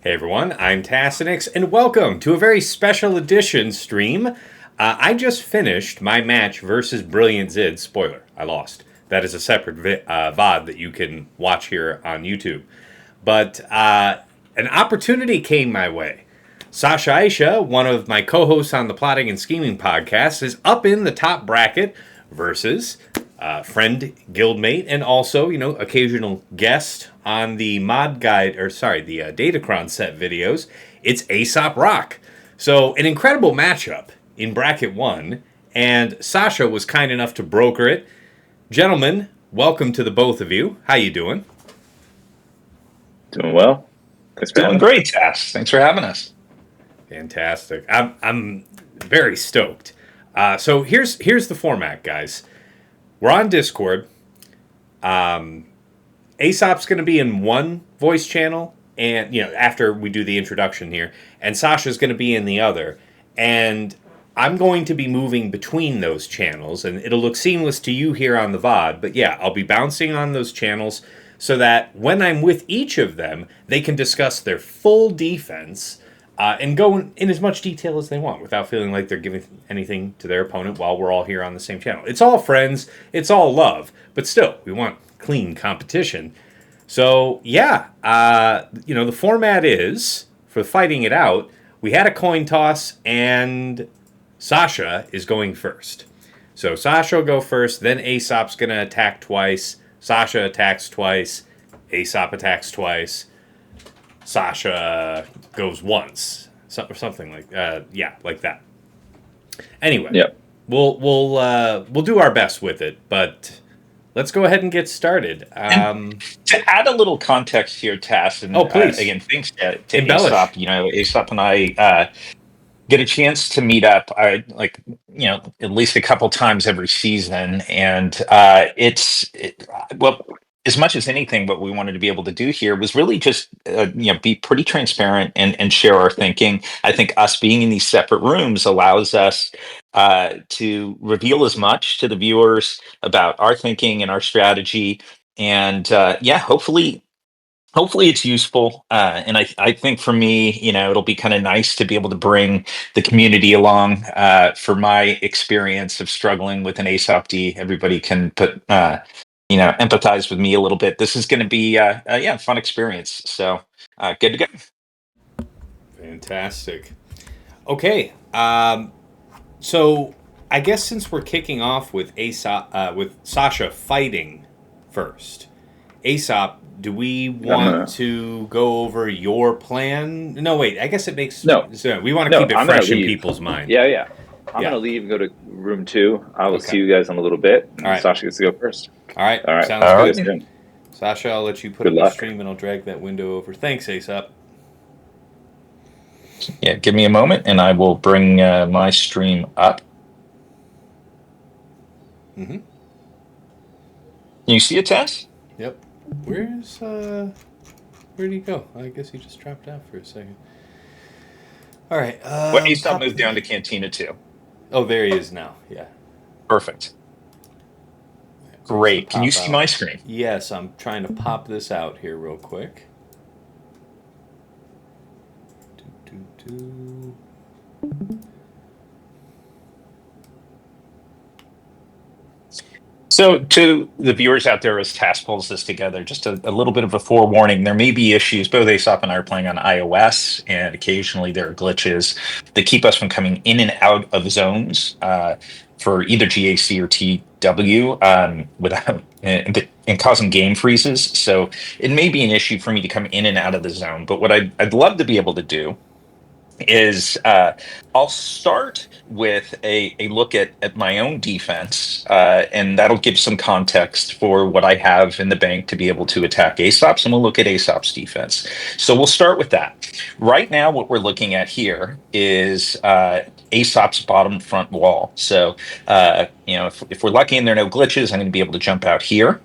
Hey everyone, I'm Tassinix, and welcome to a very special edition stream. I just finished my match versus Brilliant Zid. Spoiler, I lost. That is a separate VOD that you can watch here on YouTube. But an opportunity came my way. Sashaisha, one of my co-hosts on the Plotting and Scheming podcast, is up in the top bracket versus friend, guildmate, and also, occasional guest on the mod guide, the Datacron set videos. It's Aesop Rock. So, an incredible matchup in bracket 1, and Sasha was kind enough to broker it. Gentlemen, welcome to the both of you. How you doing? Doing well. Thanks for doing great, Tass. Thanks for having us. Fantastic. I'm very stoked. So here's the format, guys. We're on Discord. Aesop's going to be in one voice channel, and after we do the introduction here, and Sasha's going to be in the other, and I'm going to be moving between those channels, and it'll look seamless to you here on the VOD. But yeah, I'll be bouncing on those channels so that when I'm with each of them, they can discuss their full defense. And go in as much detail as they want without feeling like they're giving anything to their opponent while we're all here on the same channel. It's all friends. It's all love. But still, we want clean competition. So, yeah, the format is, for fighting it out, we had a coin toss, and Sasha is going first. So Sasha will go first, then Aesop's going to attack twice, Sasha attacks twice, Aesop attacks twice, Sasha goes once, or something like like that. Anyway, yep. we'll do our best with it, but let's go ahead and get started. To add a little context here, Tass, and please. Again, thanks to Aesop. Aesop and I get a chance to meet up, at least a couple times every season, and as much as anything, what we wanted to be able to do here was really just, be pretty transparent and share our thinking. I think us being in these separate rooms allows us to reveal as much to the viewers about our thinking and our strategy. And hopefully it's useful. And I think for me, it'll be kind of nice to be able to bring the community along for my experience of struggling with an Aesop D. Everybody can empathize with me a little bit. This is going to be a fun experience. So good to go. Fantastic. Okay. So I guess since we're kicking off with with Sasha fighting first, Aesop, do we want to go over your plan? No, wait. I guess it makes no. So we want to keep it fresh in people's mind. Yeah. I'm going to leave and go to room 2. I will see you guys in a little bit. All right. Sasha gets to go first. All right. Sounds good. Sasha, I'll let you put up the stream and I'll drag that window over. Thanks, Aesop. Yeah, give me a moment and I will bring my stream up. Mm-hmm. Can you see it, Tess? Yep. Where'd he go? I guess he just dropped out for a second. All right. Aesop moved down to Cantina 2. Oh, there he is now. Yeah. Perfect. Great. Can you see my screen? Yes, I'm trying to pop this out here real quick. So to the viewers out there, as Tass pulls this together, just a little bit of a forewarning. There may be issues. Both Aesop and I are playing on iOS, and occasionally there are glitches that keep us from coming in and out of zones for either GAC or TW without and causing game freezes. So it may be an issue for me to come in and out of the zone. But what I'd love to be able to do is I'll start with a look at my own defense, and that'll give some context for what I have in the bank to be able to attack Aesop's, and we'll look at Aesop's defense. So we'll start with that. Right now, what we're looking at here is Aesop's bottom front wall. So, if we're lucky and there are no glitches, I'm going to be able to jump out here.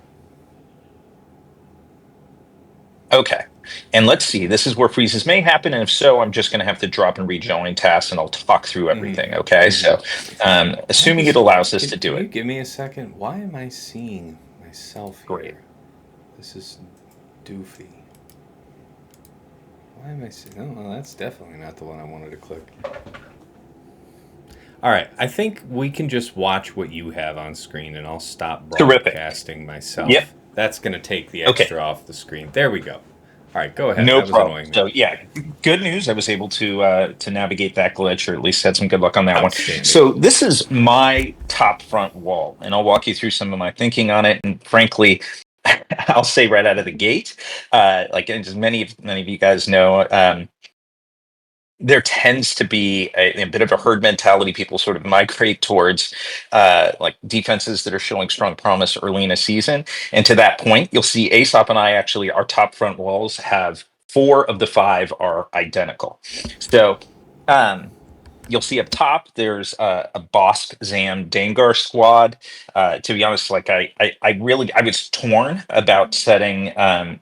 Okay. And let's see, this is where freezes may happen, and if so, I'm just going to have to drop and rejoin tasks, and I'll talk through everything, okay? So, assuming it allows us to do it. Give me a second. Why am I seeing myself here? Great. This is doofy. Why am I seeing? Oh, well, that's definitely not the one I wanted to click. All right, I think we can just watch what you have on screen, and I'll stop Terrific. broadcasting myself. Yep. That's going to take the Okay. extra off the screen. There we go. All right, go ahead. No That was problem. annoying me. So yeah, good news. I was able to navigate that glitch, or at least had some good luck on that one. So this is my top front wall, and I'll walk you through some of my thinking on it. And frankly, I'll say right out of the gate, like as many of you guys know, there tends to be a bit of a herd mentality. People sort of migrate towards like defenses that are showing strong promise early in a season. And to that point, you'll see Aesop and I actually, our top front walls have 4 of the 5 are identical. So you'll see up top there's a Bossk Zam Dengar squad. To be honest, like I was torn about setting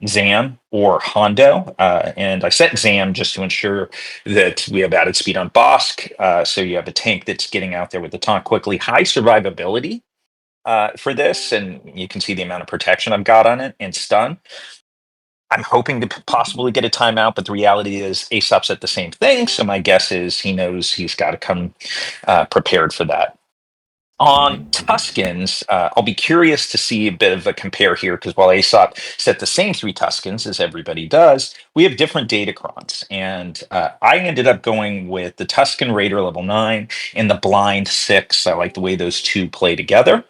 Zam or Hondo, and I set Zam just to ensure that we have added speed on Bossk. So you have a tank that's getting out there with the taunt quickly, high survivability for this, and you can see the amount of protection I've got on it and stun. I'm hoping to possibly get a timeout, but the reality is Aesop said the same thing. So my guess is he knows he's got to come prepared for that. On Tuskens, I'll be curious to see a bit of a compare here, because while Aesop set the same 3 Tuskens as everybody does, we have different datacrons. And I ended up going with the Tusken Raider level 9 and the Blind 6. I like the way those two play together.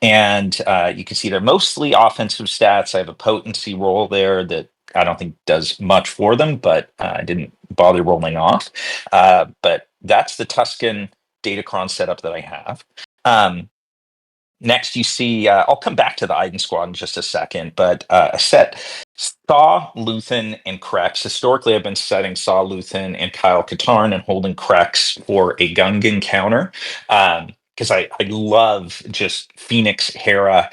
And you can see they're mostly offensive stats. I have a potency roll there that I don't think does much for them, but I didn't bother rolling off. But that's the Tusken Datacron setup that I have. Next, you see, I'll come back to the Iden squad in just a second, but I set Saw, Luthen, and Krex. Historically, I've been setting Saw, Luthen, and Kyle Katarn and holding Krex for a Gungan counter. Because I love just Phoenix Hera,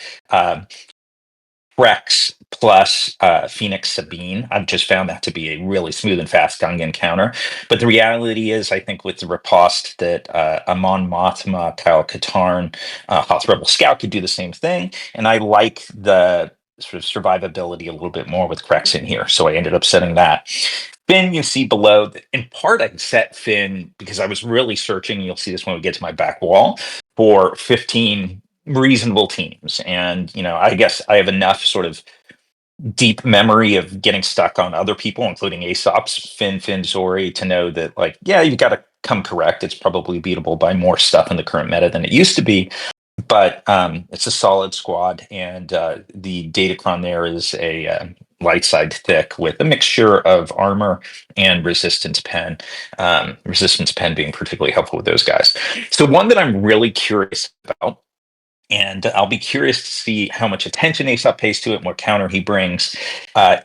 Rex plus Phoenix Sabine. I've just found that to be a really smooth and fast Gungan counter. But the reality is, I think with the riposte that Amon Mothma, Kyle Katarn, Hoth Rebel Scout could do the same thing. And I like the sort of survivability a little bit more with Krex in here. So I ended up setting that. Finn, you see below, in part I set Finn because I was really searching, you'll see this when we get to my back wall, for 15 reasonable teams. And, I guess I have enough sort of deep memory of getting stuck on other people, including Aesop's Finn, Zori, to know that, like, yeah, you've got to come correct. It's probably beatable by more stuff in the current meta than it used to be. But it's a solid squad, and the Datacron there is a light side thick with a mixture of armor and resistance pen. Resistance pen being particularly helpful with those guys. So one that I'm really curious about, and I'll be curious to see how much attention Aesop pays to it and what counter he brings,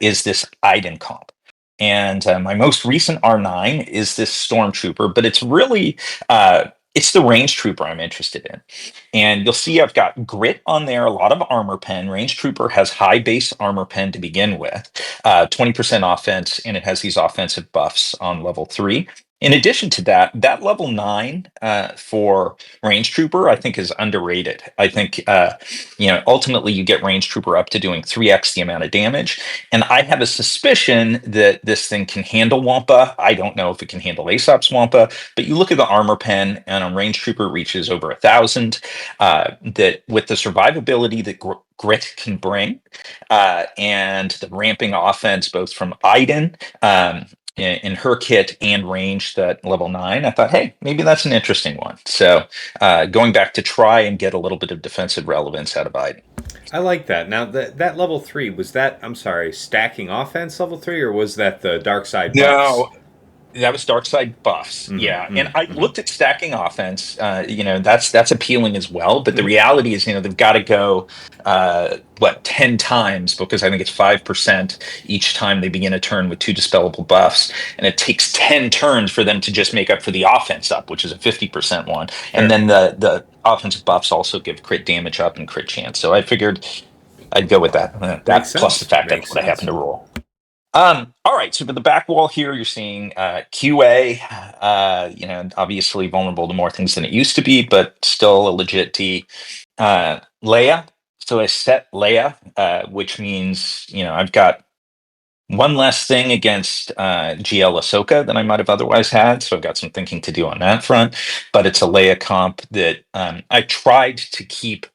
is this Iden comp. And my most recent R9 is this Stormtrooper, but it's really it's the Range Trooper I'm interested in. And you'll see I've got grit on there, a lot of armor pen. Range Trooper has high base armor pen to begin with, 20% offense, and it has these offensive buffs on level 3. In addition to that, that level 9 for Range Trooper, I think, is underrated. I think, ultimately you get Range Trooper up to doing 3x the amount of damage. And I have a suspicion that this thing can handle Wampa. I don't know if it can handle Aesop's Wampa, but you look at the armor pen, and on Range Trooper, it reaches over 1,000. That with the survivability that Grit can bring, and the ramping offense, both from Iden, in her kit and range that level 9, I thought, hey, maybe that's an interesting one. So going back to try and get a little bit of defensive relevance out of Iden. I like that. Now, that level 3, was that, I'm sorry, stacking offense level 3, or was that the dark side buffs? No, that was dark side buffs. And I looked at stacking offense. That's appealing as well. But the reality is, they've got to go 10 times, because I think it's 5% each time they begin a turn with 2 dispellable buffs, and it takes 10 turns for them to just make up for the offense up, which is a 50% one. Sure. And then the offensive buffs also give crit damage up and crit chance. So I figured I'd go with that. That plus the fact that's what I happen to roll. All right, so for the back wall here, you're seeing QA, obviously vulnerable to more things than it used to be, but still a legit T. Leia, so I set Leia, which means, I've got One less thing against GL Ahsoka than I might have otherwise had, so I've got some thinking to do on that front. But it's a Leia comp that I tried to keep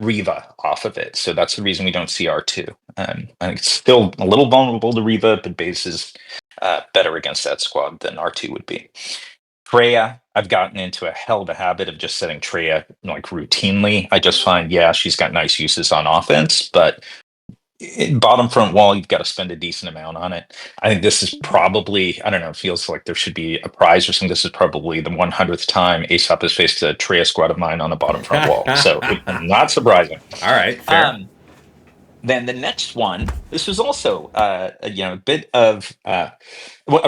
Reva off of it, so that's the reason we don't see R2. I think it's still a little vulnerable to Reva, but base is better against that squad than R2 would be. Traya, I've gotten into a hell of a habit of just setting Traya like routinely. I just find, yeah, she's got nice uses on offense, but bottom front wall, you've got to spend a decent amount on it. I think this is probably, I don't know, it feels like there should be a prize or something. This is probably the 100th time Aesop has faced a Traya squad of mine on the bottom front wall. So not surprising. All right, fair. Then the next one, this was also a bit of a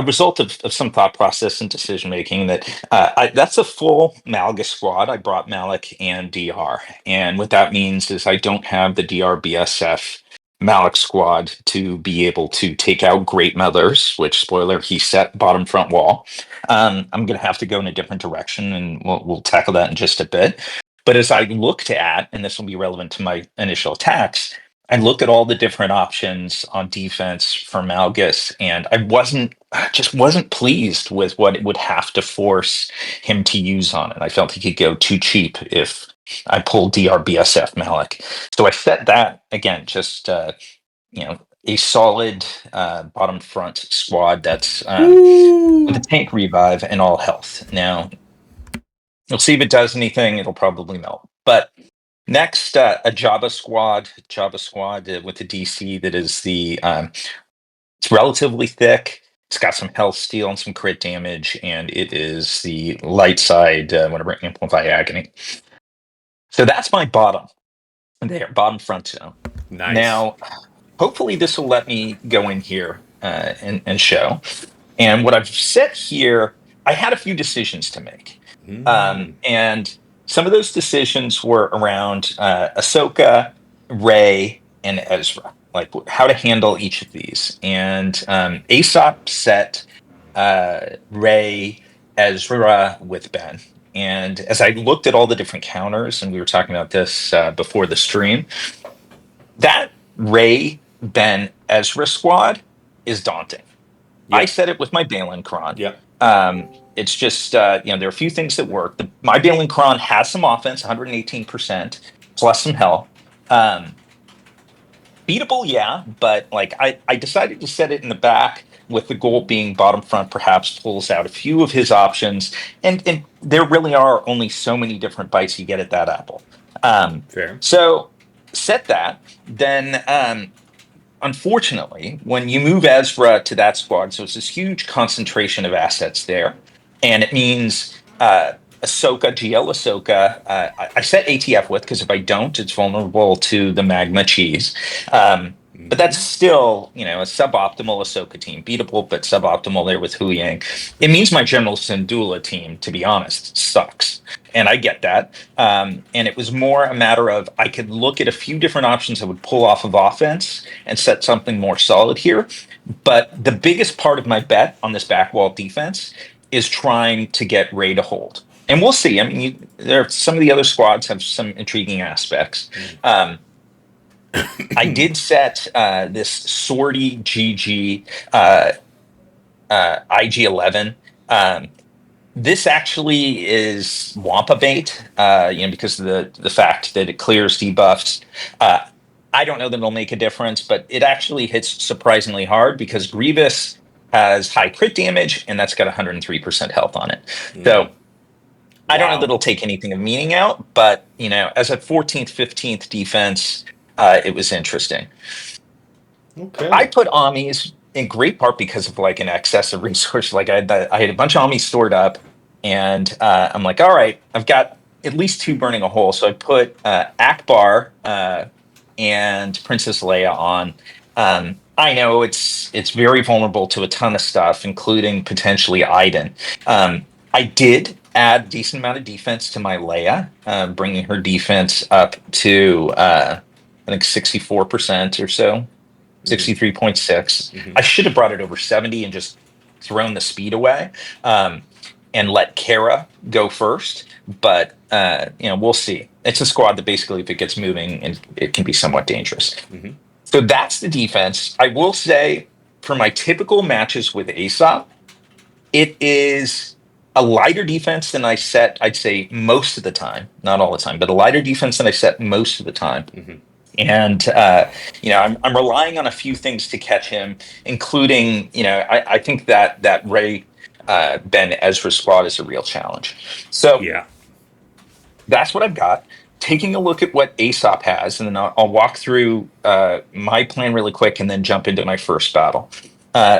result of some thought process and decision making. That's a full Malgus squad. I brought Malik and DR, and what that means is I don't have the DR BSF Malik squad to be able to take out Great Mothers, which, spoiler, he set bottom front wall. I'm going to have to go in a different direction, and we'll tackle that in just a bit. But as I looked at, and this will be relevant to my initial attacks, I looked at all the different options on defense for Malgus, and just wasn't pleased with what it would have to force him to use on it. I felt he could go too cheap if I pulled DRBSF Malik. So I set that again, just a solid bottom front squad that's with a tank revive and all health. Now, you'll see if it does anything. It'll probably melt, but. Next, a Jabba squad with the DC that is it's relatively thick. It's got some health steal and some crit damage, and it is the light side whenever Amplify Agony. So that's my bottom front zone. Nice. Now, hopefully this will let me go in here and show. And what I've set here, I had a few decisions to make. And some of those decisions were around Ahsoka, Rey, and Ezra, like how to handle each of these. And Aesop set Rey, Ezra with Ben. And as I looked at all the different counters, and we were talking about this before the stream, that Rey, Ben, Ezra squad is daunting. Yep. I said it with my Baylan Kron. Yeah. It's just, there are a few things that work. My Baylan Kron has some offense, 118%, plus some health. Beatable, yeah, but like I decided to set it in the back with the goal being bottom front perhaps pulls out a few of his options. And there really are only so many different bites you get at that apple. Fair. So set that, then... unfortunately, when you move Ezra to that squad, so it's this huge concentration of assets there, and it means Ahsoka, GL Ahsoka, I set ATF with, because if I don't, it's vulnerable to the magma cheese. But that's still, a suboptimal Ahsoka team. Beatable, but suboptimal there with Hu Yang. It means my General Syndulla team, to be honest, sucks. And I get that. And it was more a matter of I could look at a few different options that would pull off of offense and set something more solid here. But the biggest part of my bet on this back wall defense is trying to get Rey to hold. And we'll see. I mean, some of the other squads have some intriguing aspects. I did set this Sortie GG IG-11. This actually is Wampa bait, because of the fact that it clears debuffs. I don't know that it'll make a difference, but it actually hits surprisingly hard because Grievous has high crit damage, and that's got 103% health on it. So I don't know that it'll take anything of meaning out, but, as a 14th, 15th defense, it was interesting. Okay. I put Amis in great part because of like an excess of resource. Like I had a bunch of Amis stored up, and I'm like, all right, I've got at least 2 burning a hole. So I put Akbar and Princess Leia on. I know it's very vulnerable to a ton of stuff, including potentially Iden. I did add a decent amount of defense to my Leia, bringing her defense up to I think 64% or so, 63.6. Mm-hmm. I should have brought it over 70 and just thrown the speed away and let Cere go first. But, we'll see. It's a squad that basically, if it gets moving, and it can be somewhat dangerous. Mm-hmm. So that's the defense. I will say for my typical matches with Aesop, it is a lighter defense than I set, I'd say, most of the time. Not all the time, but a lighter defense than I set most of the time. Mm-hmm. And, I'm relying on a few things to catch him, including, I think that Rey Ben Ezra squad is a real challenge. So Yeah. that's what I've got. Taking a look at what Aesop has, and then I'll walk through my plan really quick, and then jump into my first battle.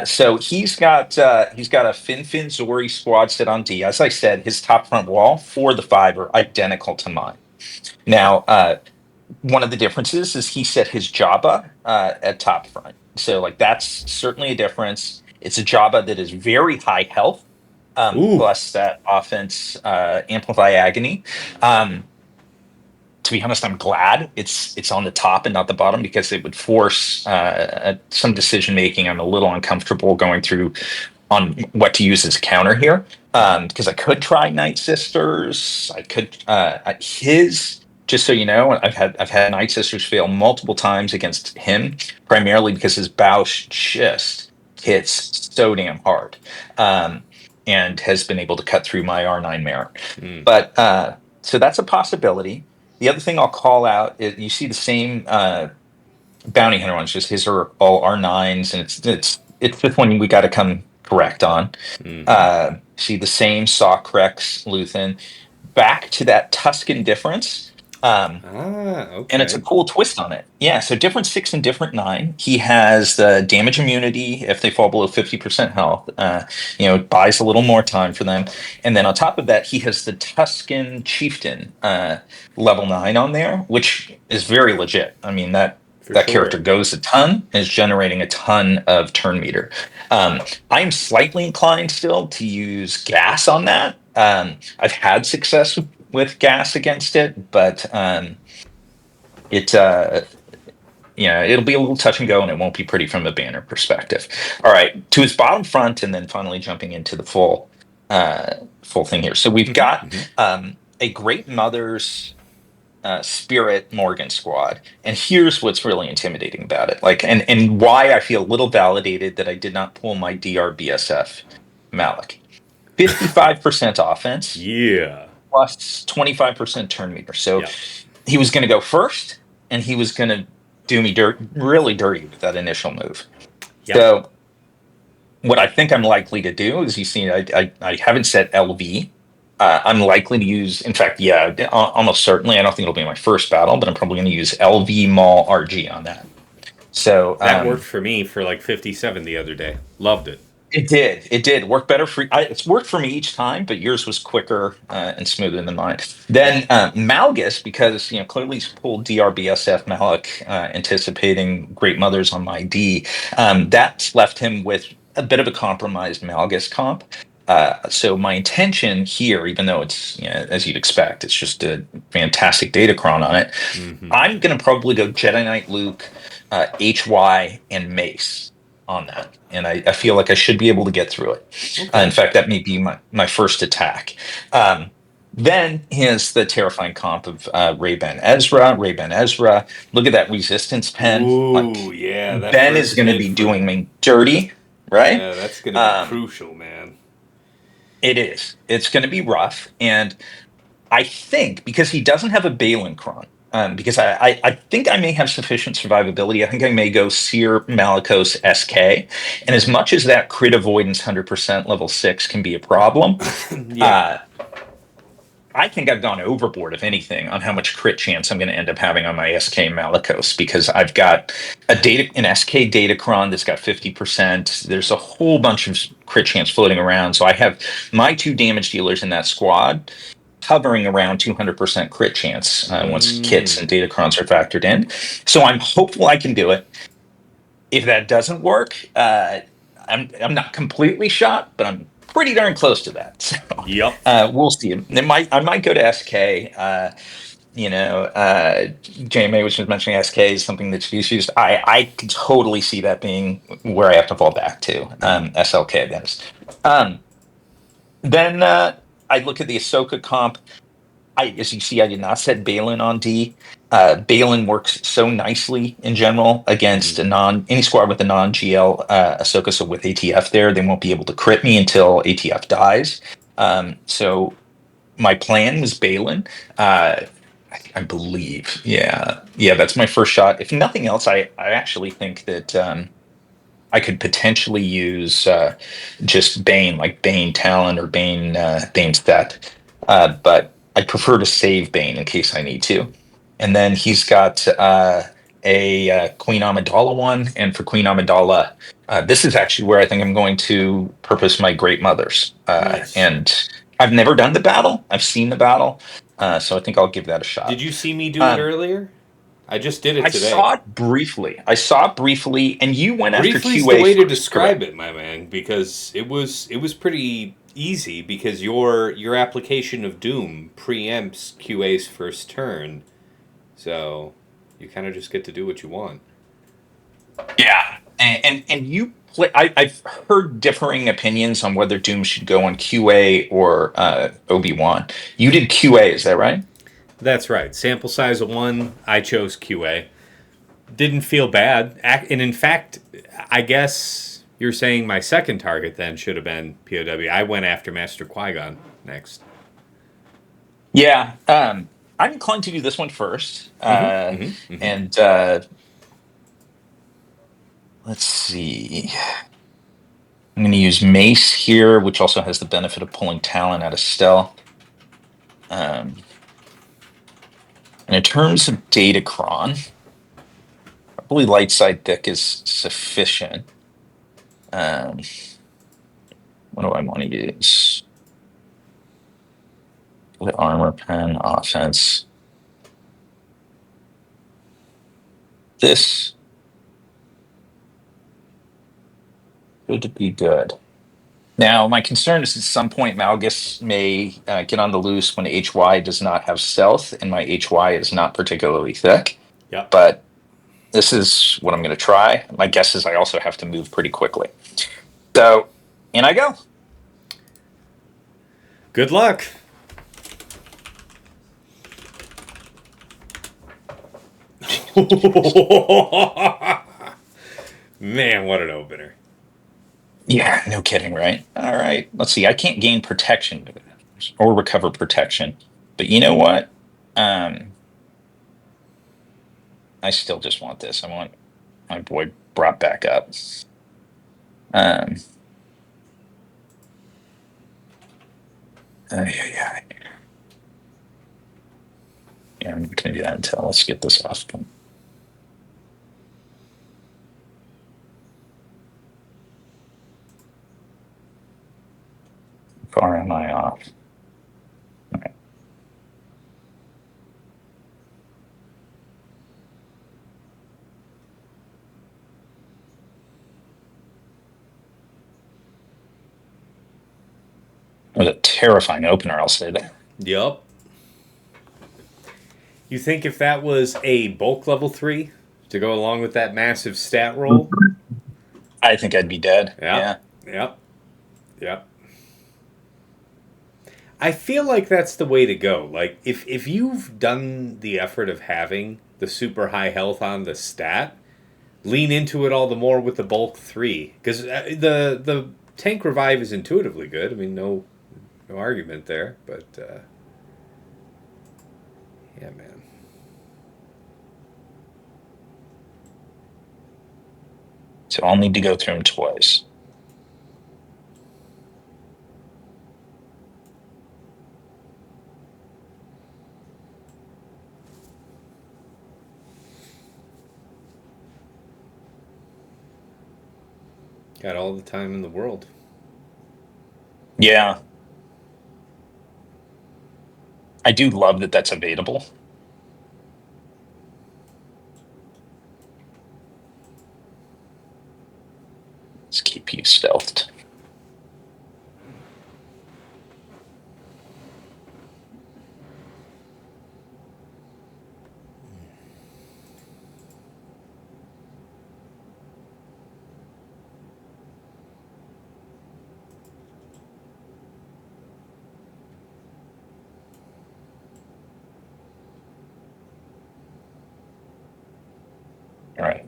So he's got a Fin Zori squad set on D. As I said, his top front wall 4 to 5 are identical to mine. Now, one of the differences is he set his Jabba at top front. So that's certainly a difference. It's a Jabba that is very high health, plus that offense amplify agony. To be honest, I'm glad it's on the top and not the bottom, because it would force some decision making. I'm a little uncomfortable going through on what to use as a counter here, because I could try Night Sisters. I could just so you know, I've had Night Sisters fail multiple times against him, primarily because his bow just hits so damn hard, and has been able to cut through my R9 merit. But so that's a possibility. The other thing I'll call out is you see the same bounty hunter ones, just his are all R9s, and it's this one we got to come correct on. See the same Saw Crex Luthen. Back to that Tusken difference. Okay. And it's a cool twist on it. Yeah, so different 6 and different 9. He has the damage immunity if they fall below 50% health. It buys a little more time for them. And then on top of that, he has the Tusken Chieftain level 9 on there, which is very legit. I mean, that character goes a ton and is generating a ton of turn meter. I'm slightly inclined still to use gas on that. I've had success with gas against it, but it'll be a little touch and go, and it won't be pretty from a banner perspective. All right, to his bottom front, and then finally jumping into the full thing here. So we've got a Great Mother's Spirit Morgan squad, and here's what's really intimidating about it, and why I feel a little validated that I did not pull my DRBSF Malik. 55% offense. Yeah. Plus 25% turn meter. So he was going to go first, and he was going to do me really dirty with that initial move. Yep. So what I think I'm likely to do is, you see, I haven't set LV. I'm likely to use, in fact, almost certainly, I don't think it'll be my first battle, but I'm probably going to use LV Maul RG on that. So that worked for me for 57 the other day. Loved it. It did work better for. It's worked for me each time, but yours was quicker and smoother than mine. Then Malgus, because clearly he's pulled DRBSF Malik, anticipating Great Mothers on my D. That's left him with a bit of a compromised Malgus comp. So my intention here, even though it's as you'd expect, it's just a fantastic datachron on it. I'm going to probably go Jedi Knight Luke, HY, and Mace on that, and I feel like I should be able to get through it. Okay. In fact, that may be my first attack. Then here's the terrifying comp of Ray Ben Ezra. Look at that resistance pen. Ooh, yeah. That Ben is going to be doing me dirty, right? Yeah, that's going to be crucial, man. It is. It's going to be rough, and I think because he doesn't have a Baylan cron, because I think I may have sufficient survivability. I think I may go Cere Malicos SK. And as much as that crit avoidance 100% level 6 can be a problem, I think I've gone overboard, if anything, on how much crit chance I'm going to end up having on my SK Malicos, because I've got an SK Datacron that's got 50%. There's a whole bunch of crit chance floating around. So I have my 2 damage dealers in that squad hovering around 200% crit chance once kits and datacrons are factored in. So I'm hopeful I can do it. If that doesn't work, I'm not completely shot, but I'm pretty darn close to that. So, we'll see. I might go to SK. JMA was just mentioning SK is something that's used. I can totally see that being where I have to fall back to. SLK, that is. Then I look at the Ahsoka comp. as you see, I did not set Baylan on D. Baylan works so nicely in general against any squad with a non-GL Ahsoka. So with ATF there, they won't be able to crit me until ATF dies. So my plan was Baylan. I believe, yeah, that's my first shot. If nothing else, I actually think that I could potentially use just Bane, like Bane Talon or Bane Stat. But I prefer to save Bane in case I need to. And then he's got a Queen Amidala one. And for Queen Amidala, this is actually where I think I'm going to purpose my Great Mothers. Nice. And I've never done the battle. I've seen the battle. So I think I'll give that a shot. Did you see me do it earlier? I just did it I today. saw it briefly. And you went after Briefly is QA the way to first, describe correct? it, my man, because it was pretty easy because your application of Doom preempts QA's first turn, so you kind of just get to do what you want. Yeah, and you play. I've heard differing opinions on whether Doom should go on QA or Obi-Wan. You did QA, is that right? That's right. Sample size of 1. I chose QA. Didn't feel bad, and in fact, I guess you're saying my second target then should have been POW. I went after Master Qui-Gon next. Yeah, I'm inclined to do this one first. And let's see. I'm going to use Mace here, which also has the benefit of pulling Talon out of stealth. And in terms of Datacron, probably light side thick is sufficient. What do I want to use? The armor pen, offense. This could be good. Now, my concern is at some point Malgus may get on the loose when HY does not have stealth, and my HY is not particularly thick. Yep. But this is what I'm going to try. My guess is I also have to move pretty quickly. So, in I go. Good luck. Man, what an opener. Yeah, no kidding, right? All right. Let's see. I can't gain protection or recover protection. But you know what? I still just want this. I want my boy brought back up. Yeah. Yeah, I'm not going to do that until let's get this off. How far am I off? All right. It was a terrifying opener, I'll say that. Yup. You think if that was a bulk level 3 to go along with that massive stat roll? I think I'd be dead. Yeah. Yep. Yep. I feel like that's the way to go. Like, if you've done the effort of having the super high health on the stat, lean into it all the more with the bulk 3. Because the tank revive is intuitively good. I mean, no argument there. But, yeah, man. So I'll need to go through them twice. Got all the time in the world. Yeah. I do love that that's evadable. Let's keep you stealthed. All right.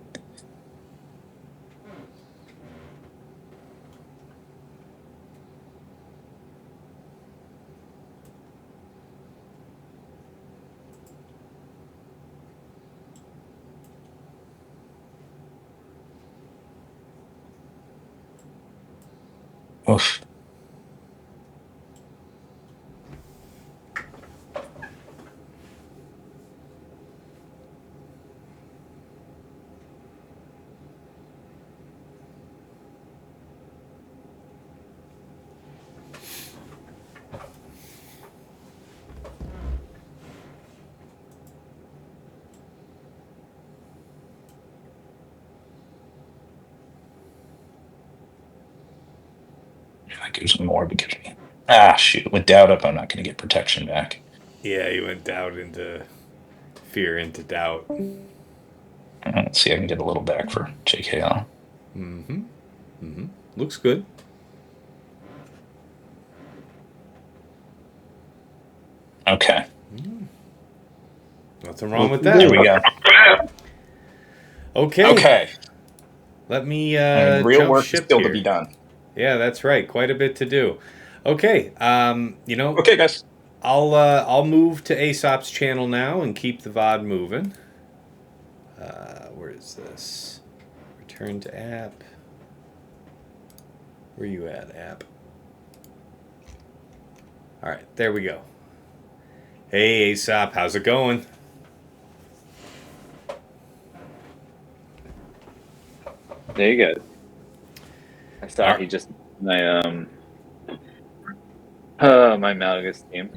Oof. That gives me more because shoot, with doubt up, I'm not going to get protection back. Yeah, you went doubt into fear into doubt. Let's see, I can get a little back for JKL. Looks good. Okay. Nothing wrong with that. There we go. Okay. Let me real jump work ship still here. to be done. Yeah, that's right. Quite a bit to do. Okay. Okay, guys. I'll move to Aesop's channel now and keep the VOD moving. Where is this? Return to app. Where you at, app? All right, there we go. Hey, Aesop, how's it going? There you go. I saw Alright. he just my my Malgus team.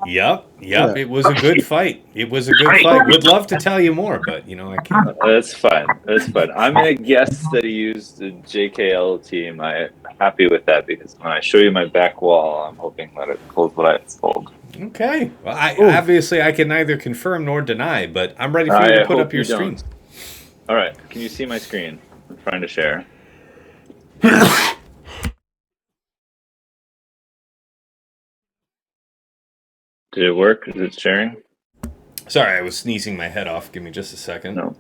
Yep. It was a good fight. Would love to tell you more, but I can't. That's fine. I'm gonna guess that he used the JKL team. I'm happy with that because when I show you my back wall, I'm hoping that it pulls what I told. Okay. Well, obviously I can neither confirm nor deny, but I'm ready for you to put up your stream. All right. Can you see my screen? I'm trying to share. Did it work? Is it sharing? Sorry, I was sneezing my head off. Give me just a second. No.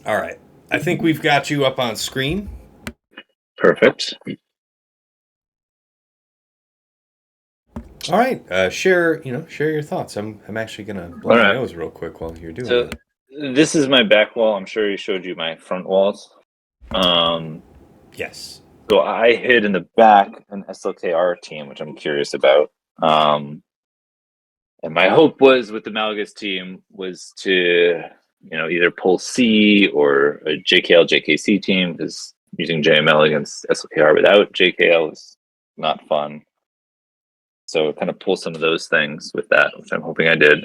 All right. I think we've got you up on screen. Perfect. All right. Share your thoughts. I'm actually gonna blow my nose real quick while you're doing that. This is my back wall. I'm sure he showed you my front walls. Yes. So I hid in the back an SLKR team, which I'm curious about. And my hope was with the Malgus team was to, either pull C or a JKL JKC team, because using JML against SLKR without JKL is not fun. So kind of pull some of those things with that, which I'm hoping I did.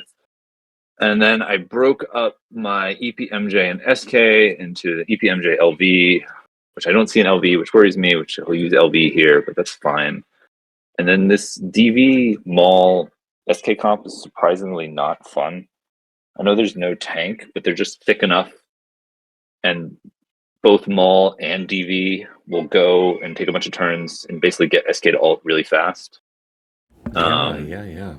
And then I broke up my EPMJ and SK into the EPMJ LV, which I don't see an LV, which worries me, which I'll use LV here, but that's fine. And then this DV Maul SK comp is surprisingly not fun. I know there's no tank, but they're just thick enough. And both Maul and DV will go and take a bunch of turns and basically get SK to ult really fast. Yeah.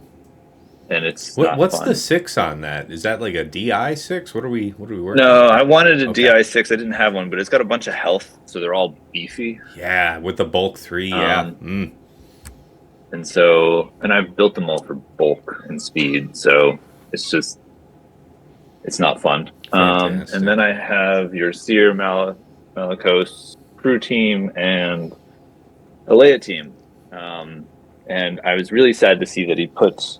And it's what's fun. the 6 on that? Is that like a DI 6? What are we working? No, I wanted a DI 6. I didn't have one, but it's got a bunch of health, so they're all beefy. Yeah, with the bulk 3. Yeah. And so, I've built them all for bulk and speed, so it's not fun. And then I have your Cere, Malicos crew team and a Leia team. And I was really sad to see that he put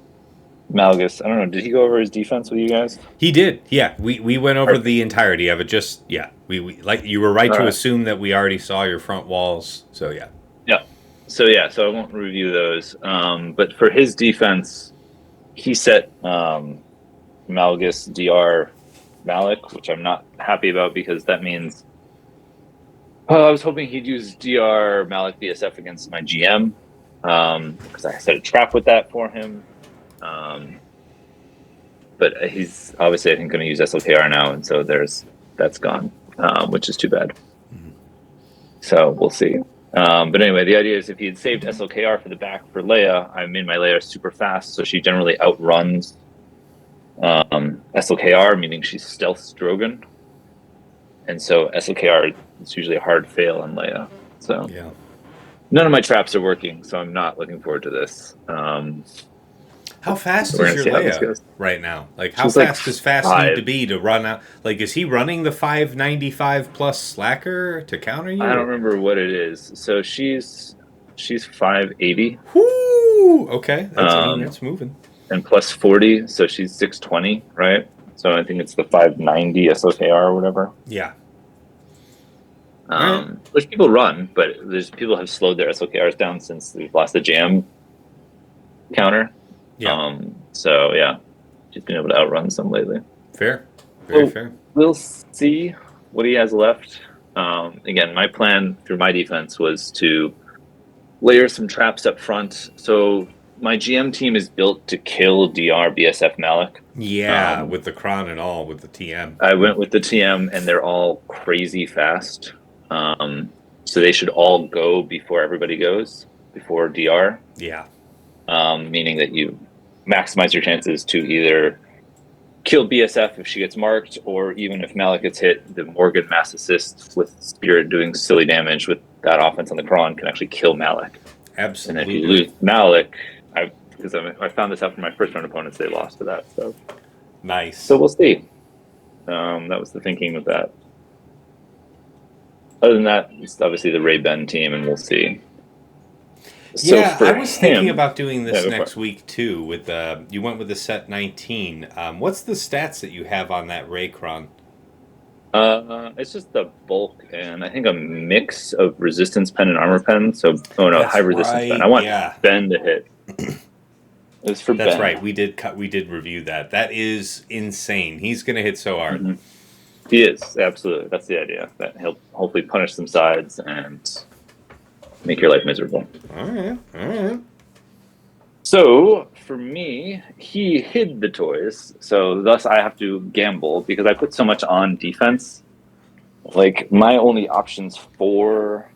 Malgus. I don't know. Did he go over his defense with you guys? He did. Yeah, we went over the entirety of it. Just we like you were right to assume that we already saw your front walls. So yeah. So I won't review those. But for his defense, he set Malgus DR Malik, which I'm not happy about because that means. I was hoping he'd use DR Malik BSF against my GM because I set a trap with that for him. But he's obviously, I think, going to use SLKR now, and so that's gone, which is too bad. Mm-hmm. So we'll see. But anyway, the idea is if he had saved SLKR for the back for Leia, I made my Leia super fast, so she generally outruns SLKR, meaning she's stealth Strogan. And so SLKR is usually a hard fail on Leia. So Yeah. none of my traps are working, so I'm not looking forward to this. How fast So we're is gonna your see how this Leia goes. right now? Like, how She's like fast does fast need to be to run out? Like, is he running the 595 plus slacker to counter you? I don't remember what it is. So she's 580. Whoo! Okay, that's moving. And plus 40, so she's 620, right? So I think it's the 590 SLKR or whatever. Yeah. Which people run, but there's people have slowed their SLKRs down since we've lost the jam counter. Yeah. So yeah, she's been able to outrun some lately. Fair. Very fair. We'll see what he has left. Again, my plan through my defense was to layer some traps up front. So my GM team is built to kill DR BSF Malik. Yeah, with the Kron and all, with the TM. I went with the TM, and they're all crazy fast. So they should all go before everybody goes, before DR. Yeah. Meaning that you maximize your chances to either kill BSF if she gets marked, or even if Malik gets hit, the Morgan mass assist with Spirit doing silly damage with that offense on the Kron can actually kill Malik. Absolutely. And if you lose Malik, because I found this out from my first round opponents, they lost to that. So nice. So we'll see. That was the thinking with that. Other than that, it's obviously the Ray Ben team, and we'll see. So yeah, I was thinking about doing this next week too. With you went with the set 19. What's the stats that you have on that Raycron? It's just the bulk and I think a mix of resistance pen and armor pen. So high resistance pen. I want Ben to hit. It's for Ben. That's right. We did review that. That is insane. He's gonna hit so hard. Mm-hmm. He is, absolutely. That's the idea. That he'll hopefully punish some sides and make your life miserable. All right. So, for me, he hid the toys. So, thus, I have to gamble because I put so much on defense. Like, my only options for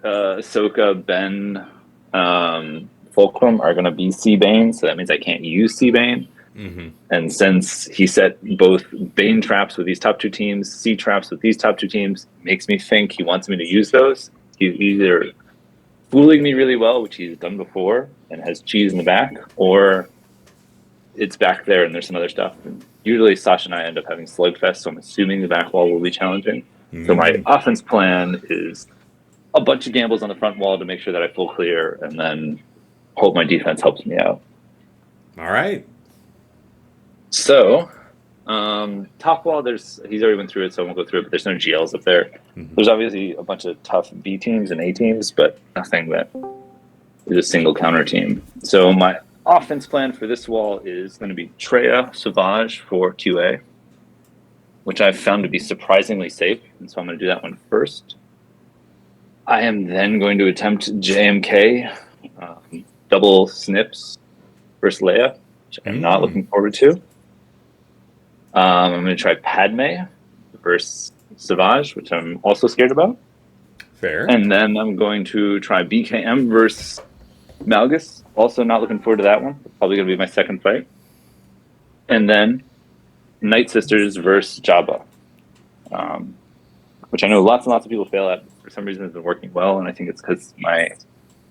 Ahsoka, Ben, Fulcrum are going to be C-Bane. So, that means I can't use C-Bane. Mm-hmm. And since he set both Bane traps with these top two teams, C traps with these top two teams, makes me think he wants me to use those. He's either fooling me really well, which he's done before, and has cheese in the back, or it's back there and there's some other stuff. And usually Sasha and I end up having slugfest, so I'm assuming the back wall will be challenging. Mm-hmm. So my offense plan is a bunch of gambles on the front wall to make sure that I full clear, and then hope my defense helps me out. All right. So, top wall, he's already went through it, so I won't go through it, but there's no GLs up there. Mm-hmm. There's obviously a bunch of tough B teams and A teams, but nothing that is a single counter team. So my offense plan for this wall is going to be Traya Sauvage for QA, which I've found to be surprisingly safe, and so I'm going to do that one first. I am then going to attempt JMK, double snips versus Leia, which I'm not looking forward to. I'm going to try Padme versus Savage, which I'm also scared about. Fair. And then I'm going to try BKM versus Malgus. Also not looking forward to that one. Probably going to be my second fight. And then Night Sisters versus Jabba, which I know lots and lots of people fail at. For some reason, it's been working well, and I think it's because my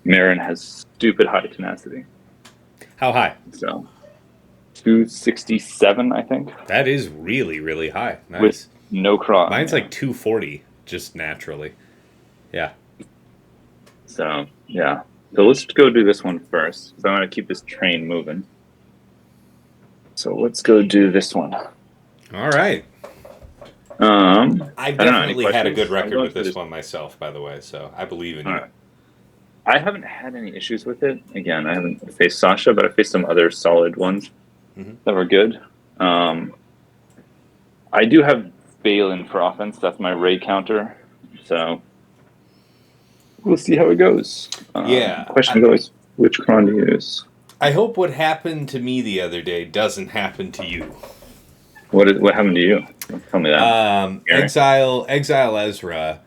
Marin has stupid high tenacity. How high? So 267, I think. That is really, really high. Nice. With no cross. Mine's like 240, just naturally. Yeah. So, yeah. So let's go do this one first. So I want to keep this train moving. So let's go do this one. All right. I definitely had a good record with this one myself, by the way, so I believe in you. Right. I haven't had any issues with it. Again, I haven't faced Sasha, but I faced some other solid ones that were good. I do have Baylan for offense. That's my Ray counter. So we'll see how it goes. Question goes, which cron to use? I hope what happened to me the other day doesn't happen to you. What happened to you? Tell me that. Exile Ezra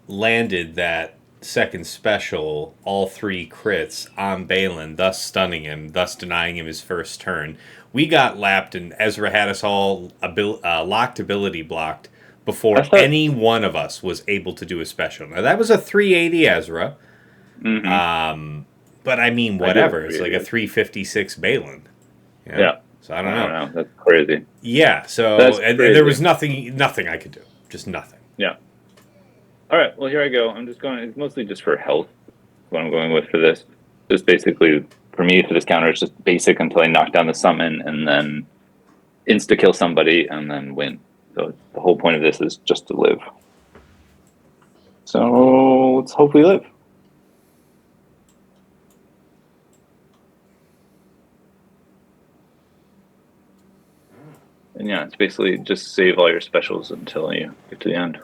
landed that second special, all 3 crits on Baylan, thus stunning him, thus denying him his first turn. We got lapped, and Ezra had us all locked ability blocked before any one of us was able to do a special. Now, that was a 380 Ezra. Mm-hmm. But I mean, whatever. It's like a 356 Baylan. Yeah. So I don't know. That's crazy. Yeah. So and there was nothing I could do. Just nothing. Yeah. All right. Well, here I go. I'm just going. It's mostly just for health. What I'm going with for this. Just basically for me for this counter, it's just basic until I knock down the summon and then insta kill somebody and then win. So the whole point of this is just to live. So let's hopefully live. And yeah, it's basically just save all your specials until you get to the end.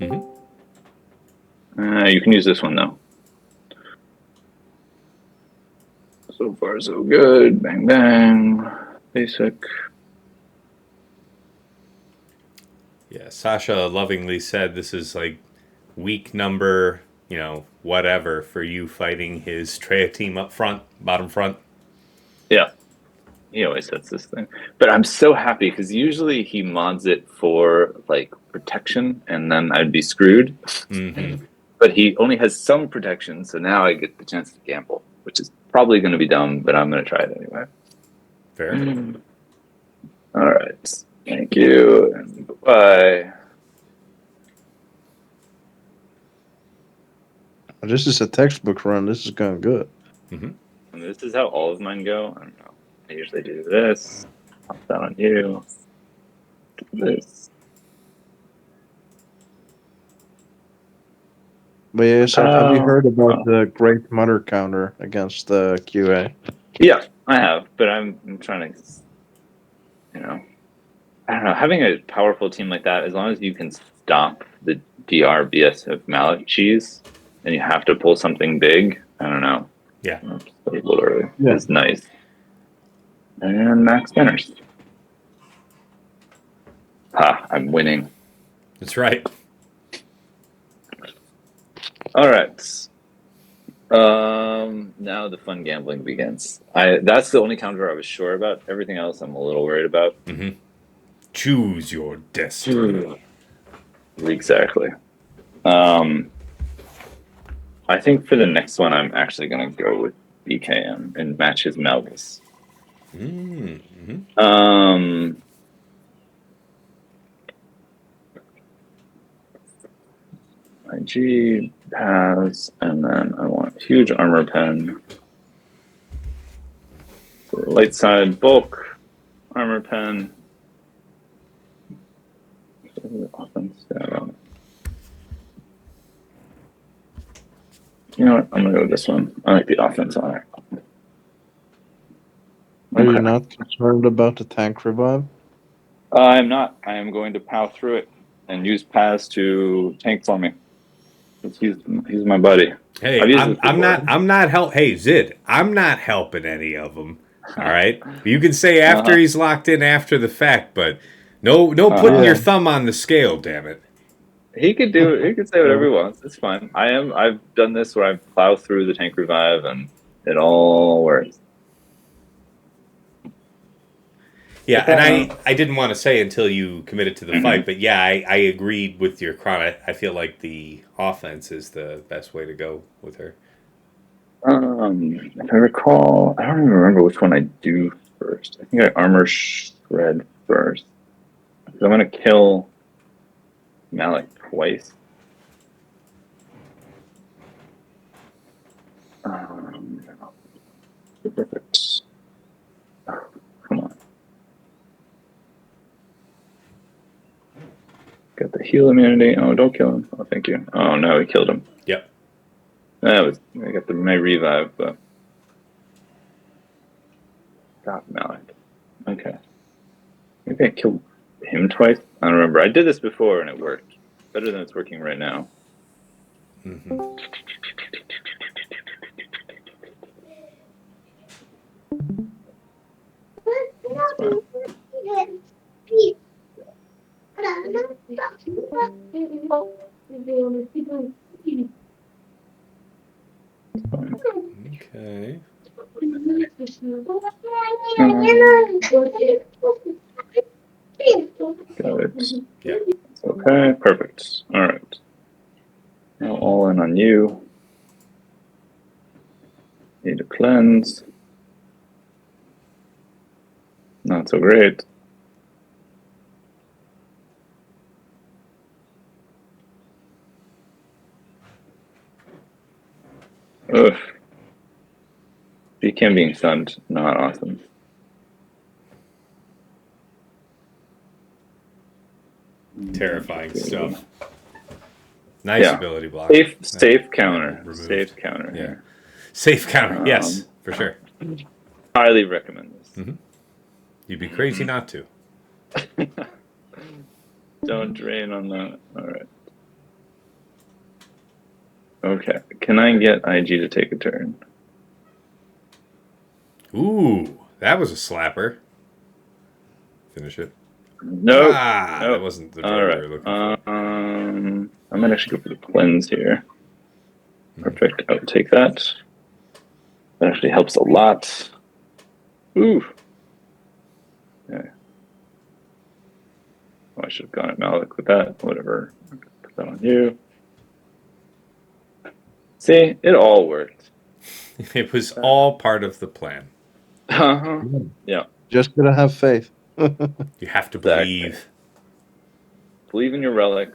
Mm-hmm. You can use this one though. So far, so good. Bang, bang. Basic. Yeah, Sasha lovingly said this is like week number, whatever for you fighting his Traya team up front, bottom front. Yeah. He always says this thing. But I'm so happy because usually he mods it for like protection and then I'd be screwed. Mm-hmm. But he only has some protection, so now I get the chance to gamble, which is probably going to be dumb, but I'm going to try it anyway. Fair. All right. Thank you. And bye-bye. This is a textbook run. This is going good. Mm-hmm. And this is how all of mine go. I don't know. I usually do this. Pop that on you. Do this. But yeah, so have you heard about the Great Mother counter against the QA? Yeah, I have, but I'm trying to, I don't know, having a powerful team like that, as long as you can stop the DRBS of Mallet cheese, and you have to pull something big, I don't know. Yeah. It's nice. And max spinners. I'm winning. That's right. All right. Now the fun gambling begins. That's the only counter I was sure about. Everything else I'm a little worried about. Mm-hmm. Choose your destiny. Exactly. I think for the next one, I'm actually going to go with BKM and match his Malgus. Mm-hmm. IG pass, and then I want huge armor pen. So light side bulk armor pen. Offense. You know what? I'm gonna go with this one. I like the offense on it. Are you not concerned about the tank revive? I'm not. I am going to pow through it and use Paz to tank for me. He's my buddy. Hey, I'm not Hey, Zid, I'm not helping any of them. All right, you can say after he's locked in after the fact, but no putting your thumb on the scale. Damn it. He could do it. He could say whatever he wants. It's fine. I've done this where I've plowed through the tank revive and it all works. Yeah, and I didn't want to say until you committed to the fight, but yeah, I agreed with your Chron. I feel like the offense is the best way to go with her. If I recall, I don't even remember which one I do first. I think I armor shred first. So I'm going to kill Malik twice. Perfect. Oh, come on. Got the heal immunity. Oh, don't kill him. Oh, thank you. Oh, no, he killed him. Yep. I got my revive, but got Malik. Okay. Maybe I killed him twice. I don't remember. I did this before and it worked. Better than it's working right now. Mm-hmm. Okay. Got it. Yeah. Okay, perfect. All right. Now all in on you. Need to cleanse. Not so great. Ugh. BCam being stunned, not awesome. Terrifying stuff. Nice ability block. Safe counter. Safe counter Yeah. here. Safe counter, yes, for sure. Highly recommend this. You'd be crazy not to. Don't drain on that. All right. Okay. Can I get IG to take a turn? Ooh, that was a slapper. Finish it. Nope. That wasn't the draw we were looking for. I might actually go for the cleanse here. Perfect. I'll take that. That actually helps a lot. Ooh. Okay. Oh, I should have gone at Malik with that. Whatever. Put that on you. See, it all worked. It was all part of the plan. Uh-huh. Yeah. Just gotta have faith. You have to believe. Believe in your relic,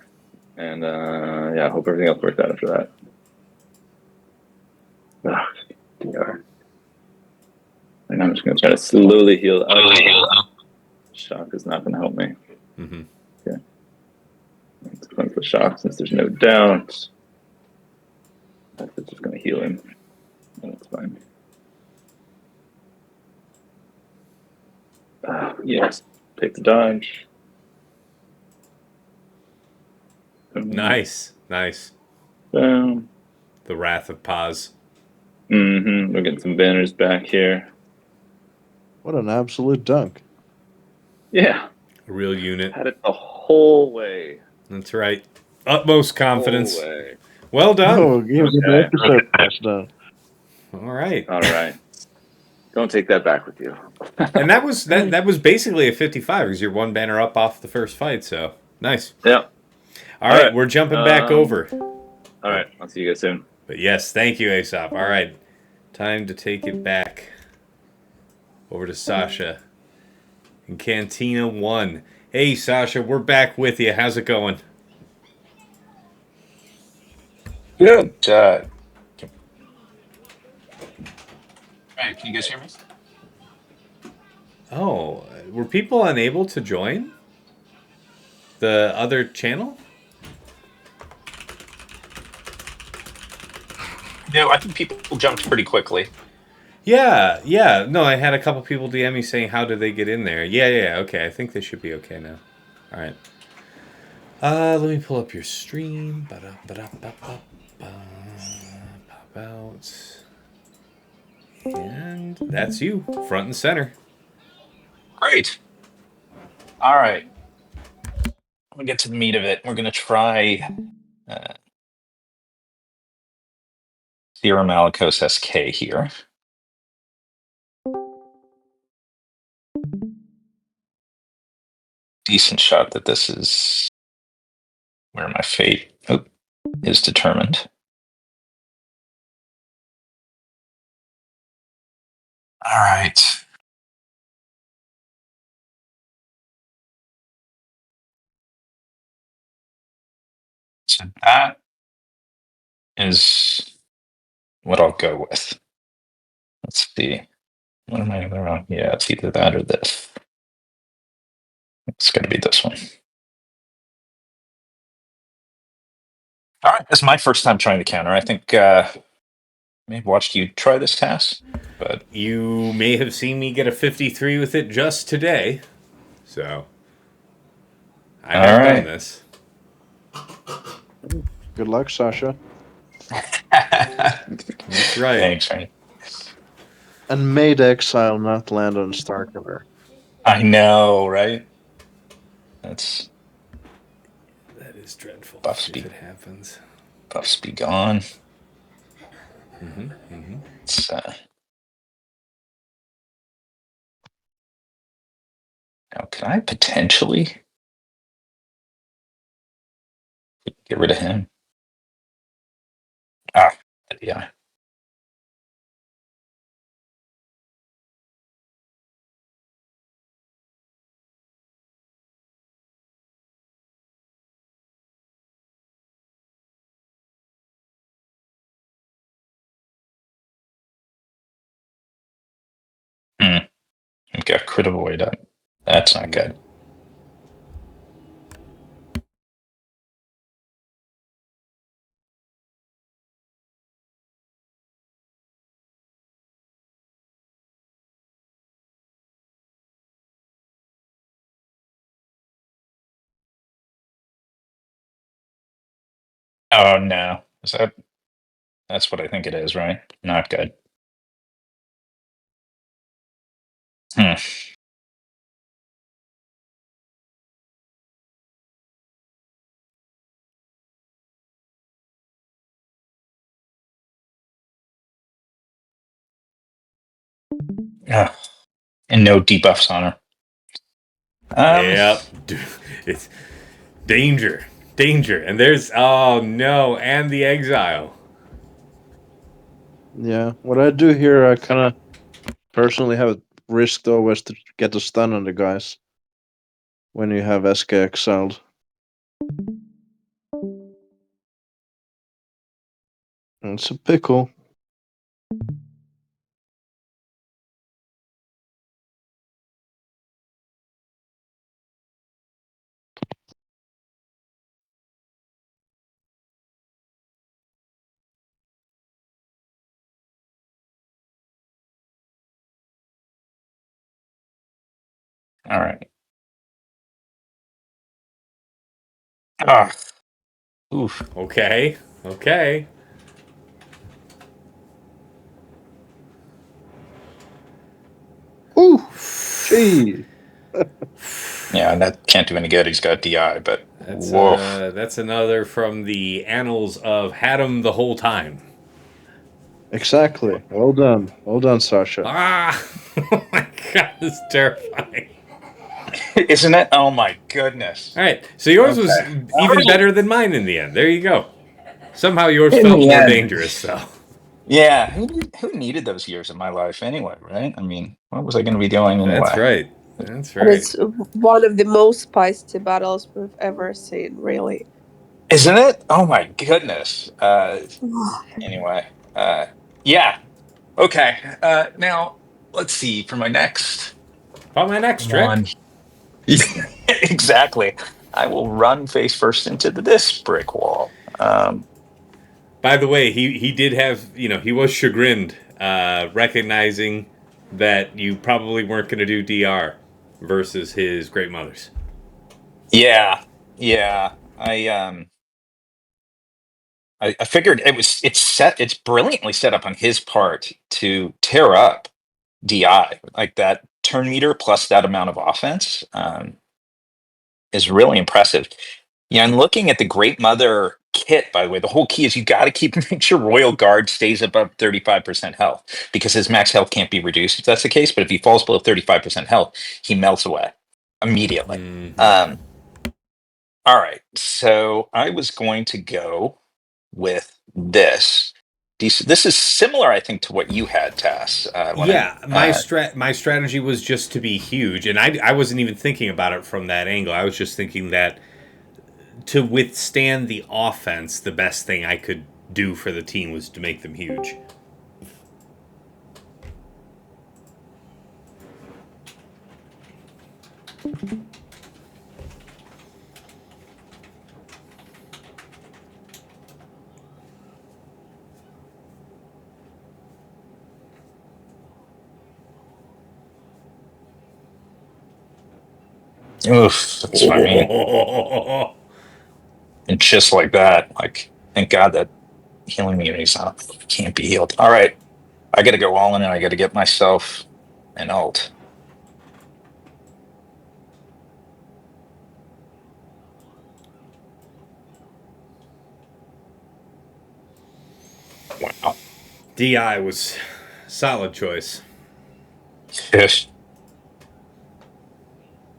and yeah, hope everything else works out after that. DR. And I'm just going to try to slowly heal up. Shock is not going to help me. Okay. Let's cleanse the shock since there's no doubt. That's just going to heal him. That's fine. Yes. Take the dodge. Nice. Boom. The Wrath of Paz. We're getting some banners back here. What an absolute dunk. Yeah. A real unit. Had it the whole way. That's right. Utmost confidence. Whole way. Well done. Oh, give the episode touchdown. All right. Don't take that back with you. And that was basically a 55 because you're one banner up off the first fight. So nice. Yeah. All right, we're jumping back over. All right, I'll see you guys soon. But yes, thank you, Aesop. All right, time to take it back over to Sasha in Cantina 1. Hey, Sasha, we're back with you. How's it going? Good. Hey, can you guys hear me? Oh, were people unable to join the other channel? No, I think people jumped pretty quickly. Yeah. No, I had a couple people DM me saying, how did they get in there? Yeah, okay. I think they should be okay now. All right. Let me pull up your stream. Pop out. And that's you, front and center. Great. All right. I'm going to get to the meat of it. We're going to try Theorem Malicos SK here. Decent shot that this is where my fate is determined. All right. So that is what I'll go with. Let's see. What am I wrong? Yeah, it's either that or this. It's going to be this one. All right, this is my first time trying to counter. I think I may have watched you try this task, but you may have seen me get a 53 with it just today. So I have done this. Good luck, Sasha. That's right. Thanks, Ernie. And may the exile not land on StarKiller. I know, right? That is dreadful. Buffs if it happens. Buffs be gone. It's, now, can I potentially get rid of him? Yeah. We've got crit avoid up. That's not good. Oh no. That's what I think it is, right? Not good. And no debuffs on her. Yep. It's danger. And there's, oh no, and the exile. Yeah, what I do here, I kind of personally have it risked always to get the stun on the guys when you have SK exiled. It's a pickle. All right. Oof. Okay. Ooh, gee. Yeah, that can't do any good. He's got DI, but That's another from the annals of had him the whole time. Exactly. Well done, Sasha. Oh my god, this is terrifying. Isn't it? Oh my goodness. All right, so yours was even better than mine in the end. There you go. Somehow yours felt more dangerous, though. Yeah, who needed those years of my life anyway, right? I mean, what was I going to be doing anyway? That's right. And it's one of the most spicy battles we've ever seen, really. Isn't it? Oh my goodness. Anyway, yeah. Okay. Now, let's see. For my next trick. Exactly. I will run face first into this brick wall. By the way, he did have, he was chagrined, recognizing that you probably weren't going to do DR versus his great mothers. Yeah. I figured it's brilliantly set up on his part to tear up DI. Like that turn meter plus that amount of offense is really impressive. Yeah, I'm looking at the Great Mother kit, by the way. The whole key is you got to make sure Royal Guard stays above 35% health because his max health can't be reduced if that's the case. But if he falls below 35% health, he melts away immediately. Mm-hmm. All right, so I was going to go with this. This is similar, I think, to what you had, Tass. My strategy was just to be huge, and I wasn't even thinking about it from that angle. I was just thinking that to withstand the offense, the best thing I could do for the team was to make them huge. Oof, that's what I mean. And just like that, like, thank God that healing immunity's not can't be healed. All right, I got to go all in, and I got to get myself an ult. Wow. DI was solid choice. Yes.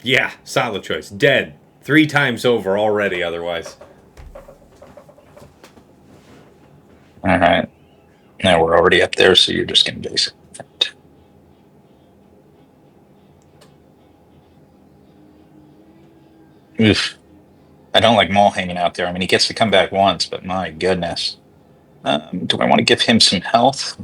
Yeah, solid choice. Dead 3 times over already. Otherwise, All right. Now we're already up there, so you're just going to base it. Oof. I don't like Maul hanging out there. I mean, he gets to come back once, but my goodness. Do I want to give him some health?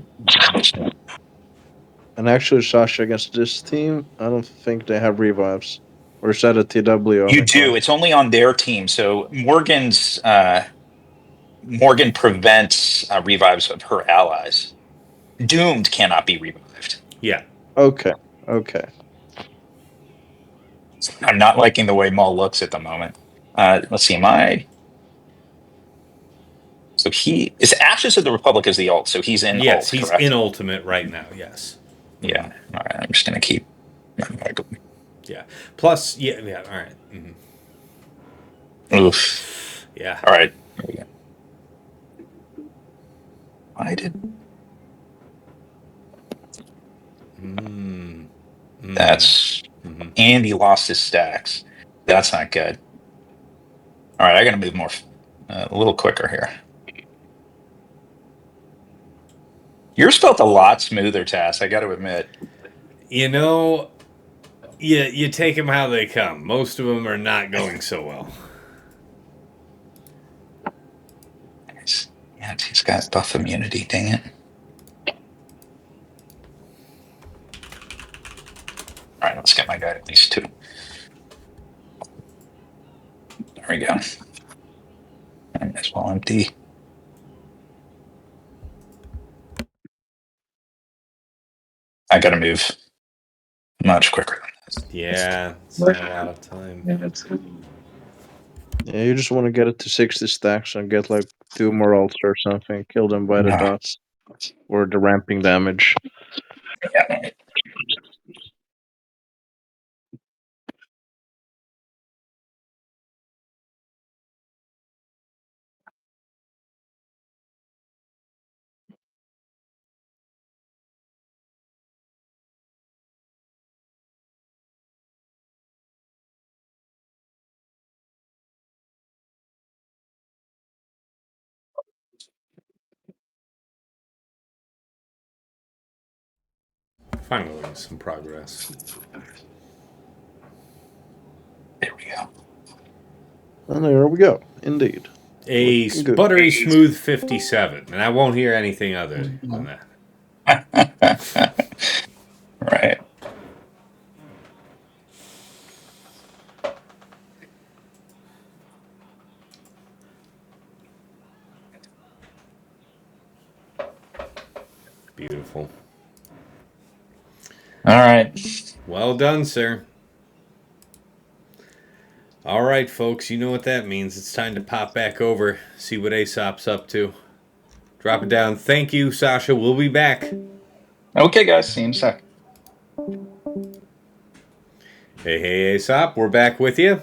And actually, Sasha, against this team, I don't think they have revives. Or is that a TW? You Omicron? do. It's only on their team. So Morgan prevents revives of her allies. Doomed cannot be revived. yeah. Okay. I'm not liking the way Maul looks at the moment. Let's see. So he is Ashes of the Republic is the ult. So he's in Yes, ult, he's correct? in ultimate right now. Yes. Yeah. All right. I'm just going to keep. Yeah. Plus, yeah. All right. Oof. Yeah. All right. Here we go. I did. That's. And he lost his stacks. That's not good. All right. I got to move more, a little quicker here. Yours felt a lot smoother, Tass. I got to admit. You know, you take them how they come. Most of them are not going so well. Yeah, he's got buff immunity. Dang it! All right, let's get my guy at least 2. There we go. And as well empty. I got to move much quicker than this. Yeah, it's not a lot of time. Yeah, you just want to get it to 60 stacks and get like 2 more ults or something. Kill them by the dots. Or the ramping damage. Yeah. Finally, some progress. There we go. And there we go. Indeed. A Looking good. buttery smooth 57, and I won't hear anything other than that. Right. Beautiful. All right. Well done, sir. All right, folks, you know what that means. It's time to pop back over, see what Aesop's up to. Drop it down. Thank you, Sasha. We'll be back. Okay, guys. See you in a sec. Hey, Aesop. We're back with you.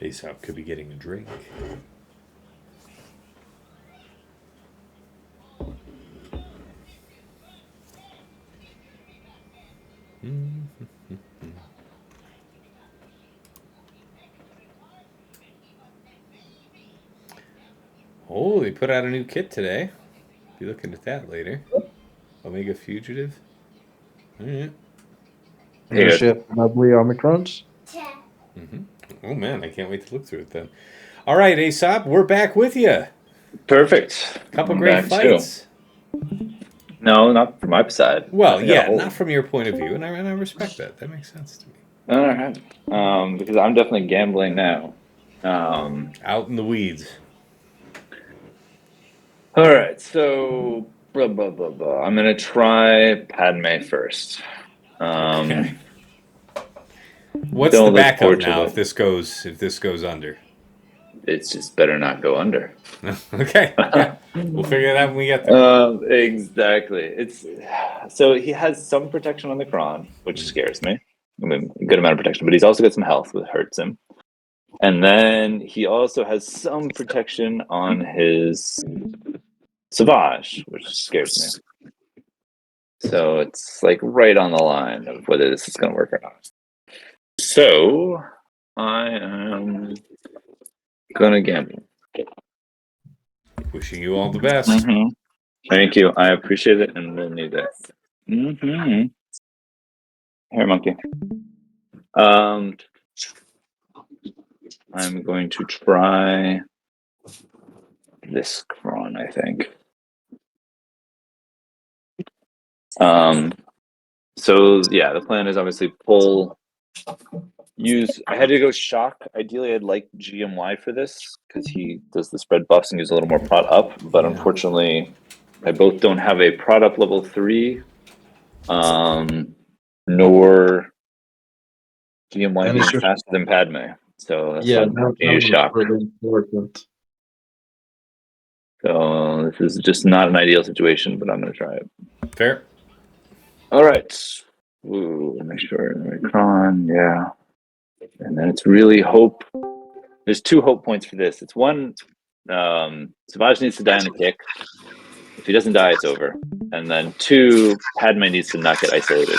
Aesop could be getting a drink. Oh, they put out a new kit today. Be looking at that later. Omega Fugitive. All right. Hey, guys. Ship lovely Omicrons. Oh man, I can't wait to look through it then. All right, Aesop, we're back with you. Perfect. Couple I'm great back, fights. No, not from my side. Well, Nothing at yeah, all. not from your point of view, and I respect that. That makes sense to me. All right. Because I'm definitely gambling now. Out in the weeds. All right. So, blah, blah, blah, blah. I'm going to try Padme first. Okay. What's Don't the look backup forward to now that. if this goes under? it's just better not go under. Okay. Yeah. We'll figure it out when we get there. Exactly. It's so he has some protection on the Kron, which scares me. I mean, a good amount of protection, but he's also got some health, which hurts him. And then he also has some protection on his Savage, which scares me. So it's like right on the line of whether this is going to work or not. So I am going to gamble. Wishing you all the best. Mm-hmm. Thank you. I appreciate it and will need it. Mm-hmm. Here, monkey. I'm going to try this Kron, I think. So yeah, the plan is obviously I had to go shock. Ideally, I'd like GMY for this because he does the spread buffs and gives a little more prod up. But unfortunately, I both don't have a prod up level 3, nor GMY being faster than Padme. So that's why I'm going to use shock. Important. So this is just not an ideal situation, but I'm going to try it. Fair. All right. Ooh, make sure. Kron, yeah. And then it's really hope. There's 2 hope points for this. It's one, Savage needs to die on a kick. If he doesn't die, it's over. And then 2, Padme needs to not get isolated.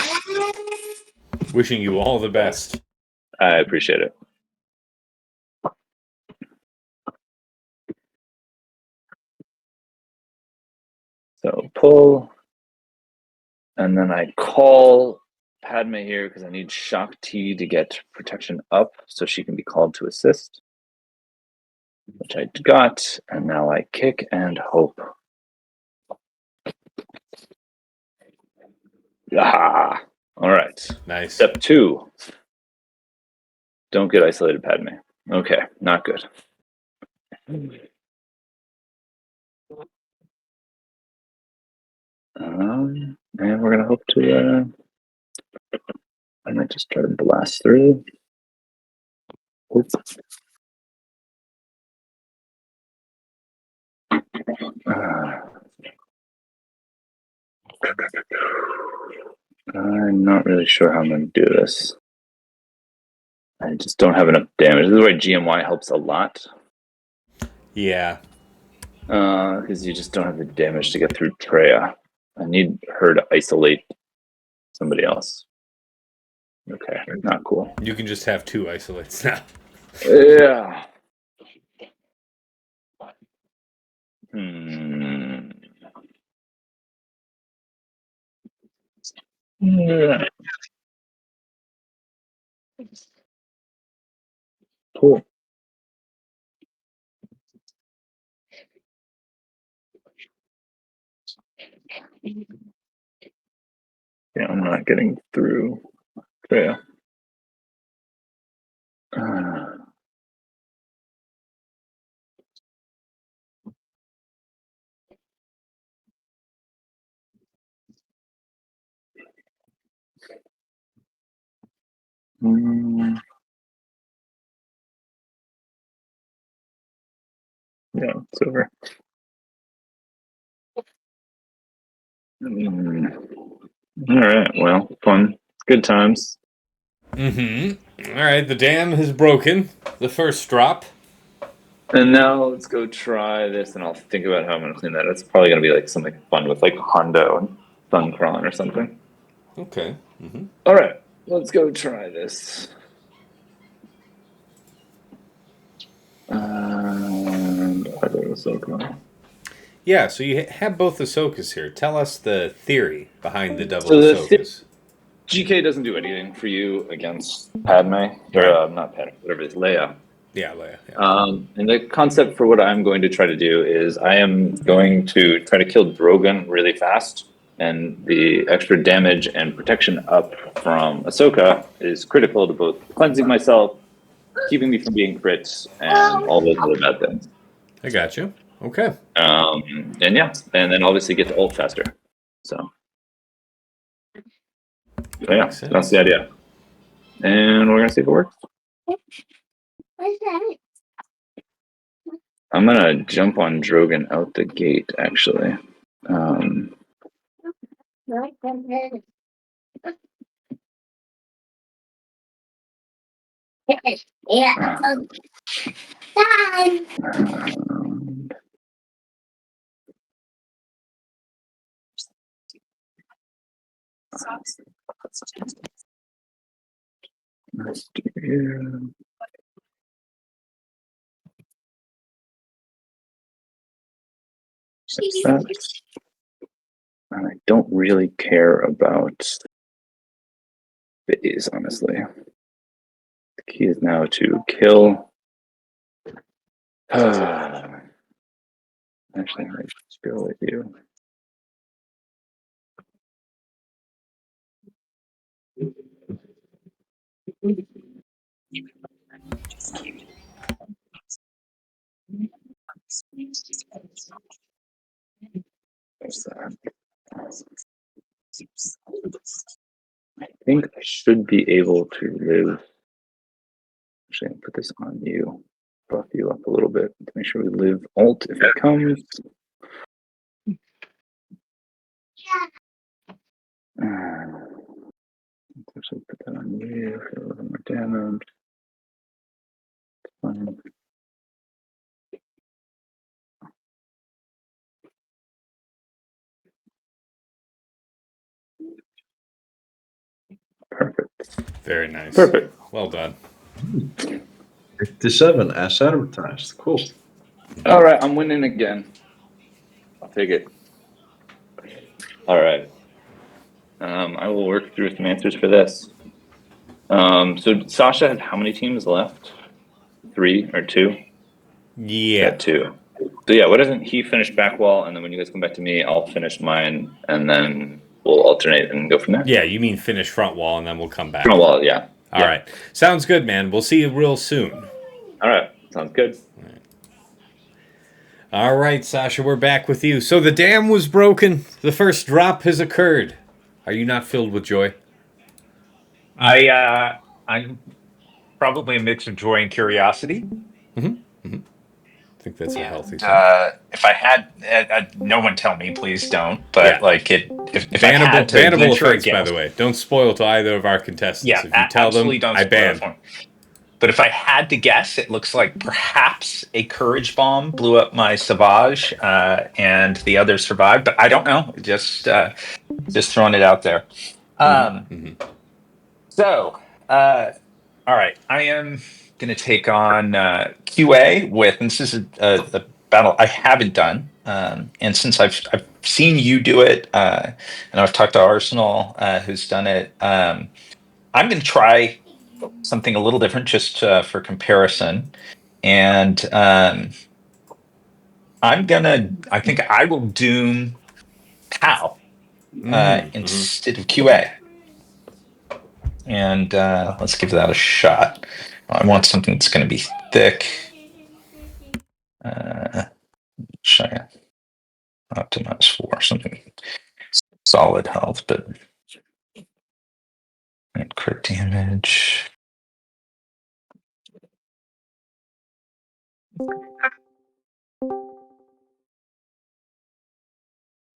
Wishing you all the best. I appreciate it. So pull. And then I call Padme here because I need Shock T to get protection up so she can be called to assist. Which I got. And now I kick and hope. Ah, all right. Nice. Step 2. Don't get isolated, Padme. Okay, not good. And we're gonna hope to. I might just try to blast through. Oops. I'm not really sure how I'm going to do this. I just don't have enough damage. This is where GMY helps a lot. Yeah. Because you just don't have the damage to get through Traya. I need her to isolate somebody else. Okay, not cool. You can just have 2 isolates now. Yeah. Yeah. Cool. Yeah, I'm not getting through Traya. Yeah, it's over. All right, well, fun. Good times. Mm-hmm. All right, the dam has broken. The first drop. And now let's go try this, and I'll think about how I'm going to clean that. It's probably going to be like something fun with like Hondo and Sunkron or something. Okay. Mm-hmm. All right, let's go try this. Ahsoka. Yeah, so you have both Ahsokas here. Tell us the theory behind the double So Ahsokas. GK doesn't do anything for you against Padme, or Right. not Padme, whatever it is, Leia. Yeah, Leia. Yeah. And the concept for what I'm going to try to do is I am going to try to kill Drogon really fast, and the extra damage and protection up from Ahsoka is critical to both cleansing myself, keeping me from being crits, and all those other bad things. I got you. Okay. And yeah, and then obviously get to ult faster. So yeah, that's the idea. And we're gonna see if it works. I'm gonna jump on Drogon out the gate, actually. Let's do here. And I don't really care about Phase, honestly. The key is now to kill. Actually, I just go with you. There's that. I think I should be able to live. Actually, I'll put this on you. Buff you up a little bit to make sure we live alt if it comes. Let's actually put that on you for a little more damage. Fine. Perfect. Very nice. Perfect. Well done. 57 as advertised. Cool. All right, I'm winning again. I'll take it. All right. I will work through some answers for this. So Sasha has how many teams left? 3 or 2? Yeah. 2. So yeah, why doesn't he finish back wall, and then when you guys come back to me, I'll finish mine, and then we'll alternate and go from there. Yeah, you mean finish front wall, and then we'll come back. Front wall, yeah. All right. Sounds good, man. We'll see you real soon. All right. Sounds good. All right, Sasha, we're back with you. So the dam was broken. The first drop has occurred. Are you not filled with joy? I'm probably a mix of joy and curiosity. I think that's a healthy thing. If I had, no one tell me, please don't. But if I had to bannable venture offense, a guess, by the way. Don't spoil to either of our contestants. yeah, If you tell them, absolutely don't I spoil ban. it for me. But if I had to guess, it looks like perhaps a courage bomb blew up my Savage, and the others survived. But I don't know. Just throwing it out there. So, all right, I am going to take on QA with, and this is a battle I haven't done. And since I've seen you do it, and I've talked to Arsenal, who's done it, I'm going to try something a little different just for comparison. And I think I will doom PAL instead of QA. And let's give that a shot. I want something that's going to be thick. Cheyenne. Optimize for something solid health, but and crit damage.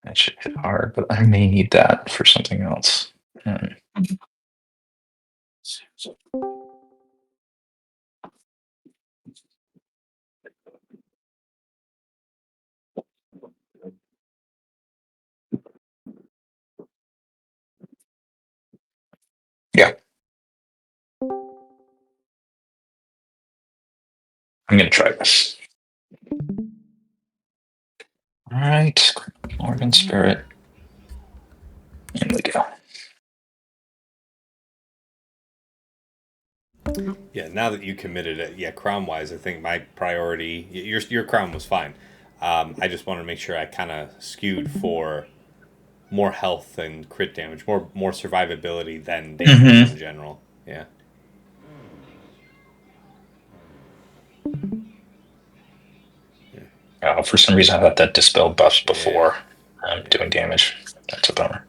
That should hit hard, but I may need that for something else. Yeah. I'm going to try this. All right. Organ Spirit. In we go. Yeah, now that you committed it, crown-wise, I think my priority... Your crown was fine. I just wanted to make sure I kind of skewed for more health and crit damage, more survivability than damage in general. Yeah. Oh, for some reason, I thought that dispelled buffs before doing damage. That's a bummer.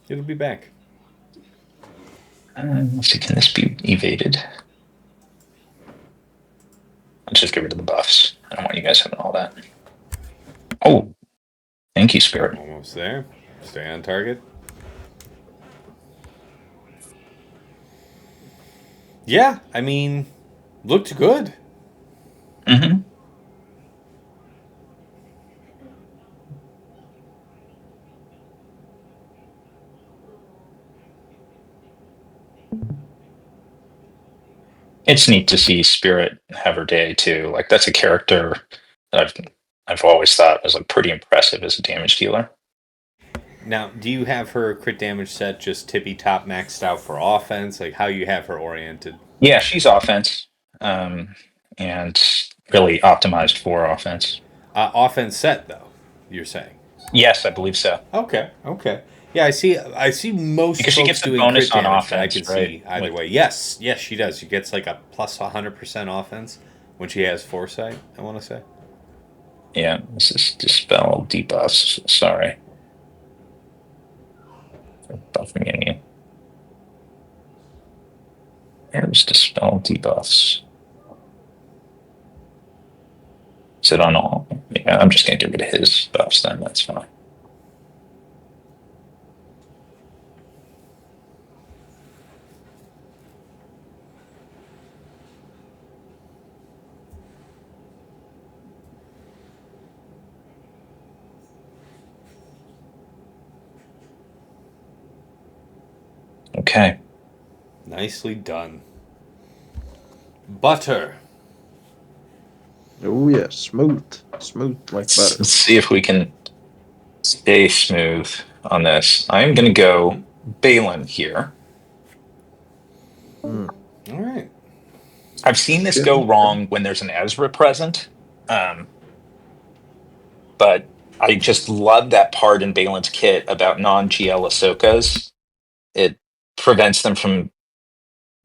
It'll be back. Let's see, can this be evaded? Let's just get rid of the buffs. I don't want you guys having all that. Oh, thank you, Spirit. Almost there. Stay on target. Yeah, I mean, looked good. Mm-hmm. It's neat to see Spirit have her day too. Like that's a character that I've always thought was like pretty impressive as a damage dealer. Now, do you have her crit damage set just tippy top maxed out for offense? Like how you have her oriented? Yeah, she's offense, and really optimized for offense. Offense set though, you're saying? Yes, I believe so. Okay. Yeah, I see most Because she folks gets the doing bonus crit on damage that I offense, can right? see either Like- way. Yes, she does. She gets like a plus 100% offense when she has foresight, I want to say. Yeah, this is dispel debuffs. Sorry. For buffing any. There's dispel debuffs. Is it on all? Yeah, I'm just going to get rid of his buffs then. That's fine. Okay. Nicely done. Butter. Oh yeah, smooth like Let's butter. see if we can stay smooth on this. I'm going to go Baylan here. Mm. All right. I've seen this go wrong when there's an Ezra present, but I just love that part in Baylan's kit about non-GL Ahsokas. It prevents them from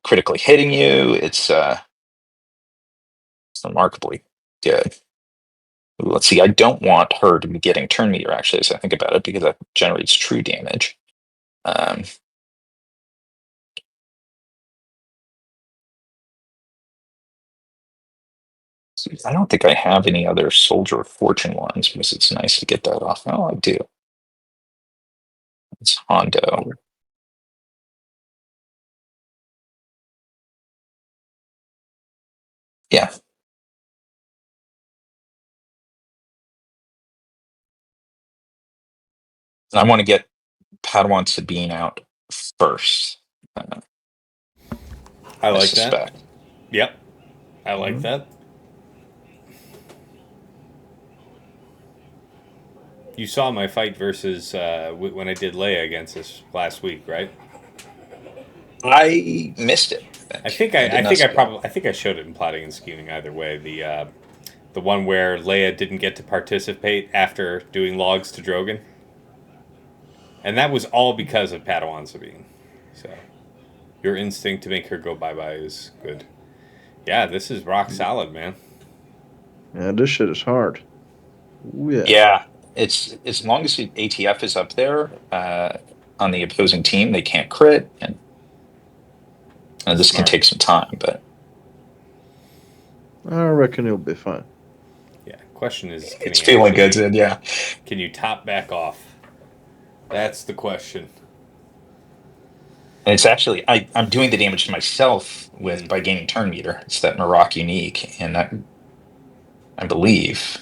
critically hitting you. It's remarkably good. Ooh, let's see. I don't want her to be getting turn meter, actually, as I think about it, because that generates true damage. I don't think I have any other Soldier of Fortune ones because it's nice to get that off. Oh, I do. It's Hondo. Yeah. And I want to get Padawan Sabine out first. I like suspect. that. Yep. I like that. You saw my fight versus when I did Leia against us last week, right? I missed it. I think I showed it in plotting and scheming either way. The one where Leia didn't get to participate after doing logs to Drogon. And that was all because of Padawan Sabine. So your instinct to make her go bye-bye is good. Yeah, this is rock solid, man. Yeah, this shit is hard. Ooh, yeah. Yeah, it's as long as the ATF is up there on the opposing team, they can't crit, and this can take some time. But I reckon it'll be fine. Yeah, question is, it's feeling good, Sid. Yeah. Can you top back off? That's the question. And it's actually I'm doing the damage to myself by gaining turn meter. It's that Marok unique, and that I believe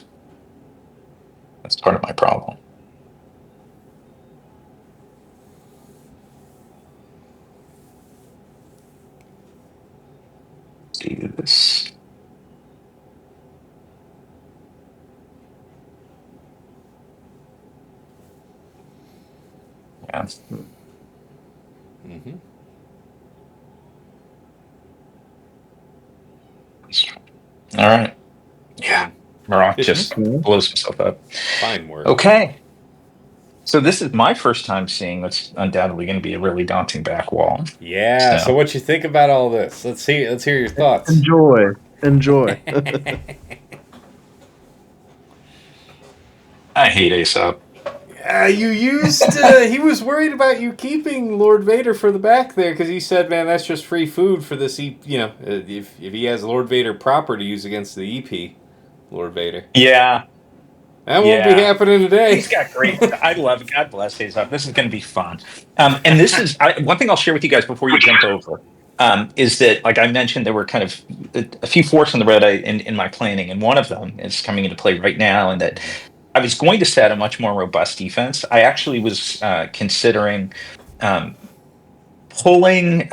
that's part of my problem. Let's do this. Yeah. Mm-hmm. All right. Yeah. Marok just blows himself up. Fine work. Okay. So this is my first time seeing what's undoubtedly going to be a really daunting back wall. Yeah. So what you think about all this? Let's hear your thoughts. Enjoy. I hate Aesop. You used. He was worried about you keeping Lord Vader for the back there because he said, "Man, that's just free food for this." If he has Lord Vader proper to use against the EP, Lord Vader. Yeah. That won't be happening today. He's got great. I love it. God bless Aesop. This is going to be fun. And this is one thing I'll share with you guys before you jump over. Is that, like I mentioned, there were kind of a few forks in the road in my planning, and one of them is coming into play right now, and that I was going to set a much more robust defense. I actually was considering pulling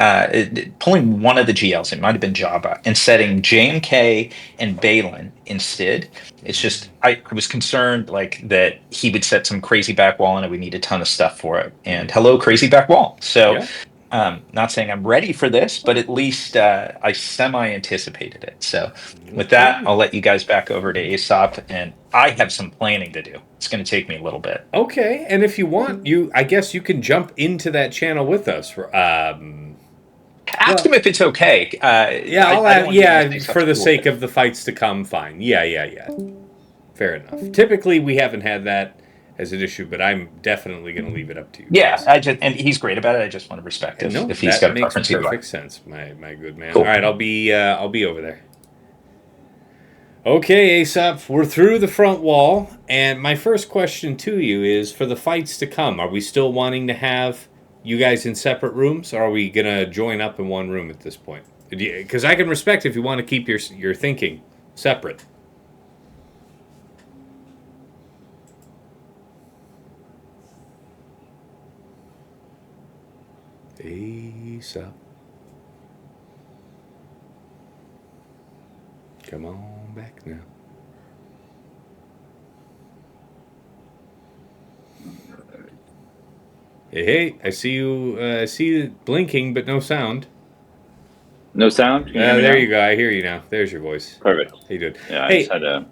one of the GLs, it might have been Jabba, and setting JMK and Baylan instead. It's just I was concerned like that he would set some crazy back wall and I would need a ton of stuff for it. And hello, crazy back wall. So not saying I'm ready for this, but at least I semi-anticipated it. So with that, I'll let you guys back over to Aesop, and I have some planning to do. It's going to take me a little bit. Okay, and if you want, I guess you can jump into that channel with us. Ask him if it's okay. For the sake of the fights to come, fine. Yeah. Fair enough. Typically, we haven't had that as an issue, but I'm definitely going to leave it up to you. Yeah, and he's great about it. I just want to respect if he's got a preference. That makes perfect sense, my good man. Cool. All right, I'll be over there. Okay, Aesop, we're through the front wall, and my first question to you is, for the fights to come, are we still wanting to have you guys in separate rooms, or are we going to join up in one room at this point? Because I can respect if you want to keep your thinking separate. Aesop. Come on back now. Hey, I see you. I see you blinking, but no sound. No sound? There you go. I hear you now. There's your voice. Perfect. How you doing? Yeah, I just had to...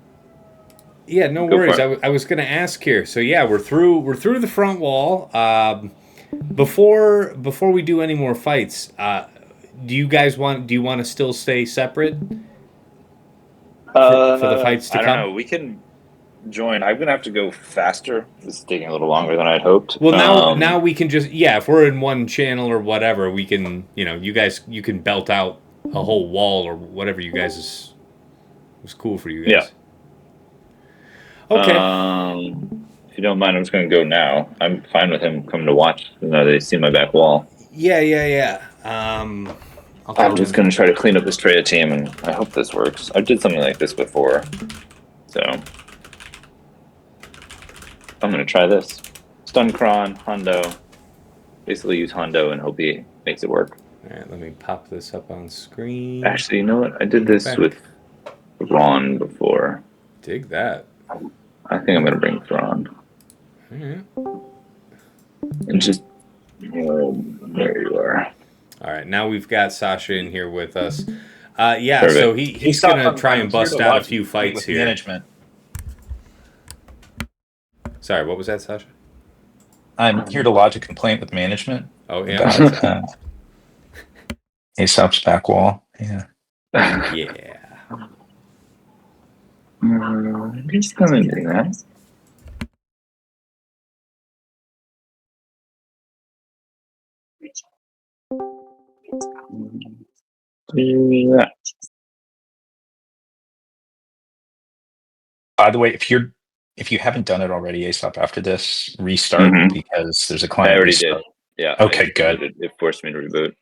Yeah, no worries. I was going to ask here. So yeah, we're through the front wall. Before we do any more fights, do you want to still stay separate for the fights to come? I don't know. We can join. I'm gonna have to go faster. This is taking a little longer than I'd hoped. Well, now we can just if we're in one channel or whatever, we can you can belt out a whole wall or whatever you guys was cool for you guys. Yeah. Okay. If you don't mind, I'm just gonna go now. I'm fine with him coming to watch. Now they see my back wall. Yeah. I'm just gonna try to clean up this Traya team, and I hope this works. I did something like this before, so I'm going to try this. Stun Kron, Hondo. Basically use Hondo and hope he makes it work. All right, let me pop this up on screen. Actually, you know what? I did this with Thrawn before. Dig that. I think I'm going to bring Thrawn. All right. And just... there you are. All right, now we've got Sasha in here with us. Perfect. So he's going to try and bust out a few fights here. Management. Sorry, what was that, Sasha? I'm here to lodge a complaint with management. Oh, yeah. About, Aesop's back wall. Yeah. Yeah. Just going to do that. Yeah. By the way, if you haven't done it already, Aesop, after this, restart because there's a client. I already restart. did. Yeah. Okay, good. It forced me to reboot.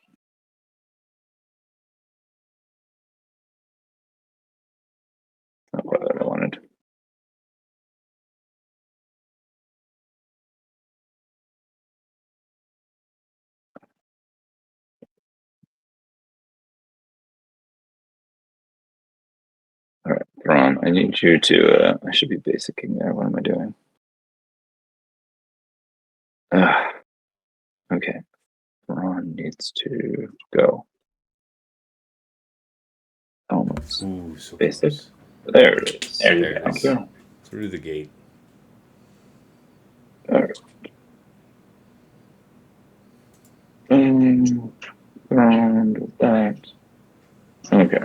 Not quite what I wanted. All right, Thrawn, I need you to. I should be basicing there. What am I doing? Okay. Thrawn needs to go. Almost. Ooh, so basic. close. There it is. There it Thank is. you. Through the gate. All right. Round with that. Okay.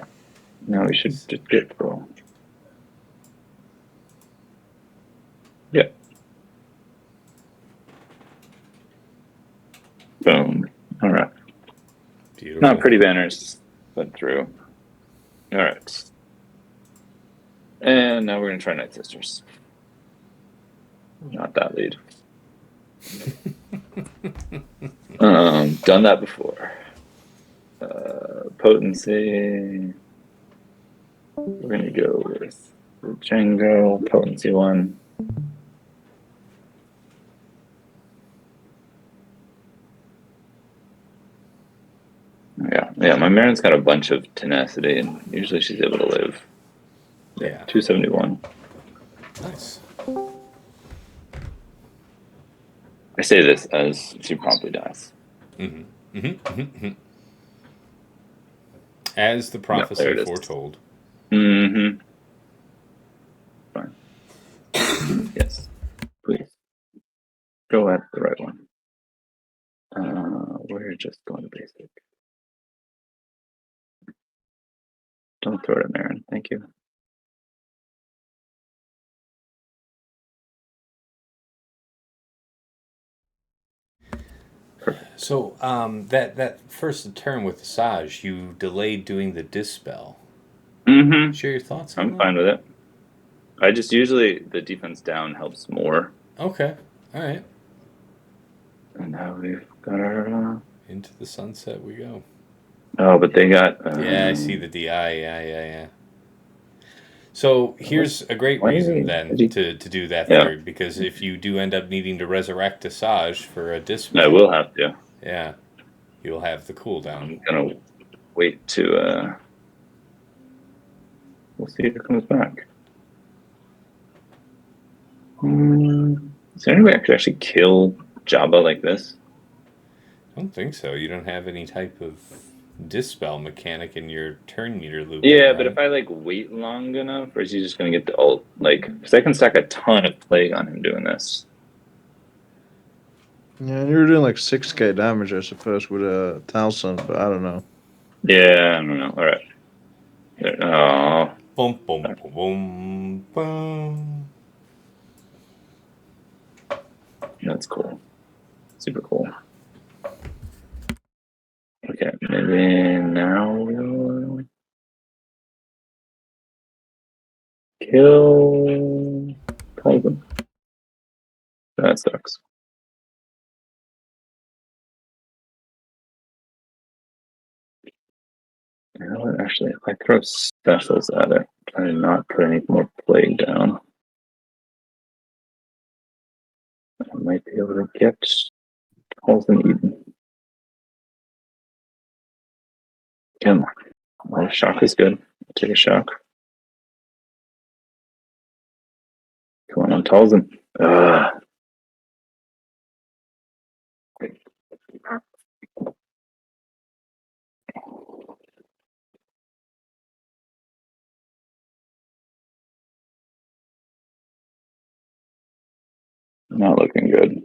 Now we should just get roll. Yeah. All right. Beautiful. Not pretty banners, but through. All right. And now we're going to try Night Sisters. Not that lead. Done that before. Potency. We're going to go with Django, Potency 1. Yeah, my Marin's got a bunch of tenacity, and usually she's able to live. Yeah. 271. Nice. I say this as she promptly dies. As the prophecy there it is. foretold. Mm-hmm. Fine. Yes. Please. Go at the right one. We're just going to basic. Don't throw it at Marin. Thank you. Perfect. So, that first turn with Asajj, you delayed doing the dispel. Mm-hmm. Share your thoughts on I'm that? fine with it. I just usually the defense down helps more. Okay. All right. And now we've got our. Into the sunset we go. Oh, but they got. Yeah, I see the DI. Yeah. So here's a great reason then to do that third, because if you do end up needing to resurrect Asajj for a dispel, I will have to. Yeah, you'll have the cooldown. I'm gonna wait to. We'll see if it comes back. Is there any way I could actually kill Jabba like this? I don't think so. You don't have any type of dispel mechanic in your turn meter loop. Yeah, right? but if I like wait long enough, or is he just gonna get the ult? Like, because I can stack a ton of plague on him doing this. Yeah, you're doing like 6k damage, I suppose, with a 1,000, but I don't know. Yeah, I don't know. All right. There, oh. Boom, boom, boom, boom. That's cool. Super cool. Okay, maybe now we'll kill Colvin. That sucks. You know what? Actually, if I throw specials at it, try to not put any more plague down, I might be able to get Colvin Eden. Come on. Well, shock is good. I'll take a shock. Come on, Talzin. Not looking good.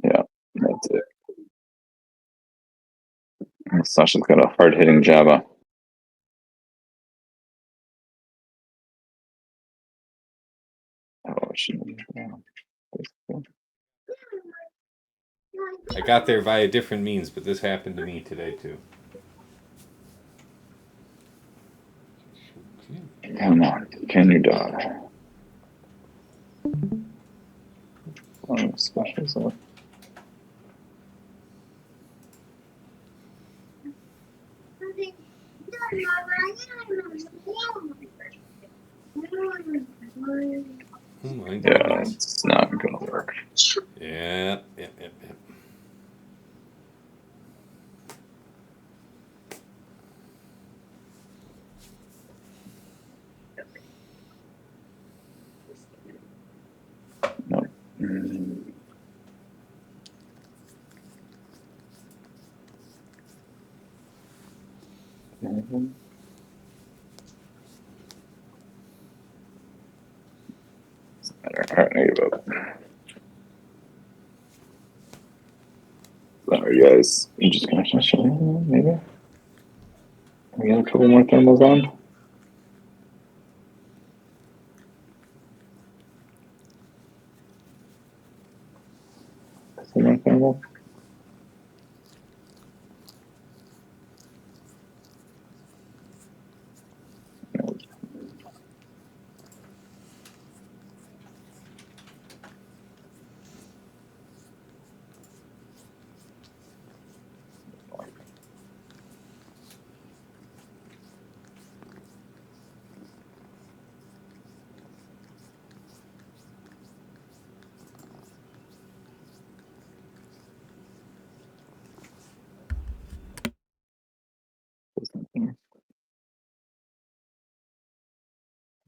Yeah, that's it. Sasha's got a hard-hitting Jabba. Oh, she. I got there via different means, but this happened to me today too. Come on, can you die? Oh, specials up. Oh my Yeah, goodness. it's not gonna work. Yeah. No. Alright, I give up. Sorry, guys. I'm just gonna maybe. We got a couple more thermals on.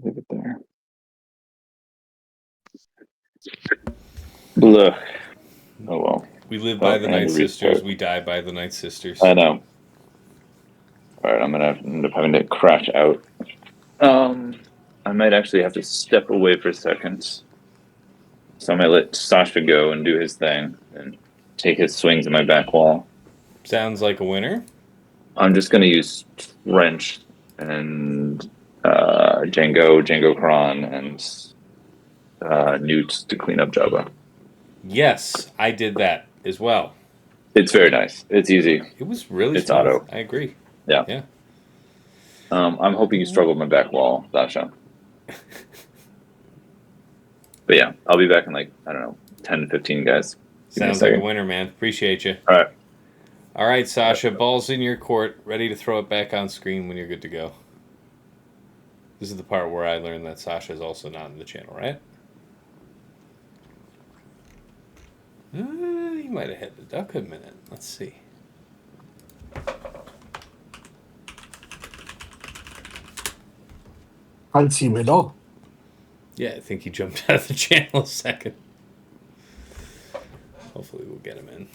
Leave it there. Blech. Oh well. We live by the I had Night to Sisters. restart. We die by the Night Sisters. I know. Alright, I'm gonna end up having to crash out. I might actually have to step away for a second. So I might let Sasha go and do his thing and take his swings at my back wall. Sounds like a winner. I'm just gonna use Wrench and Django Kron, and Newt to clean up Jabba. Yes, I did that as well. It's very nice. It's easy. It was really It's smooth. auto. I agree. Yeah. Yeah. I'm hoping you struggle with my back wall, Sasha. But yeah, I'll be back in 10 to 15 guys. Sounds like a winner, man. Appreciate you. All right. All right, Sasha. Ball's in your court. Ready to throw it back on screen when you're good to go. This is the part where I learned that Sasha is also not in the channel, right? He might have had the duck a minute. Let's see. Can't see my dog. Yeah, I think he jumped out of the channel a second. Hopefully we'll get him in.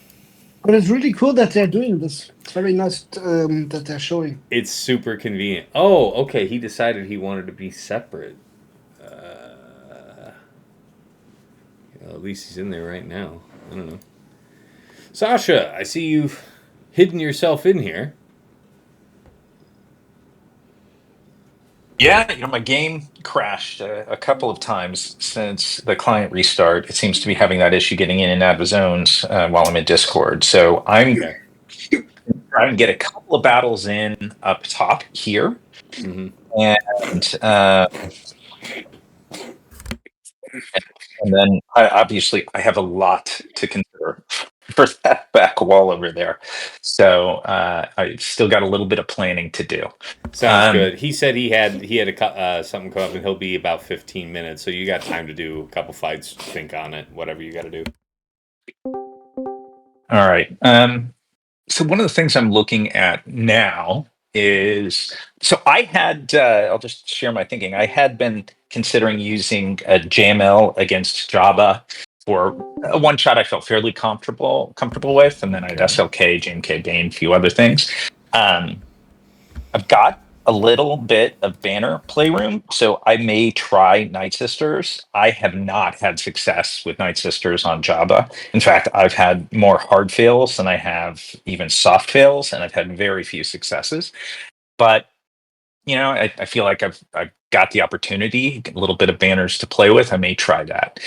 But it's really cool that they're doing this. It's very nice that they're showing. It's super convenient. Oh, okay. He decided he wanted to be separate. At least he's in there right now. I don't know. Sasha, I see you've hidden yourself in here. Yeah, my game crashed a couple of times since the client restart. It seems to be having that issue getting in and out of zones while I'm in Discord. So I'm trying to get a couple of battles in up top here. Mm-hmm. And then I have a lot to consider for that back wall over there. So I still got a little bit of planning to do. Sounds good. He said he had something come up and he'll be about 15 minutes. So you got time to do a couple fights, think on it, whatever you got to do. All right. So one of the things I'm looking at now is, so I had, I'll just share my thinking. I had been considering using a JML against Jabba for a one shot I felt fairly comfortable with, and then I had SLK, JMK, Bane, a few other things. I've got a little bit of banner playroom, so I may try Night Sisters. I have not had success with Night Sisters on Jabba. In fact, I've had more hard fails than I have even soft fails, and I've had very few successes. But I feel like I've got the opportunity, a little bit of banners to play with. I may try that.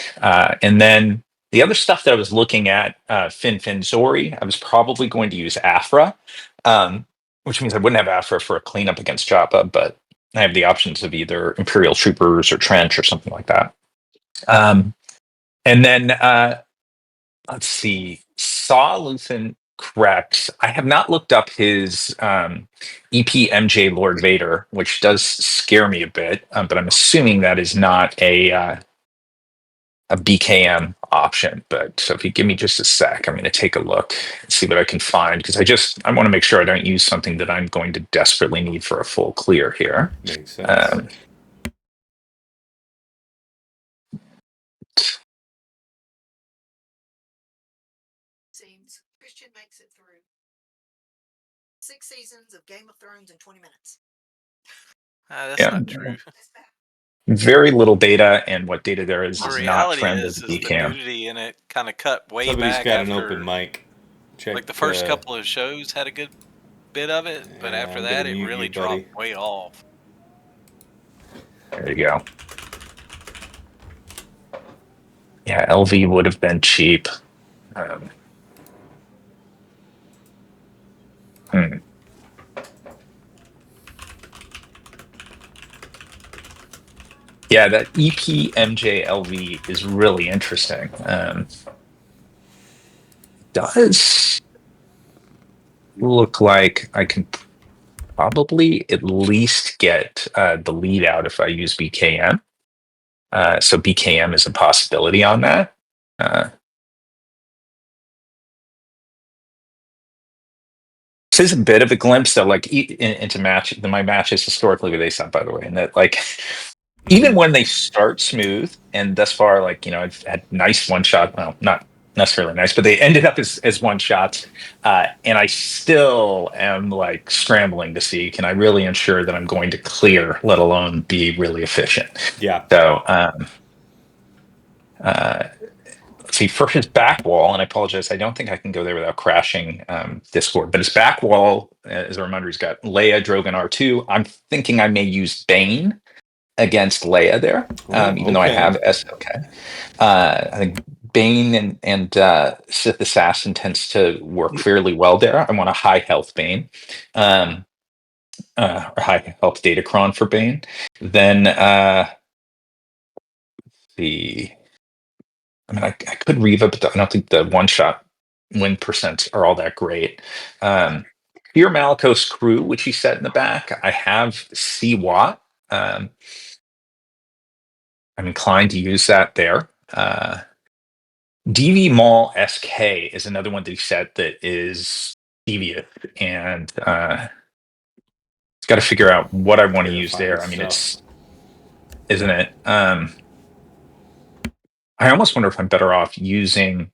And then the other stuff that I was looking at, Fin Zori, I was probably going to use Aphra. Which means I wouldn't have Aphra for a cleanup against Jabba, but I have the options of either Imperial Troopers or Trench or something like that. And then, let's see, Saw Luthen corrects. I have not looked up his EPMJ Lord Vader, which does scare me a bit, but I'm assuming that is not a BKM option. But so if you give me just a sec, I'm going to take a look and see what I can find, because I want to make sure I don't use something that I'm going to desperately need for a full clear here. Makes sense. Seems Christian makes it through 6 seasons of Game of Thrones in 20 minutes. That's not true. Very little data, and what data there is The not reality friendly is to the BKM. nudity in it kind of cut way Somebody's back got after, an open mic. Check, like the first couple of shows had a good bit of it, but after I'm that gonna it mute really you, buddy. dropped way off. There you go. Yeah, LV would have been cheap. Um, hmm. Yeah, that EPMJLV is really interesting. Does look like I can probably at least get the lead out if I use BKM. So BKM is a possibility on that. This is a bit of a glimpse, though, like into my matches historically with Aesop, by the way, and that like even when they start smooth, and thus far, like I've had nice one shot. Well, not necessarily nice, but they ended up as one shots, and I still am like scrambling to see can I really ensure that I'm going to clear, let alone be really efficient. Yeah. So. Let's see, for his back wall, and I apologize, I don't think I can go there without crashing Discord, but his back wall, as a reminder, he's got Leia, Drogon R2. I'm thinking I may use Bane against Leia there, even though I have SLK. I think Bane and Sith Assassin tends to work fairly well there. I want a high health Bane, or high health Datacron for Bane. Then I could Reva, but I don't think the one-shot win percents are all that great. Here, Malicos Crew, which he set in the back. I have C Watt. I'm inclined to use that there. DV Mall SK is another one that he set that is devious, and it's got to figure out what I want to use there. I mean, isn't it? I almost wonder if I'm better off using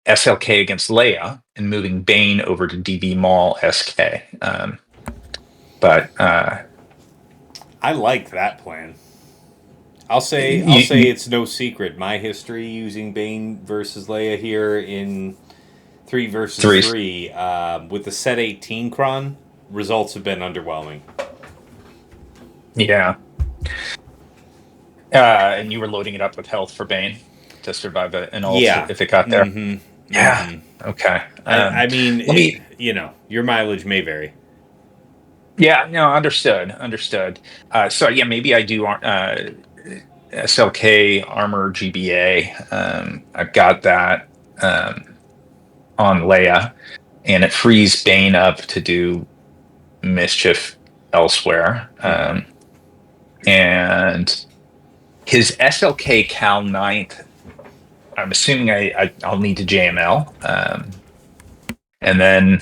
SLK against Leia and moving Bane over to DV Mall SK. But I like that plan. I'll say it's no secret. My history using Bane versus Leia here in 3 versus 3 with the set 18 cron, results have been underwhelming. Yeah. And you were loading it up with health for Bane to survive an ult if it got there. Mm-hmm. Yeah. Mm-hmm. Okay. I mean, your mileage may vary. Yeah. No. Understood. So yeah, maybe I do SLK armor GBA. I've got that on Leia, and it frees Bane up to do mischief elsewhere. And his SLK Cal 9th, I'm assuming I'll need to JML. And then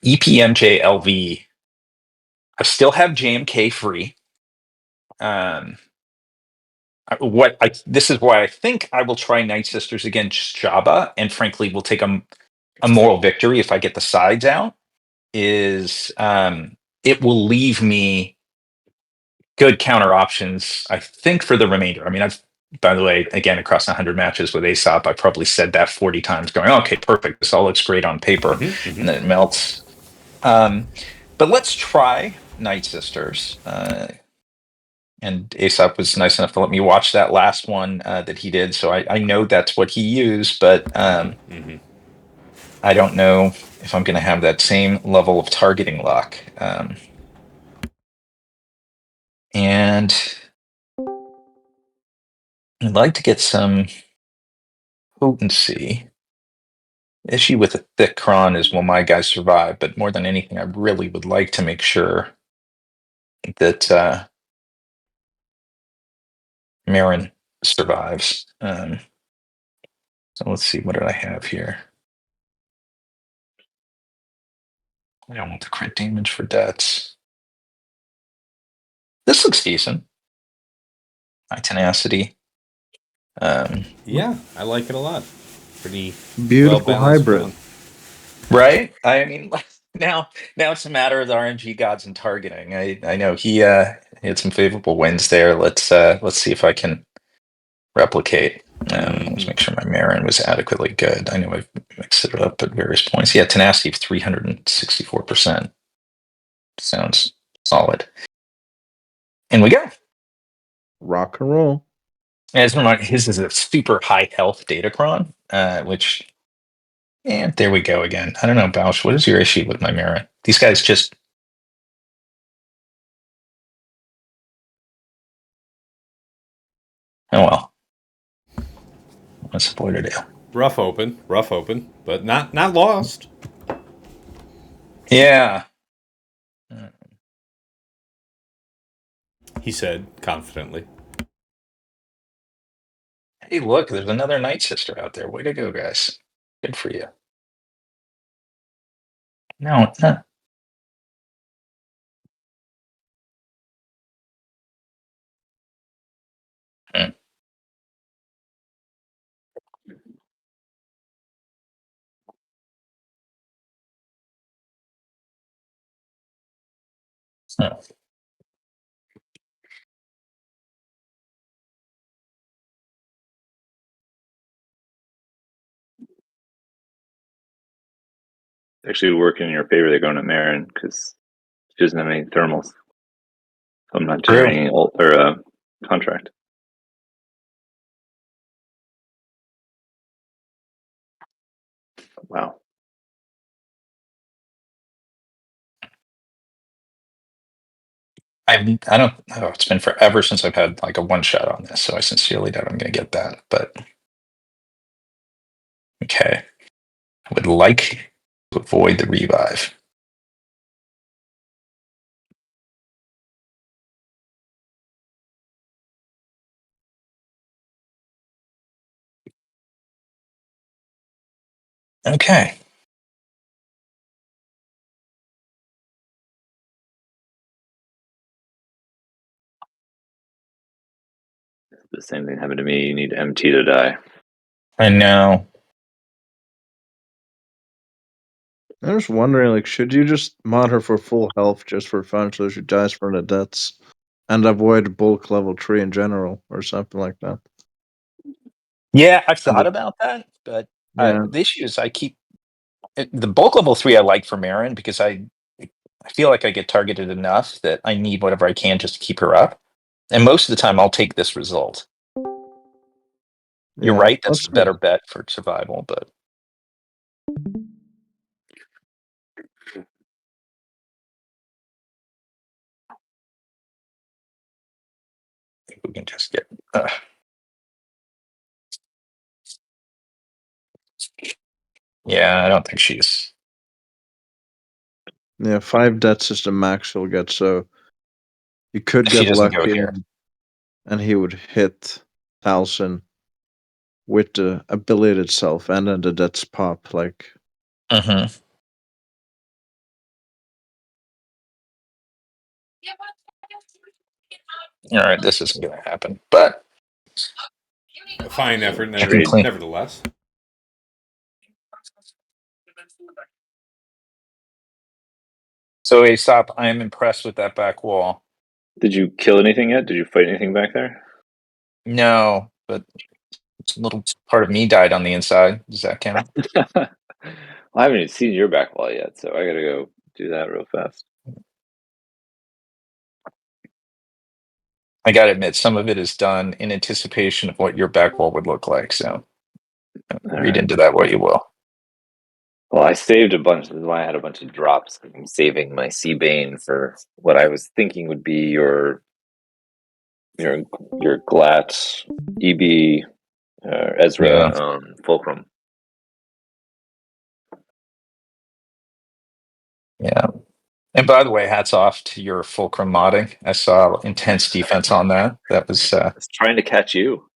EPMJLV, I still have JMK free. This is why I think I will try Night Sisters against Jabba, and frankly will take a moral victory if I get the sides out, is it will leave me good counter options, I think, for the remainder. I mean, by the way, again, across 100 matches with Aesop, I probably said that 40 times going, okay, perfect. This all looks great on paper. And then it melts. But let's try Night Sisters. And Aesop was nice enough to let me watch that last one that he did. So I know that's what he used, but I don't know if I'm going to have that same level of targeting luck. And I'd like to get some potency. Issue with a thick cron is, will my guys survive? But more than anything, I really would like to make sure that Marin survives. So let's see, what did I have here? I don't want the crit damage for deaths. This looks decent. High tenacity. Yeah, I like it a lot. Pretty beautiful hybrid. round. Right? I mean, now it's a matter of the RNG gods and targeting. I know he had some favorable wins there. Let's see if I can replicate. Let's make sure my Marin was adequately good. I know I've mixed it up at various points. Yeah, tenacity of 364%. Sounds solid. And we go. Rock and roll. As a reminder, his is a super high health Datacron, which And there we go again. I don't know, Bausch, what is your issue with my Maren? These guys just... Oh well. What's the boy to do? Rough open, but not lost. Yeah. He said confidently. Hey, look, there's another Night Sister out there. Way to go, guys. Good for you. No, no. Hmm. Hmm. Actually, working in your favor, they're going to Marin because she doesn't have any thermals. So I'm not True. generating ult or contract. Wow. I don't know. It's been forever since I've had like a one shot on this, so I sincerely doubt I'm going to get that. But okay, I would like to avoid the revive. Okay. The same thing happened to me. You need MT to die. I know. I was wondering, like, should you just mod her for full health just for fun so she dies from the deaths and avoid bulk level 3 in general or something like that? Yeah, I've And thought about that, but yeah, the issue is I keep the bulk level 3 I like for Marin because I feel like I get targeted enough that I need whatever I can just to keep her up. And most of the time I'll take this result. You're yeah. right, that's Let's the better bet for survival, but I think we can just get yeah, I don't think she's... yeah, 5 deaths is the max he'll get, so you could If she get doesn't go lucky here. and he would hit Talson with the ability itself and then the deaths pop, like Mm-hmm. All right, this isn't going to happen, but A fine effort, Trade. nevertheless. So Aesop, I am impressed with that back wall. Did you kill anything yet? Did you fight anything back there? No, but a little part of me died on the inside. Does that count? Well, I haven't even seen your back wall yet, so I gotta go do that real fast. I gotta admit, some of it is done in anticipation of what your back wall would look like. So read into that what you will. Well, I saved a bunch. This is why I had a bunch of drops. I'm saving my Sea Bane for what I was thinking would be your Glat, EB, Ezra, Fulcrum. Yeah. And by the way, hats off to your Fulcrum modding. I saw intense defense on that. That was I was trying to catch you.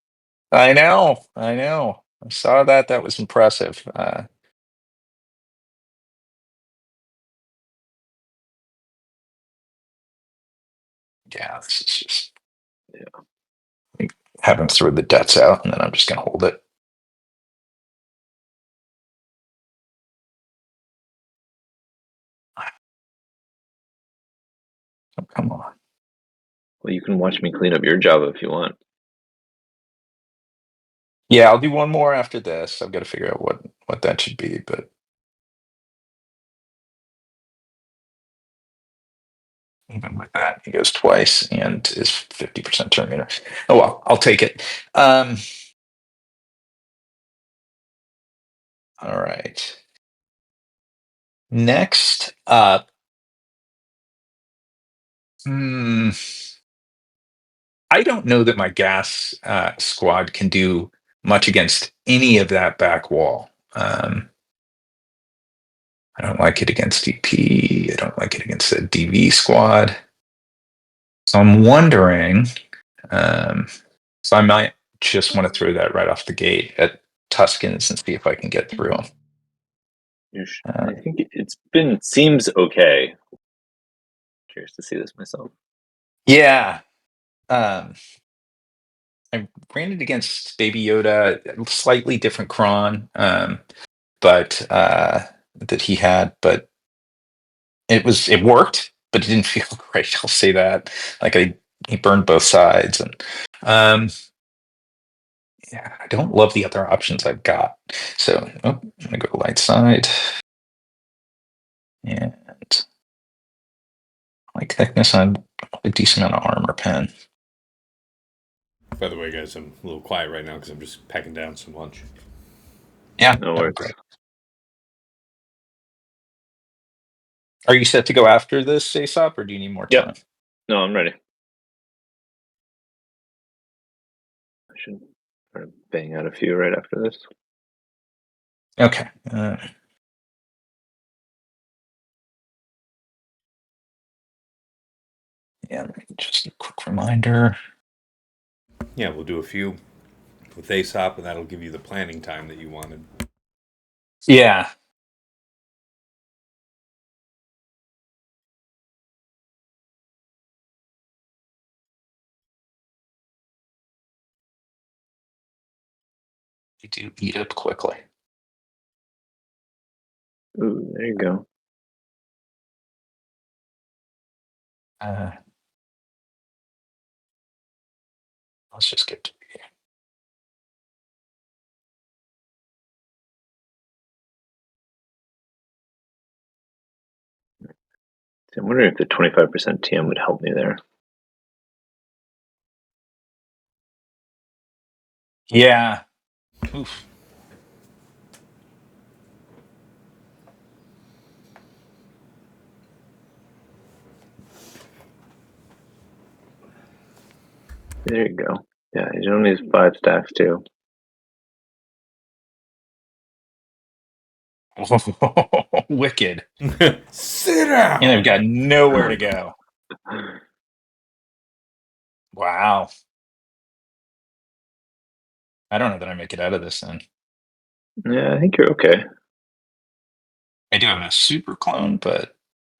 I know. I saw that. That was impressive. Yeah, this is just have him throw the debts out, and then I'm just gonna hold it. Oh, come on. Well, you can watch me clean up your Jabba if you want. Yeah, I'll do one more after this. I've got to figure out what that should be, but even with that, he goes twice and is 50% Terminator. Oh well, I'll take it. All right. Next up, I don't know that my gas squad can do much against any of that back wall. I don't like it against DP. I don't like it against the DV squad. So I'm wondering, so I might just want to throw that right off the gate at Tuskens and see if I can get through them. I think seems okay. Curious to see this myself. Yeah. I ran it against Baby Yoda, slightly different cron, but that he had, but it worked, but it didn't feel great. I'll say that. Like he burned both sides, and yeah, I don't love the other options I've got. So I'm gonna go light side, and like thickness on a decent amount of armor pen. By the way, guys, I'm a little quiet right now because I'm just packing down some lunch. Yeah, No worries. great. Are you set to go after this, Aesop, or do you need more time? No, I'm ready. I should try to bang out a few right after this. Okay. Yeah, just a quick reminder. Yeah, we'll do a few with Aesop, and that'll give you the planning time that you wanted. Yeah. You do eat up quickly. Ooh, there you go. Let's just get to I'm wondering if the 25% TM would help me there. Yeah. Oof. There you go. Yeah, he's only has 5 stacks too. Wicked. Sit down! And they've got nowhere to go. Wow. I don't know that I make it out of this then. Yeah, I think you're okay. I do have a super clone, but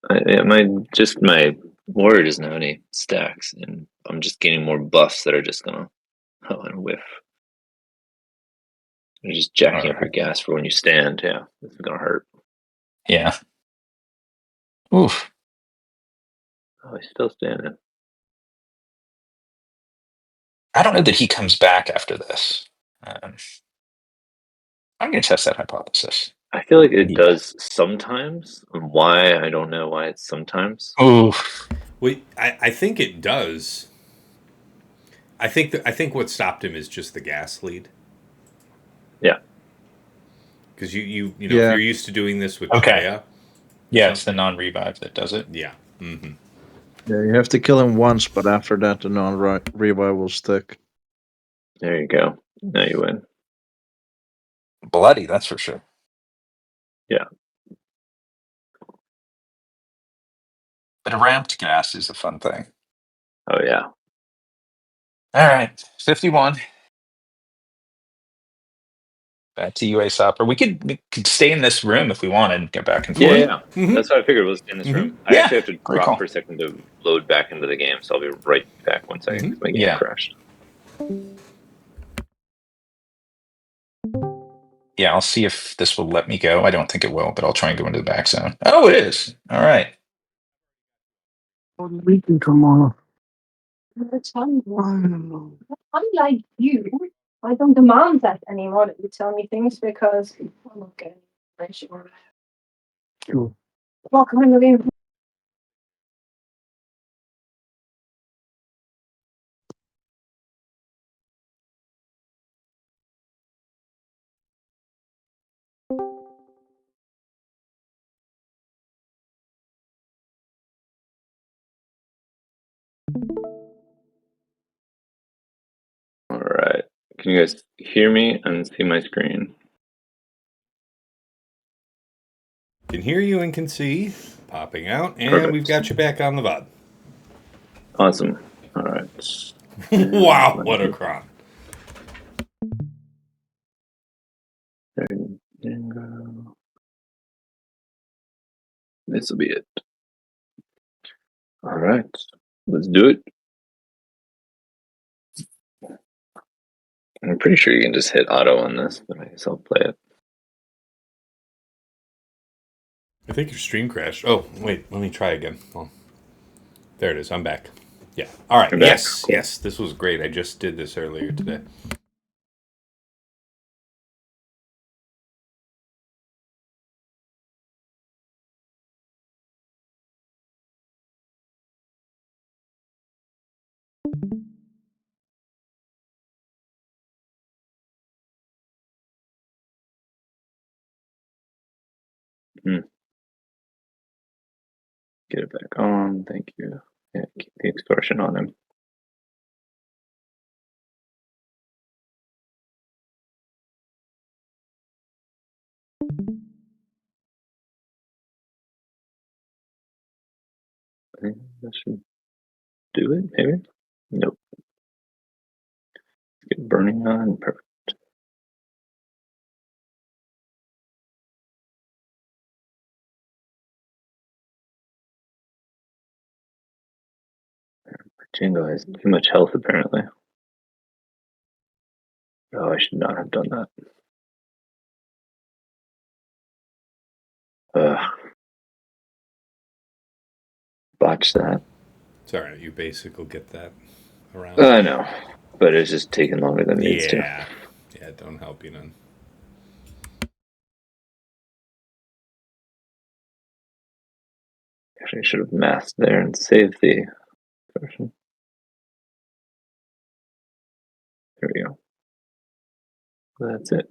My warrior doesn't have any stacks, and I'm just gaining more buffs that are just gonna whiff. You're just jacking up your gas for when you stand. Yeah, this is gonna hurt. yeah. Oof. Oh, he's still standing. I don't know that he comes back after this. I'm going to test that hypothesis. I feel like it does sometimes. Why? I don't know why it's sometimes. Oof. Well, I think it does. I think what stopped him is just the gas lead. Yeah. Because you know, if Yeah. you're used to doing this with Okay. Traya. Yeah, it's the non-revive that does it. Yeah. Mm-hmm. Yeah, you have to kill him once, but after that, the non-revive will stick. There you go. Now you win. Bloody, that's for sure. Yeah. But a ramped gas is a fun thing. Oh yeah. All right, 51. Back to you, Aesop. Or we could stay in this room if we wanted and go back and forth. Yeah. That's what I figured was in this room. I Yeah, actually have to very drop cool. for a second to load back into the game, so I'll be right back 1 second because my game Yeah. crashed. Yeah, I'll see if this will let me go. I don't think it will, but I'll try and go into the back zone. Oh, it is. All right. Weekend tomorrow. Unlike you, I don't demand that anymore that you tell me things because I'm not getting sure. Sure. What kind of information? Can you guys hear me and see my screen? Can hear you and can see. Popping out, and Perfect. we've got you back on the VOD. Awesome. All right. Wow, what a cron. This will be it. All right. Let's do it. I'm pretty sure you can just hit auto on this, but I guess I'll play it. I think your stream crashed. Oh, wait, let me try again. Oh, there it is. I'm back. Yeah. All right. You're back. Yes, Cool. yes. This was great. I just did this earlier today. Get it back on. Thank you. Yeah, keep the extortion on him. I think that should do it, maybe? Nope. Get burning on. Perfect. Jingo has too much health, apparently. Oh, I should not have done that. Botch that. Sorry, you basically get that around. I know, but it's just taking longer than it needs to. Yeah, don't help you none. Actually, I should have masked there and saved the version. There we go. That's it.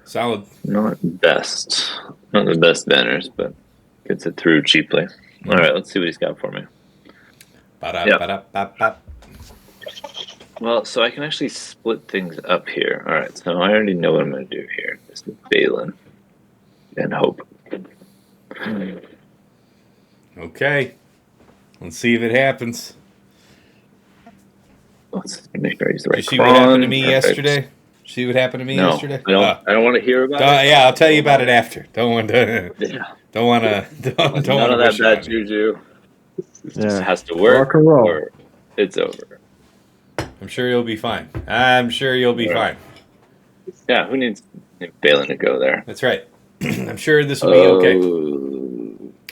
Solid. Not the best banners, but gets it through cheaply. All right, let's see what he's got for me. Well, so I can actually split things up here. All right, so I already know what I'm going to do here. This is Baylan and Hope. Okay. Let's see if it happens. Let's make sure I use the right. Did you see what happened to me yesterday? See what happened to me No, yesterday? I don't want to hear about it. Yeah, I'll tell you about it after. Don't want to. Yeah. Don't want to. Don't None want of to. that bad juju. It just has to Rock work, and roll. or it's over. I'm sure you'll be fine. I'm sure you'll be fine. Yeah, who needs Baylan to go there? That's right. I'm sure this will be okay.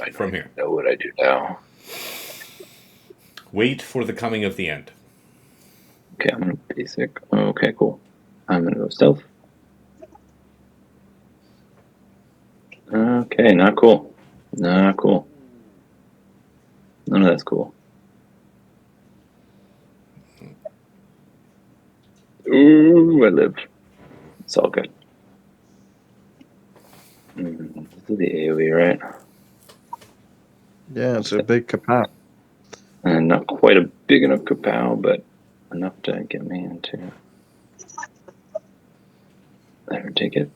I From here. know what I do now. Wait for the coming of the end. Okay, I'm gonna basic. Okay, cool. I'm gonna go stealth. Okay, not cool. Not cool. None of that's cool. Ooh, I live. It's all good. This is the AoE, right? Yeah, it's a big kapow. And not quite a big enough kapow, but enough to get me into. There, take it.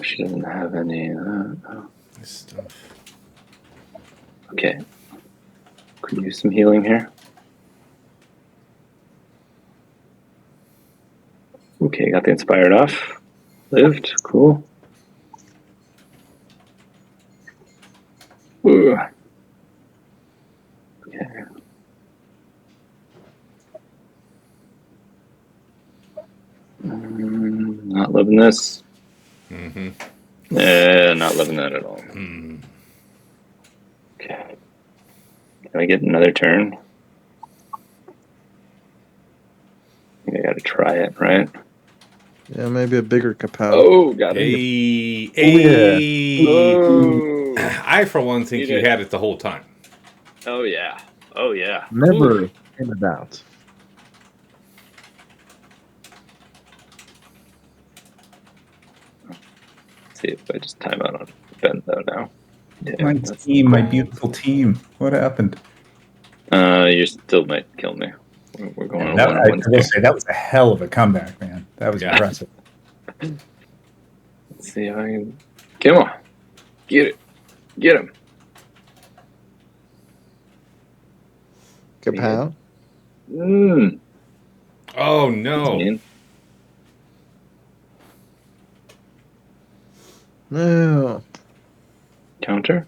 She doesn't have any. Stuff. Okay. Could use some healing here. Okay, got the inspired off. Lived, cool. Ooh. Okay. Not loving this. Mm-hmm. Not loving that at all. Mm. Okay. Can I get another turn? I think I gotta try it, right? Yeah, maybe a bigger kapow. Oh, got it. Oh. Oh. I, for one, think You you did. had it the whole time. Oh, yeah. Oh, yeah. Never Ooh. in a doubt. See if I just time out on Benzo now. Yeah, My that's team, my cool. beautiful team. What happened? You still might kill me. We're going a That, I one-on-one will scare. say that was a hell of a comeback, man. That was Yeah. impressive. Let's see how I can. Come on. Get it. Get him. Kapow. Mmm. Oh no! No. Counter.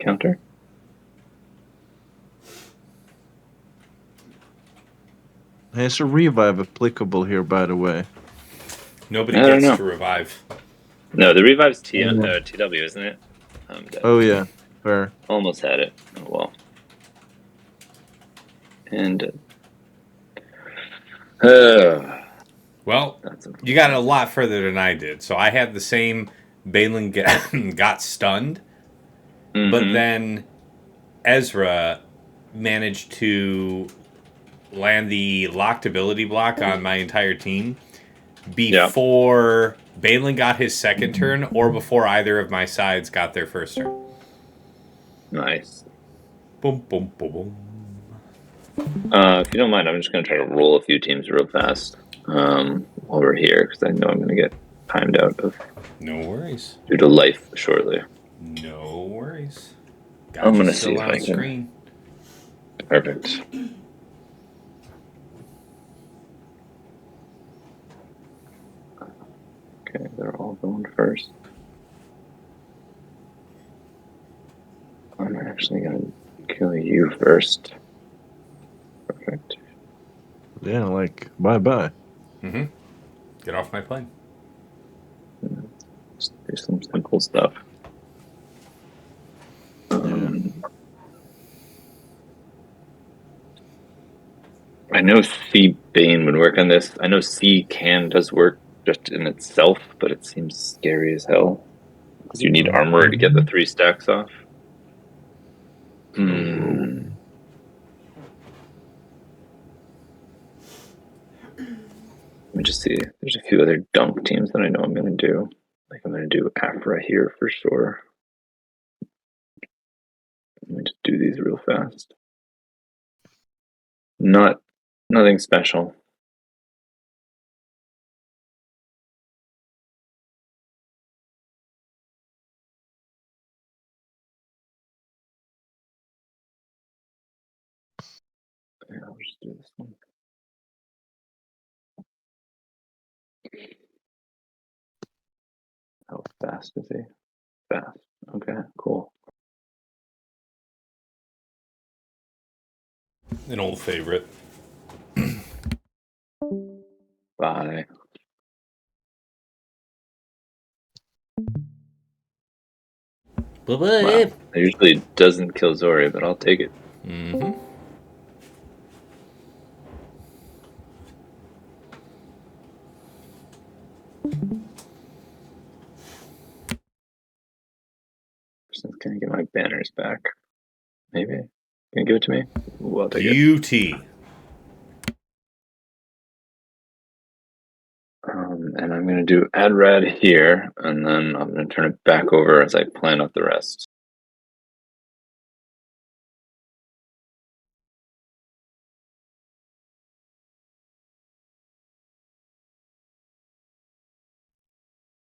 Counter. Hey, is a revive applicable here, by the way? Nobody I don't gets know. to revive. No, the revive's TW, isn't it? I'm dead. Oh yeah, fair. Almost had it. Oh well. And Well, you got a lot further than I did. So I had the same. Baylan got stunned, but then Ezra managed to land the locked ability block on my entire team before Baylan got his second turn or before either of my sides got their first turn. Nice. Boom, boom, boom, boom. If you don't mind, I'm just going to try to roll a few teams real fast while we're here, because I know I'm going to get timed out of. No worries. Due to life shortly. No worries. I'm going to still see if on I can. screen. Perfect. Okay, they're all going first. I'm actually going to kill you first. Perfect. Yeah, like bye-bye. Mm-hmm. Get off my plane. Just do some simple stuff. I know C Bane would work on this. I know C can does work just in itself, but it seems scary as hell. Because you need armor to get the 3 stacks off. Let me just see. There's a few other dunk teams that I know I'm going to do. Like I'm going to do Aphra here for sure. Let me just do these real fast. Nothing special. Yeah, I'll just do this one. How fast is he? Fast. Okay, cool. An old favorite. Bye. Bye-bye. Wow. It usually doesn't kill Zori, but I'll take it. Mm-hmm. Can I get my banners back? Maybe. Can you give it to me? Ooh, I'll take it. UT. And I'm going to do add rad here, and then I'm going to turn it back over as I plan out the rest.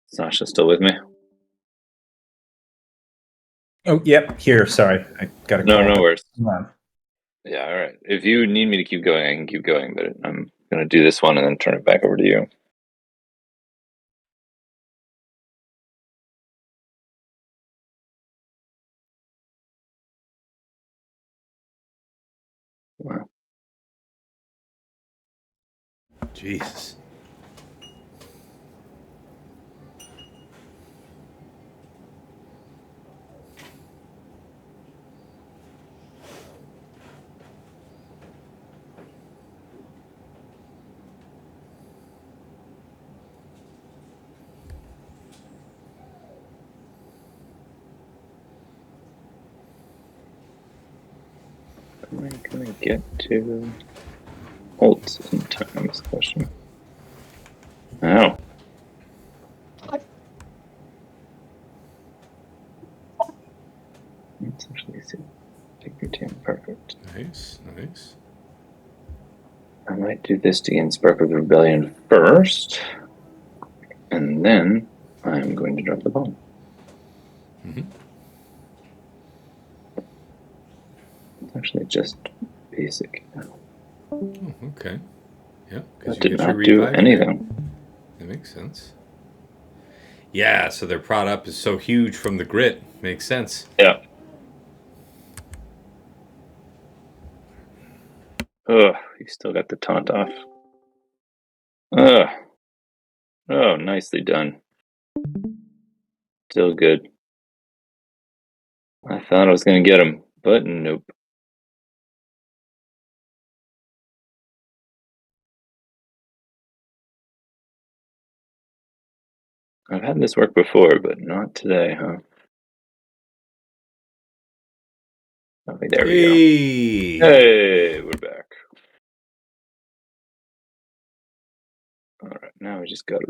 Sasha still with me? Oh, yep. Here, sorry, I got a call. No worries. Yeah. Yeah, all right. If you need me to keep going, I can keep going, but I'm going to do this one and then turn it back over to you. Wow. Jesus. Am I going to get to ult in time is the question. Oh. Let's actually see. Take your team. Perfect. Nice. I might do this to gain Spark of the Rebellion first, and then I'm going to drop the bomb. It's actually just basic now. Oh, okay. Yeah, because That did not do anything. That makes sense. Yeah, so their prod up is so huge from the grit. Makes sense. Yeah. Ugh, you still got the taunt off. Ugh. Oh, nicely done. Still good. I thought I was going to get him, but nope. I've had this work before, but not today, huh? Okay, there we go. Hey, we're back. All right, now we just gotta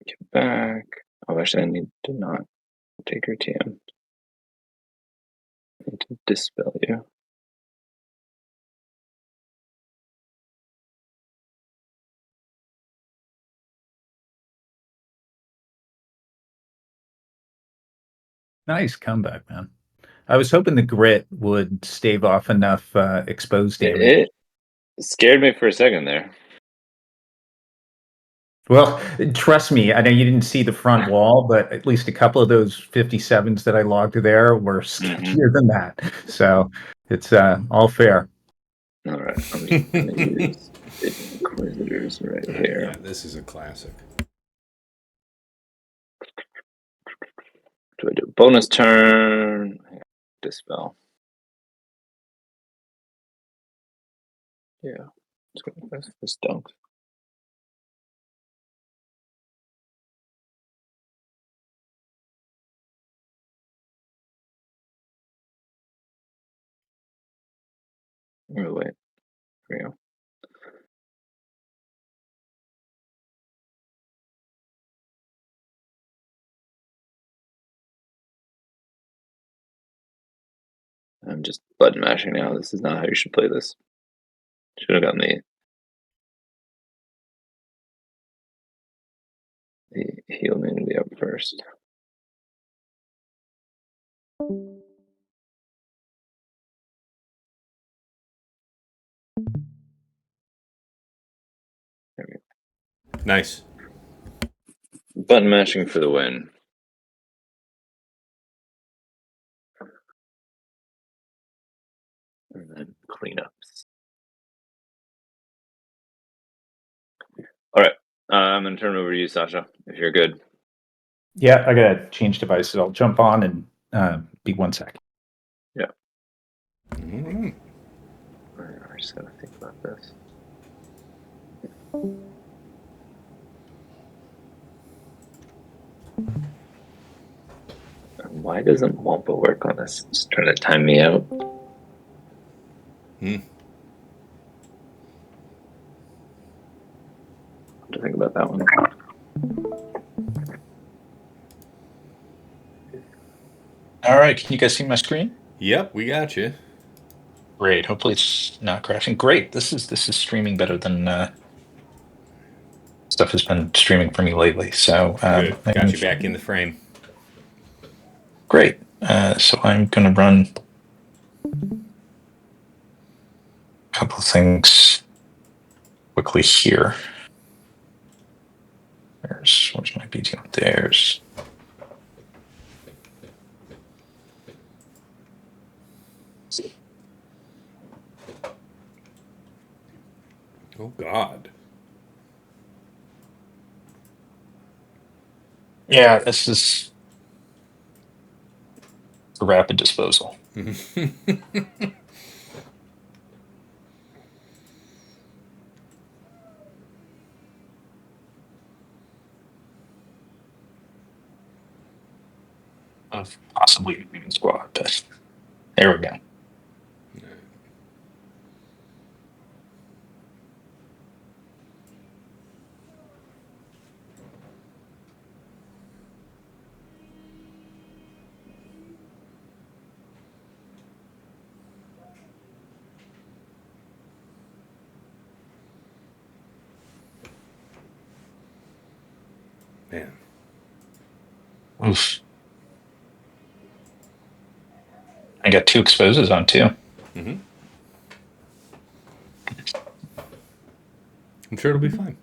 get back. Oh, actually, I need to not take your TM. I need to dispel you. Nice comeback, man. I was hoping the grit would stave off enough exposed damage. It scared me for a second there. Well, trust me, I know you didn't see the front wall, but at least a couple of those 57s that I logged there were stickier than that. So it's all fair. All right, I'm just going to use Inquisitors right here. Yeah, this is a classic. Do I do a bonus turn? Dispel. Yeah, this dunks. Oh, wait. Here we go. I'm just button mashing now. This is not how you should play this. Should have gotten the heal immunity up first. There we go. Nice. Button mashing for the win. And then cleanups. All right. I'm going to turn it over to you, Sasha, if you're good. Yeah, I gotta change devices. I'll jump on and be 1 sec. Yeah. Mm-hmm. I just got to think about this. Why doesn't Wampa work on this? Just trying to time me out. Hmm. Have to think about that one. All right, can you guys see my screen? Yep, we got you. Great. Hopefully it's not crashing. Great. This is streaming better than stuff has been streaming for me lately. So Good. Got you back in the frame. Great. So I'm going to run a couple of things quickly here. Where's my BTO? There's. Oh, God. Yeah, this is a rapid disposal. Of possibly a human squad, but there we go. Man. Oof. I got 2 exposes on 2. Mm-hmm. I'm sure it'll be fine.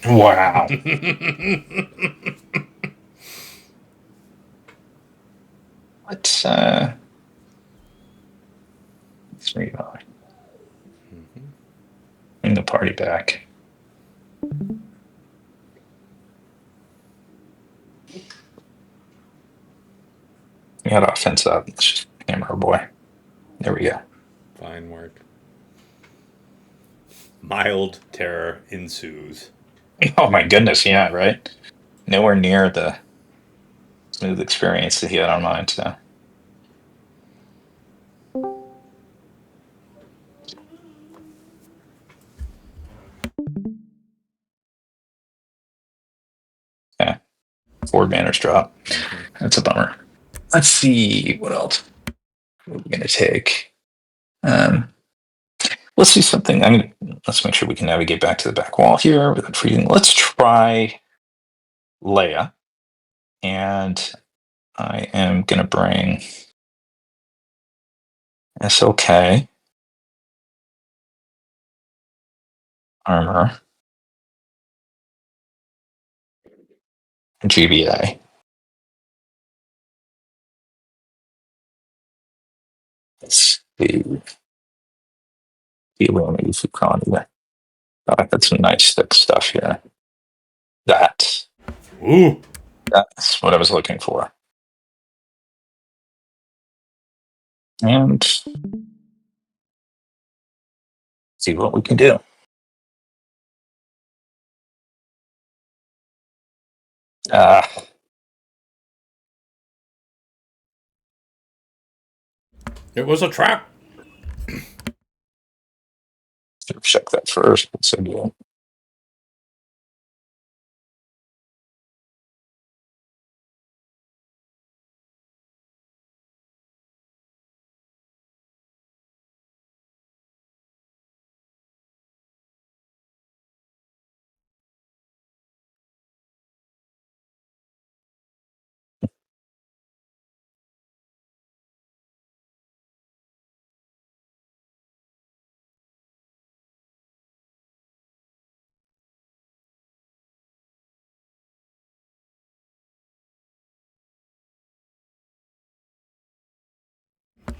Wow. Let's read on. Bring the party back. We got offense up. Let's just hammer our boy. There we go. Fine work. Mild terror ensues. Oh my goodness, yeah, right? Nowhere near the smooth experience that he had on mine, so. Yeah. 4 banners drop. That's a bummer. Let's see what else we're gonna take. Let's do something. Let's make sure we can navigate back to the back wall here without freezing. Let's try Leia, and I am gonna bring SLK armor and GBA. Let's see. Helium Isukan. That's some nice thick stuff here. That's what I was looking for. And see what we can do. It was a trap. Check that first. So do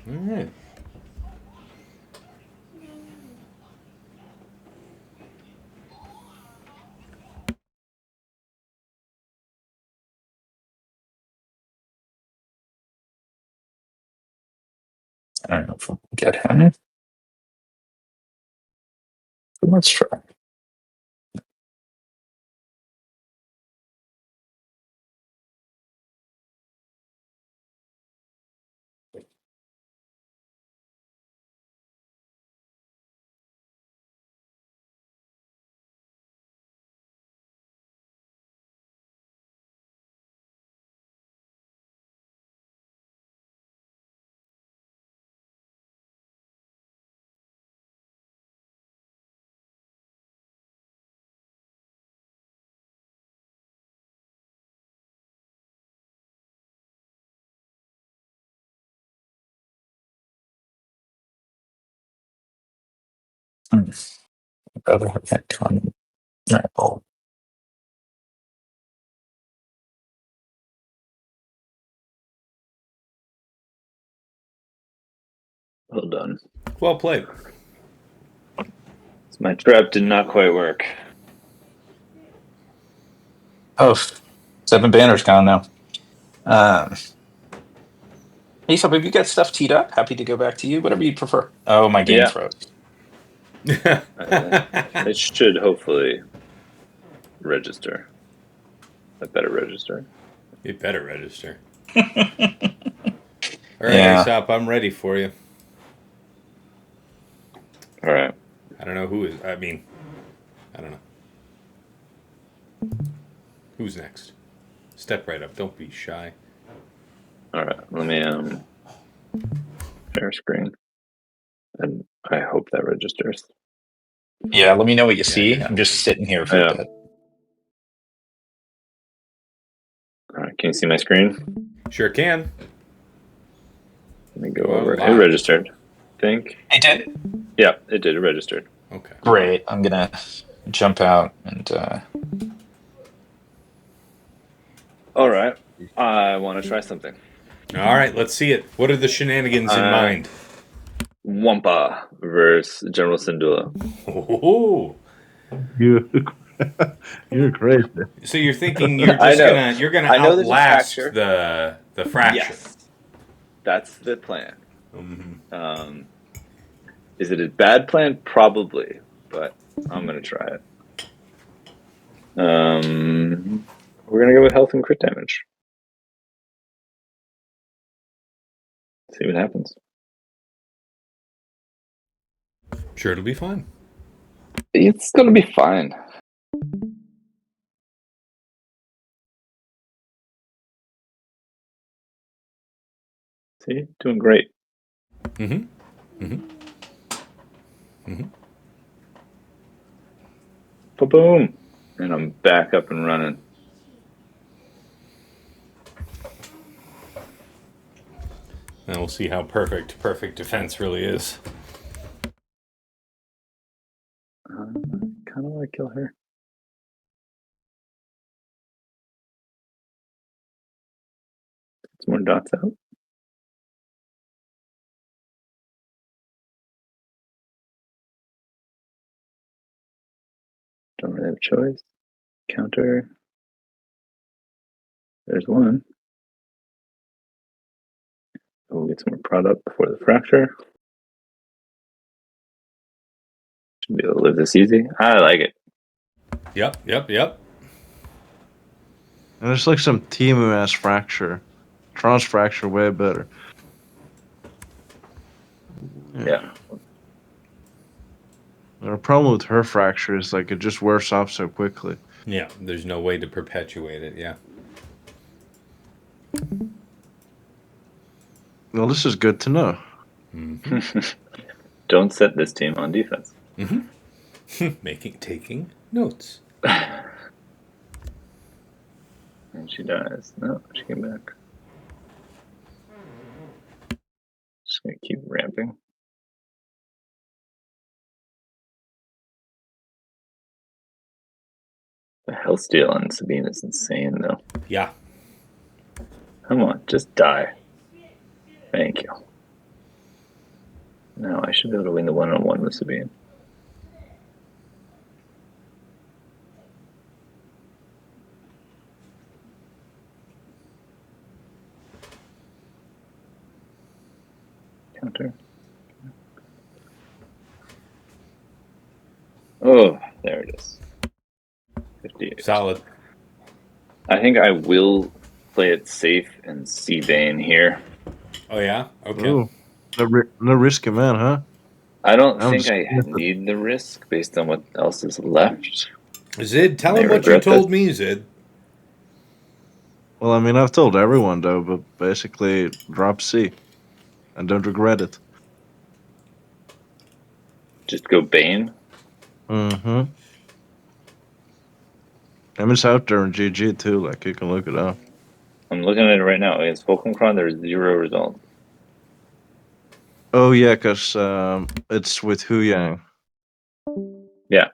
All right. I don't know if we can get him. But let's try. Rather have that con. Oh, Well done. Well played. My trap did not quite work. oh, 7 banners gone now. Aesop, have you got stuff teed up? Happy to go back to you. Whatever you prefer. Oh, my game froze. It should hopefully register. I better register. You better register. All right, Aesop, I'm ready for you. All right. I don't know who is. I mean, I don't know. Who's next? Step right up. Don't be shy. All right. Let me share screen. And I hope that registers. Yeah, let me know what you Yeah, see. you're I'm just fine. sitting here for Yeah. a bit. All right, can you see my screen? Sure can. Let me go You are over. It live. registered, I think. It did? Yeah, it did. It registered. Okay. Great. I'm going to jump out and... All right. I want to try something. All right, let's see it. What are the shenanigans in mind? Wampa versus General Syndulla. Oh, You're crazy. so you're thinking you're I just know. gonna I know there's a outlast fracture. the fracture. Yes, that's the plan. Mm-hmm. Is it a bad plan? Probably, but I'm gonna try it. We're gonna go with health and crit damage. See what happens. Sure, it'll be fine. It's gonna be fine. See, doing great. Mm-hmm. Mm-hmm. Mm-hmm. Boom, and I'm back up and running. And we'll see how perfect defense really is. Kind of want to kill her. Some more dots out. Don't really have a choice. Counter. There's one. We'll get some more product before the fracture. Should be able to live this easy. I like it. Yep. And it's like some Timu ass fracture. Tron's fracture way better. Yeah. The problem with her fracture is like it just wears off so quickly. Yeah, there's no way to perpetuate it, yeah. Well, this is good to know. Mm-hmm. Don't set this team on defense. Mm-hmm. Taking notes. And she dies. No, she came back. Just gonna keep ramping. The health steal on Sabine is insane, though. Yeah. Come on, just die. Thank you. Now I should be able to win the one-on-one with Sabine. Counter. Oh, there it is. 58. Solid. I think I will play it safe and see Bane here. Oh yeah? Okay. Ooh, no risky man, huh? I don't I'm think just- I need the risk based on what else is left. Zid, tell May him what you regret told this. me, Zid. Well, I mean, I've told everyone though, but basically drop C and don't regret it. Just go Bane. Mm-hmm. I mean, it's out there in GG too. Like you can look it up. I'm looking at it right now. Against Fulcrum, there's 0 result. Oh yeah, because it's with Hu Yang. Yeah.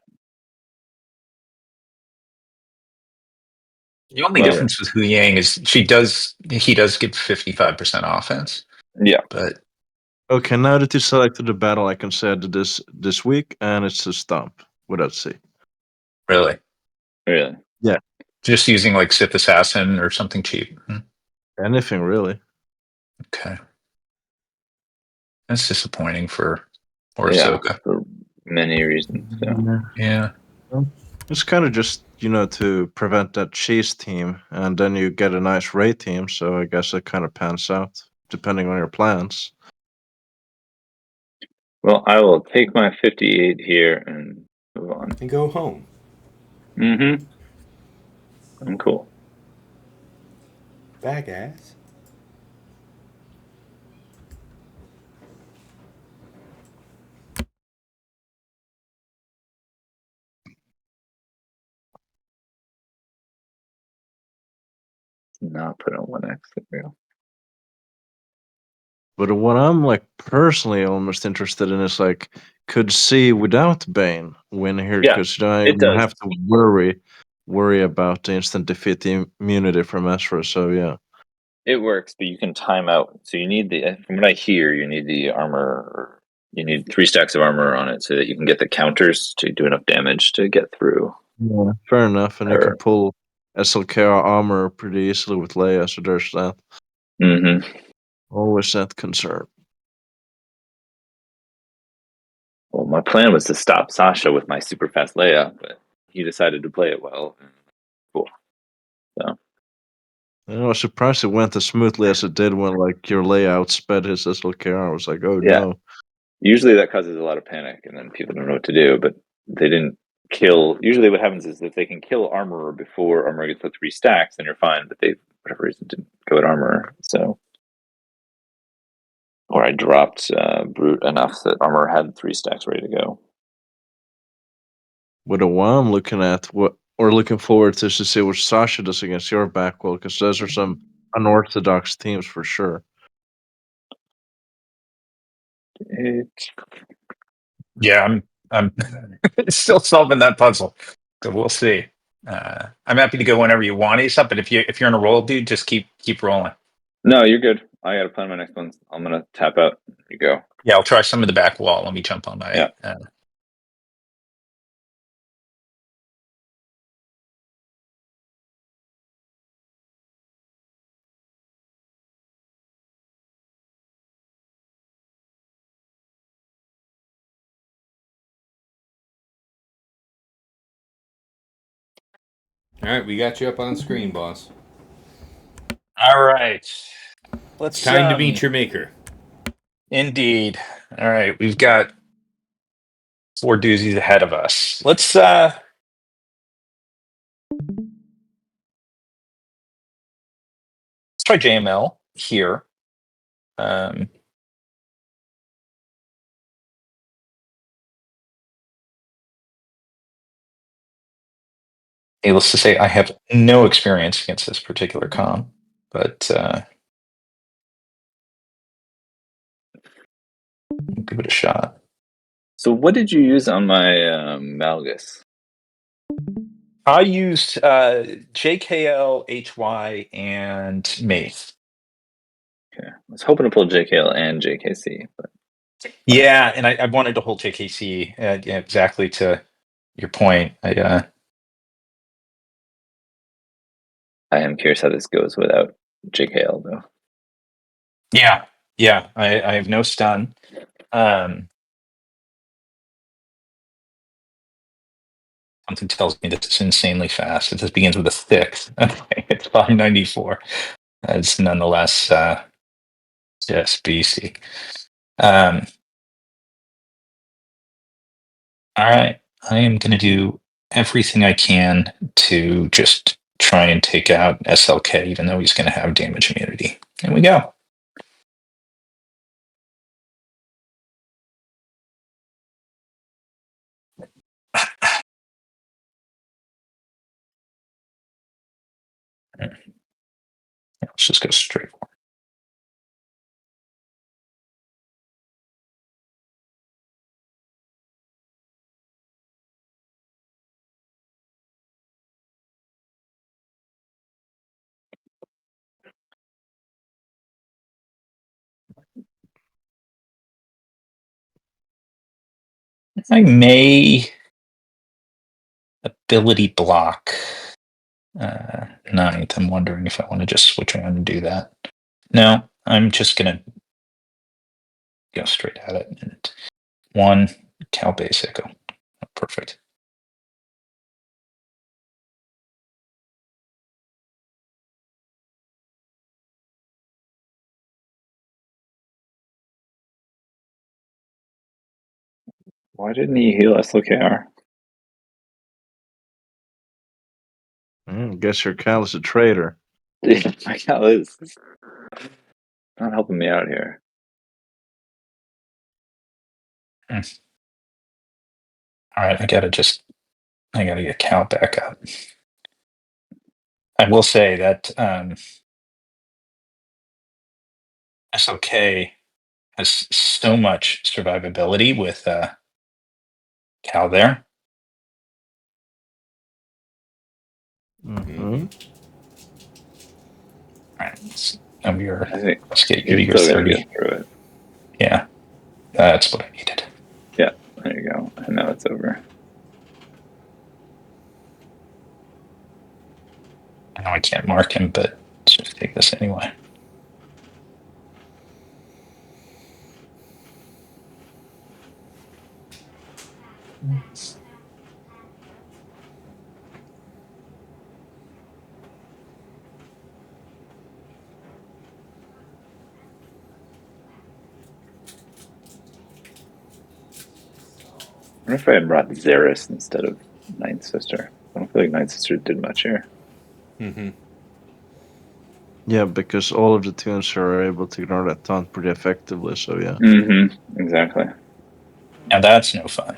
The only Well, difference with Hu Yang is he does get 55% offense. Yeah. But Okay, now that you selected the battle, I can say I did this week, and it's a stomp without C. really, Really. just using like Sith Assassin or something cheap. Anything really. Okay. That's disappointing for Yeah. Ahsoka. For many reasons. So. Yeah. It's kind of just to prevent that cheese team, and then you get a nice Ray team. So I guess it kind of pans out depending on your plans. Well, I will take my 58 here and move on. And go home. Mm-hmm. I'm cool. Back ass. not put on 1X. There we go. But what I'm like personally almost interested in is like, could C without Bane win here? Yeah, Because you don't it even does. have to worry about the instant defeat immunity from Aphra. So yeah. It works, but you can time out. So you need from what I hear, you need the armor, or you need 3 stacks of armor on it so that you can get the counters to do enough damage to get through. Yeah, fair enough. And you can pull SLKR armor pretty easily with Leia, so there's that. Mm-hmm. Always that concern. Well, my plan was to stop Sasha with my super fast Leia, but he decided to play it well. Cool. So. I was surprised it went as smoothly as it did when like your layout sped his SLKR. I was like, oh Yeah. no. Usually that causes a lot of panic, and then people don't know what to do, but they didn't kill. Usually what happens is if they can kill armorer before armor gets to 3 stacks, then you're fine, but they, for whatever reason, didn't go at armor. So, or I dropped brute enough that armor had 3 stacks ready to go. What I'm looking at, looking forward to see what Sasha does against your backwell, because those are some unorthodox teams for sure. Yeah, I'm still solving that puzzle, so we'll see. I'm happy to go whenever you want, Aesop. But if you're in a roll, dude, just keep rolling. No, you're good. I gotta plan my next one. I'm gonna tap out. You go. Yeah, I'll try some of the back wall. Let me jump on my. Yeah. All right, we got you up on screen, boss. All right. Let's Time to meet your maker. Indeed. All right, we've got 4 doozies ahead of us. Let's try JML here. Needless to say, I have no experience against this particular com, but give it a shot. So what did you use on my Malgus? I used JKL, HY, and Mace. Okay. I was hoping to pull JKL and JKC, but yeah, and I wanted to hold JKC. Yeah, exactly to your point. I am curious how this goes without JKL, though. Yeah. I have no stun. Something tells me this is insanely fast. It just begins with a 6. Okay, it's 594. It's nonetheless just beastie. All right. I am going to do everything I can to just try and take out SLK, even though he's going to have damage immunity. Here we go. Let's just go straight. I may ability block 9th. I'm wondering if I want to just switch around and do that. No, I'm just going to go straight at it. And 1 Cal basic. Oh, perfect. Why didn't he heal SLKR? Guess your Cal is a traitor. My Cal is not helping me out here. All right, I gotta get Cal back up. I will say that SLK has so much survivability with Cal there. Mm-hmm. All right, I think let's get you're you your still gonna 30. get through it. Yeah, that's what I needed. Yeah, there you go. And now it's over. I know I can't mark him, but let's just take this anyway. I wonder if I had brought Xeris instead of Ninth Sister. I don't feel like Ninth Sister did much here. Mm-hmm. Yeah, because all of the tunes are able to ignore that taunt pretty effectively, so yeah. Mm-hmm. Exactly. Now that's no fun.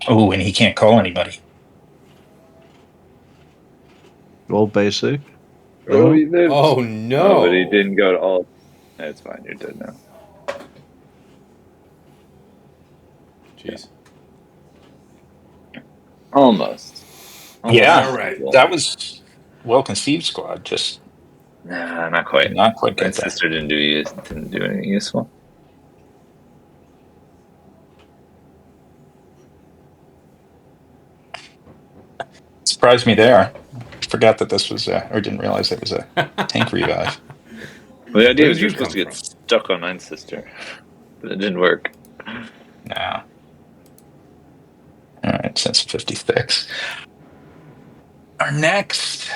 Oh, and he can't call anybody. All basic. Oh, No? he lived. Oh Oh, no! but he didn't go to all. It's fine. You're dead now. Jeez. Almost. Yeah, All right. that was well conceived, squad. Just Nah, not quite. did not quite My get there. sister didn't do anything useful. Surprised me there. Forgot that this was, or didn't realize it was a tank revive. Well, the idea Where was did you're you supposed to come get from? stuck on Ninth Sister, but it didn't work. No. All right, since 56. Our next.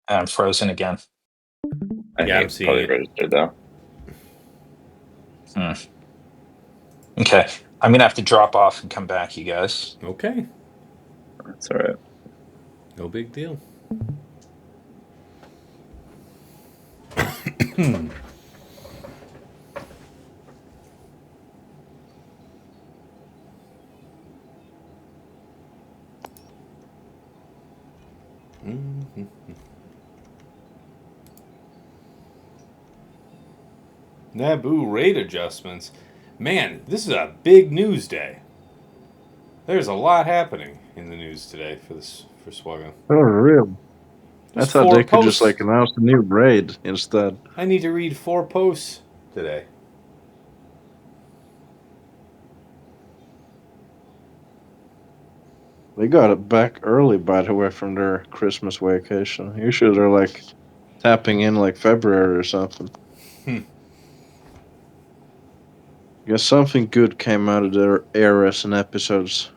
I'm frozen again. I Yeah, I'm think seeing probably it. registered though. Okay, I'm gonna have to drop off and come back, you guys. Okay. That's all right. No big deal. Mm-hmm. Naboo rate adjustments. Man, this is a big news day. There's a lot happening in the news today for Swagga. Oh, really? I There's thought 4 they could just posts. announce a new raid instead. I need to read 4 posts today. They got it back early, by the way, from their Christmas vacation. Usually they're like tapping in like February or something. Guess something good came out of their eras and episodes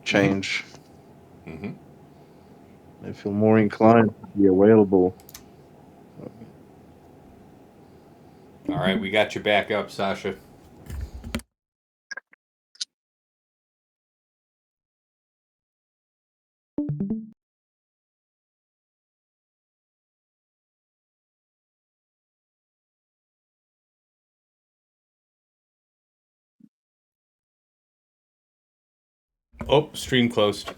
change. Mm-hmm. They feel more inclined to be available. All right, we got your back up, Sasha. Oh, stream closed.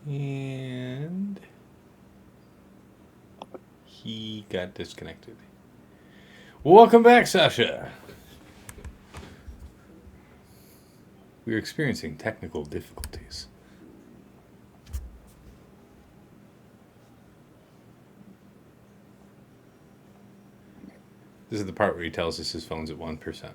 And he got disconnected. Welcome back, Sasha. We're experiencing technical difficulties. This is the part where he tells us his phone's at 1%.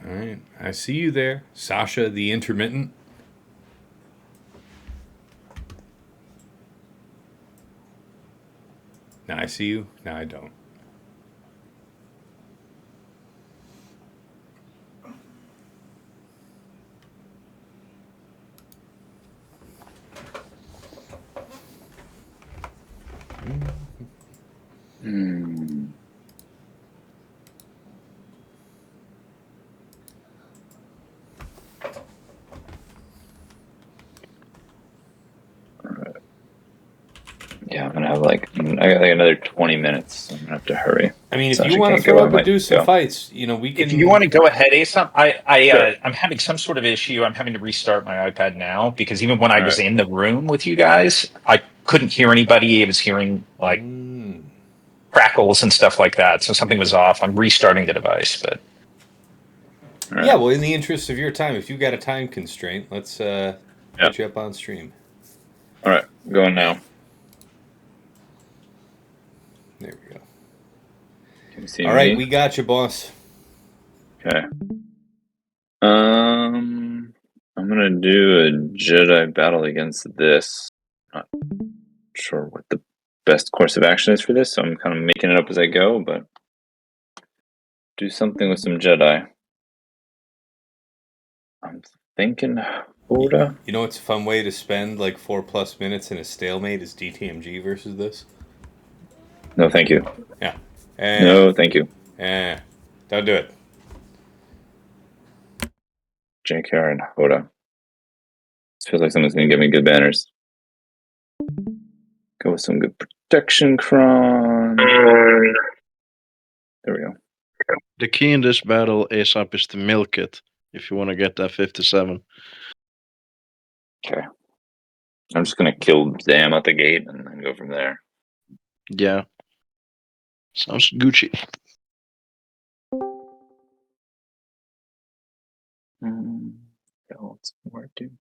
All right, I see you there, Sasha the intermittent. Now I see you, now I don't. Hmm. Yeah, I'm gonna have I got like another 20 minutes. So I'm gonna have to hurry. I mean, if Sasha you want to can't throw go, I up and might do some go. fights, we can. If you want to go ahead, Aesop, Sure. I'm having some sort of issue. I'm having to restart my iPad now because even when I was Alright. in the room with you guys, I couldn't hear anybody. I was hearing like crackles and stuff like that. So something was off. I'm restarting the device, but Yeah, well, in the interest of your time, if you've got a time constraint, let's Yeah. get you up on stream. All right, going now. There we go. Can you see All me? right, we got you, boss. Okay. I'm gonna do a Jedi battle against this. Not sure what the best course of action is for this, so I'm kind of making it up as I go, but do something with some Jedi. I'm thinking Hondo. You know what's a fun way to spend like 4+ minutes in a stalemate is DTMG versus this? No, thank you. Yeah. No, thank you. Don't do it. JKR and Hondo. This feels like someone's gonna give me good banners. Go with some good protection cron. There we go. The key in this battle, Aesop, is to milk it if you want to get that 57. Okay. I'm just gonna kill Zam at the gate and then go from there. Yeah. Sounds Gucci. Yeah, let's work, dude.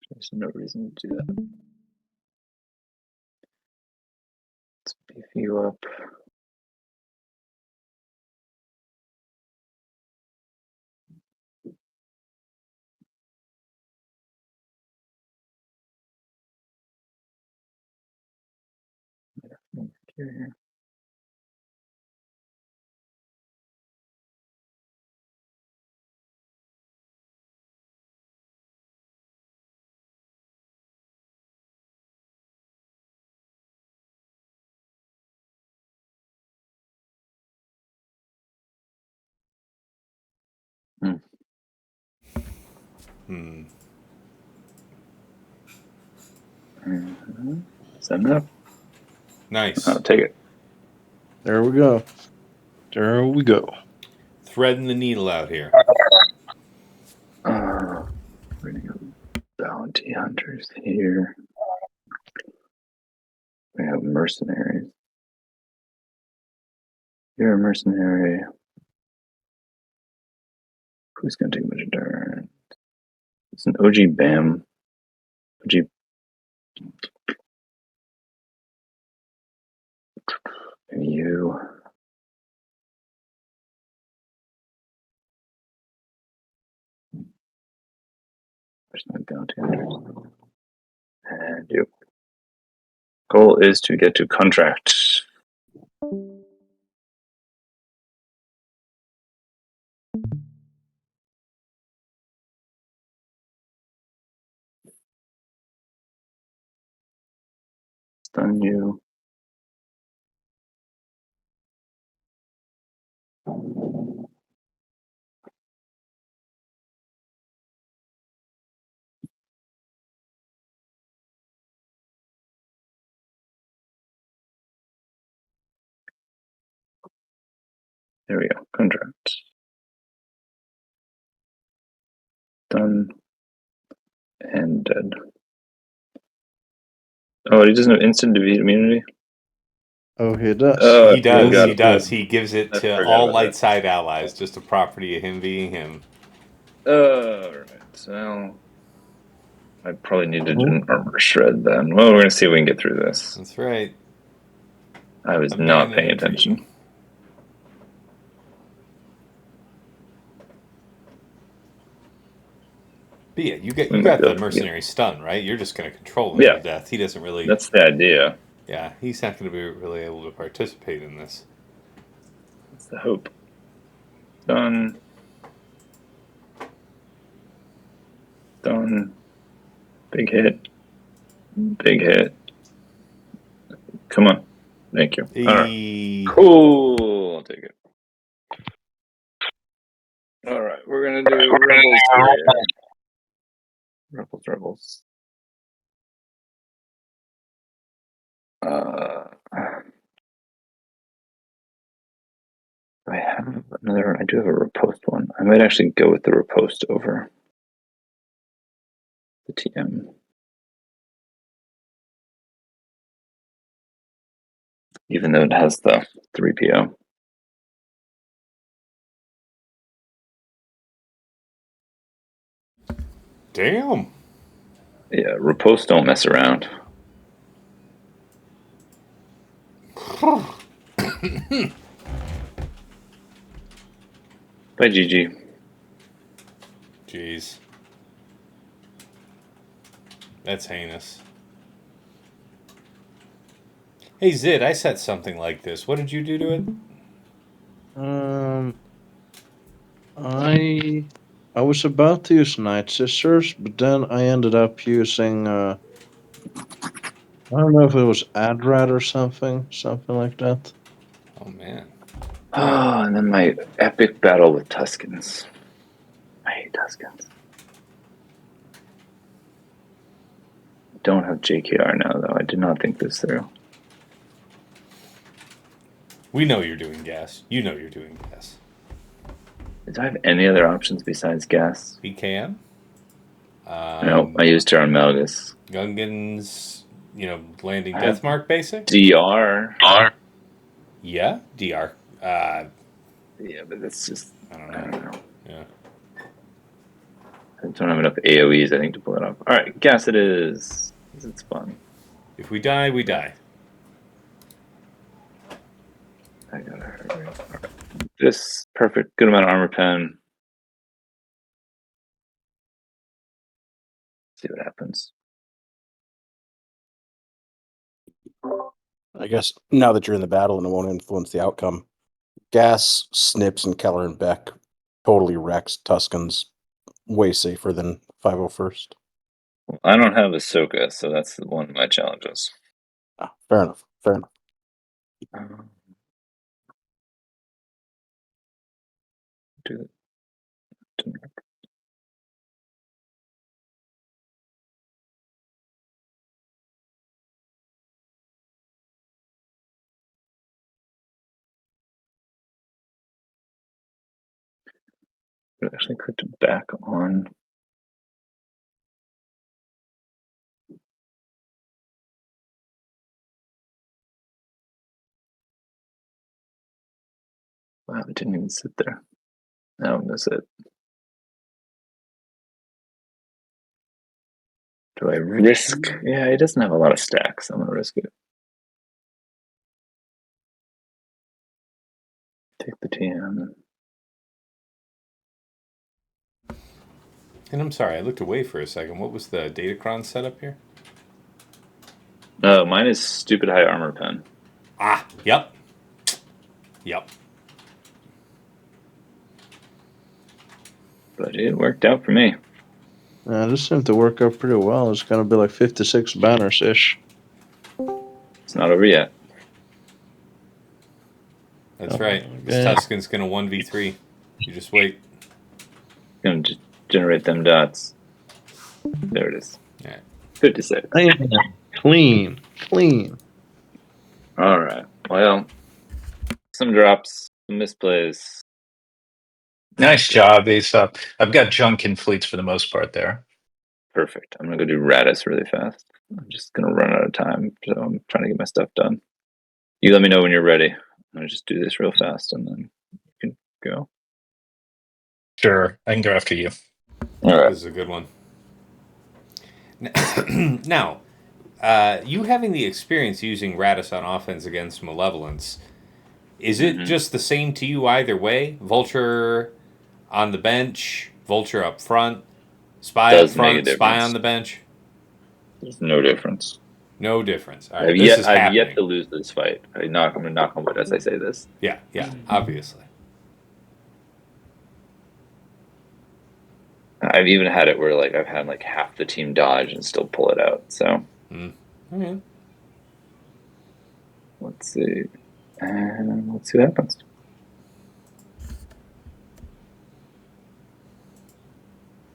There's no reason to do that. Let's beef you up. Here. Is that enough? Nice. I'll take it. There we go. There we go. Threading the needle out here. We're gonna go bounty hunters here. We have mercenaries. You're a mercenary. Who's gonna take a bunch of turns? It's an OG BAM. OG. And you. There's no bounty hunters. And you. Goal is to get to contract. Stun you. There we go. Contract. Done. And dead. Oh, he doesn't have instant defeat immunity? Oh, he does. Oh, He does. forgot He does. He gives it I to forgot all about light that. side allies, just a property of him being him. Alright, so I probably need to do an armor shred then. Well, we're gonna see if we can get through this. That's right. I was A not man in paying a dream. attention. But yeah, you got the mercenary stun, right? You're just going to control him Yeah. to death. He doesn't really. That's the idea. Yeah, he's not going to be really able to participate in this. That's the hope. Done. Done. Big hit. Big hit. Come on. Thank you. All right. Cool. I'll take it. All right. We're going to do Rebels here. Rebels. I do have a riposte one. I might actually go with the riposte over the TM. Even though it has the 3PO. Damn. Yeah, riposte don't mess around. Bye, Gigi. Jeez. That's heinous. Hey, Zid, I set something like this. What did you do to it? I was about to use Night Sisters, but then I ended up using I don't know if it was Adrad or something like that. Oh, man. Oh, and then my epic battle with Tuskens. I hate Tuskens. I don't have JKR now, though. I did not think this through. We know you're doing gas. You know you're doing gas. Do I have any other options besides gas? BKM? No, I used her on Malgus. Gungans, landing Deathmark basic? DR. Yeah, DR. Yeah, but that's just... I don't know. Yeah. I don't have enough AoEs, I think, to pull it off. Alright, gas it is. It's fun. If we die, we die. I gotta hurry. Right. This perfect, good amount of armor pen. See what happens. I guess now that you're in the battle and it won't influence the outcome, Gas, Snips, and Keller and Beck totally wrecks Tuskens way safer than 501st. Well, I don't have Ahsoka, so that's one of my challenges. Fair enough. Do it. I actually clicked back on. Wow, it didn't even sit there. Now I'm gonna sit. Do I risk? Yeah, it doesn't have a lot of stacks. I'm gonna risk it. Take the TM. And I'm sorry, I looked away for a second. What was the Datacron setup here? No, mine is stupid high armor pen. Yep. But it worked out for me. Yeah, this seemed to work out pretty well. It's gonna be like 56 banners ish. It's not over yet. That's right. This Tusken's gonna 1v3. You just wait. Gonna just generate them dots. There it is. Yeah. 56. Clean. All right. Well, some drops, some misplays. Nice job, Aesop. I've got junk in fleets for the most part there. Perfect. I'm gonna go do Raddus really fast. I'm just gonna run out of time, so I'm trying to get my stuff done. You let me know when you're ready. I'm gonna just do this real fast, and then you can go. Sure, I can go after you. All right. This is a good one. Now, you having the experience using Raddus on offense against Malevolence, is it just the same to you either way? Vulture on the bench, Vulture up front, Spy up front, Spy on the bench? There's no difference. No difference. All right, this is I've happening. yet to lose this fight. I'm gonna knock on wood as I say this. Yeah, obviously. I've even had it where like I've had like half the team dodge and still pull it out. So Okay. let's see. And let's see what happens.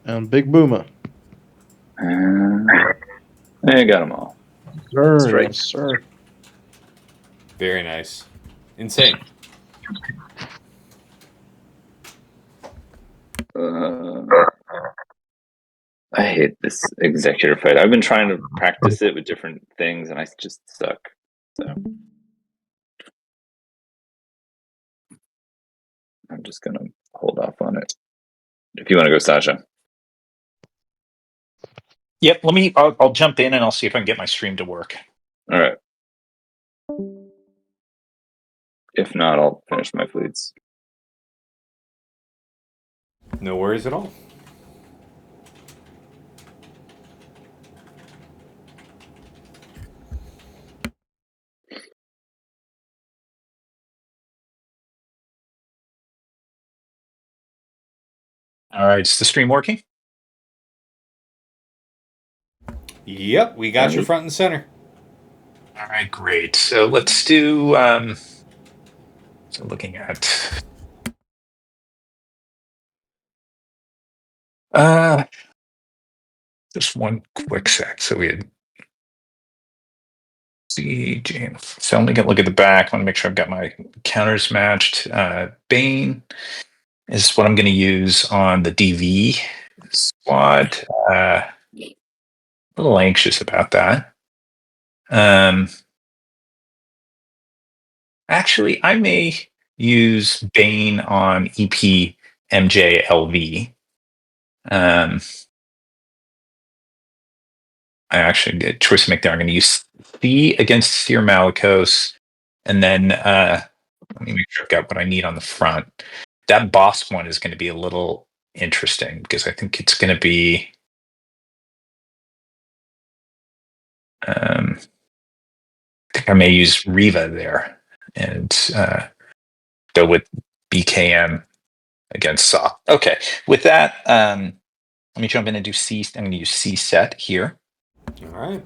And Big Boomer. I got them all. Sir, Strike. yes, sir. Very nice. Insane. I hate this executor fight. I've been trying to practice it with different things, and I just suck. So I'm just gonna hold off on it. If you want to go, Sasha. Yep. I'll jump in and I'll see if I can get my stream to work. All right. If not, I'll finish my fleets. No worries at all. All right. Is the stream working? Yep, we got you front and center. All right, great. So let's do. So looking at. Just one quick sec. So we had. See, James. So let me look at the back. I want to make sure I've got my counters matched. Bane is what I'm going to use on the DV squad. A little anxious about that. Actually, I may use Bane on EP MJLV. I actually get a choice to make there. I'm going to use C against Seer Malicos, and then let me make sure I've got what I need on the front. That Bossk one is going to be a little interesting because I think it's going to be. I think I may use Riva there, and go with BKM against Saw. Okay, with that, let me jump in and do C. I'm going to use C set here. All right.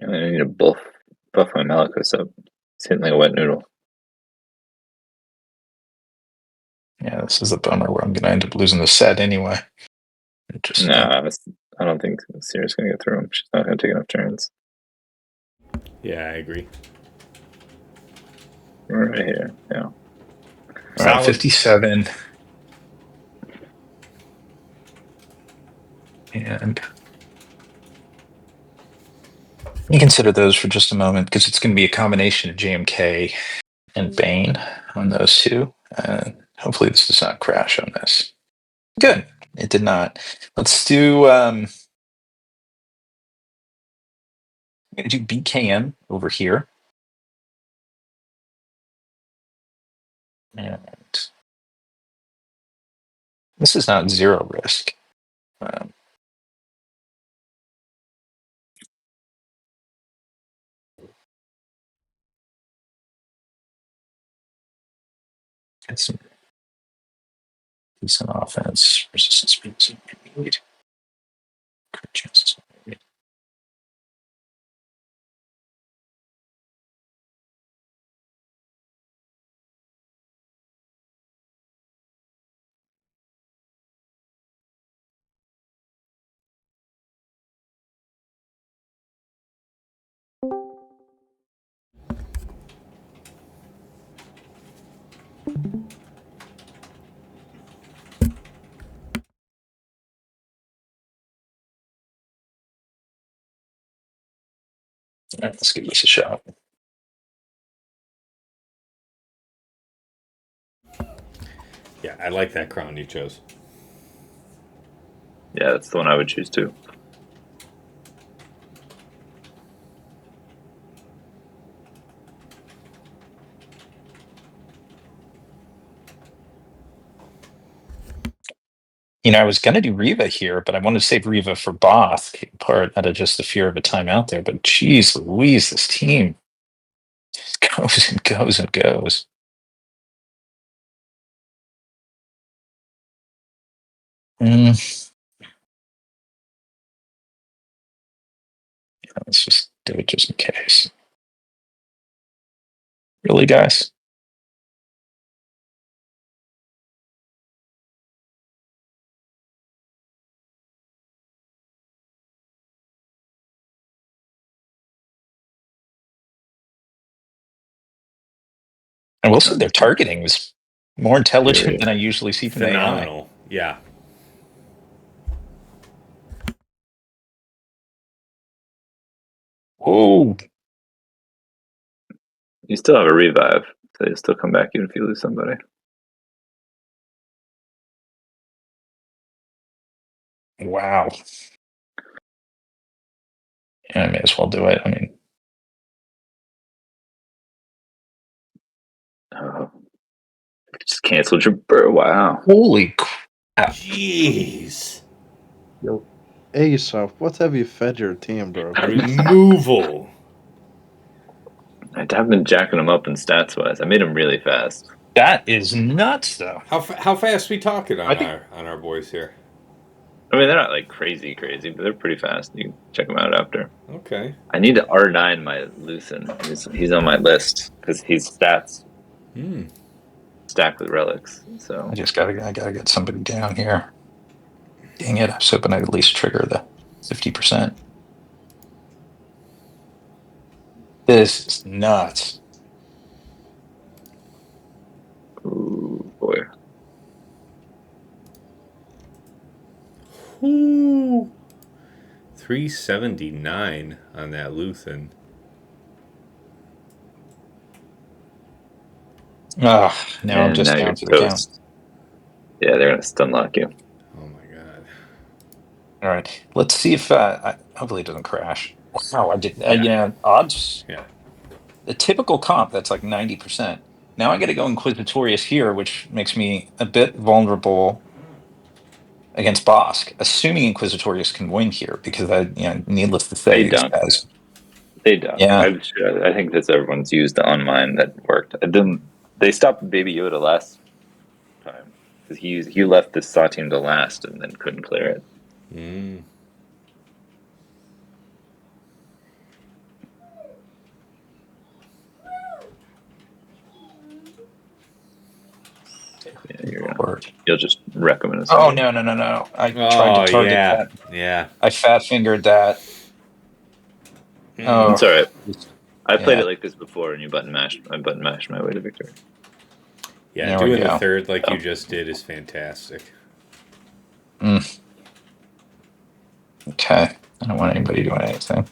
I need to buff my Malgus up. It's hitting like a wet noodle. Yeah, this is a bummer where I'm going to end up losing the set anyway. I don't think Cere's going to get through him. She's not going to take enough turns. Yeah, I agree. Right here, yeah. All right, 57. And you consider those for just a moment because it's going to be a combination of JMK and Bane on those two. Hopefully this does not crash on this. Good. It did not. Let's do I'm going to do BKM over here. And this is not zero risk. Get some decent offense. Resistance being lead. Crit chances. All right, let's give this a shot. Yeah, I like that crown you chose. Yeah, that's the one I would choose too. I was going to do Riva here, but I wanted to save Riva for Bossk, part out of just the fear of a timeout there. But geez Louise, this team just goes and goes and goes. Let's just do it just in case. Really, guys? I will say their targeting was more intelligent than I usually see from AI. Phenomenal. Yeah. Oh, You still have a revive, so you still come back even if you lose somebody. wow. Yeah, I may as well do it. I mean, Oh, just canceled your burr. Wow. holy crap. Jeez. Yo, Aesop, what have you fed your team, bro? Removal. I have been jacking them up in stats wise. I made them really fast. That is nuts, though. How fast we talking on I think- our boys here? I mean, they're not like crazy, but they're pretty fast. You can check them out after. Okay. I need to R9 my Lucen. He's on my list because he's stats stacked with relics. So I gotta get somebody down here. Dang it! I was hoping I'd at least trigger the 50%. This is nuts. ooh boy. Ooh. 379 on that Luthen. Now I'm And just now down you're to the count. toast. Yeah, they're gonna stun lock you. Oh my god. All right, let's see if hopefully it doesn't crash. Wow, I did. Odds. Yeah. The typical comp that's like 90%. Now I got to go Inquisitorius here, which makes me a bit vulnerable against Bossk, assuming Inquisitorius can win here, because needless to say, They these dunk. guys. They dunk. Yeah. I think that's everyone's used the on mine that worked. They stopped Baby Yoda last time because he left the Saw team to last and then couldn't clear it. Yeah, you'll just wreck him in a second. Oh no! I tried to target that. Yeah. I fat fingered that. Oh, it's all right. I played it like this before, and I button mashed my way to victory. Yeah, doing the third like you just did is fantastic. Okay, I don't want anybody doing anything.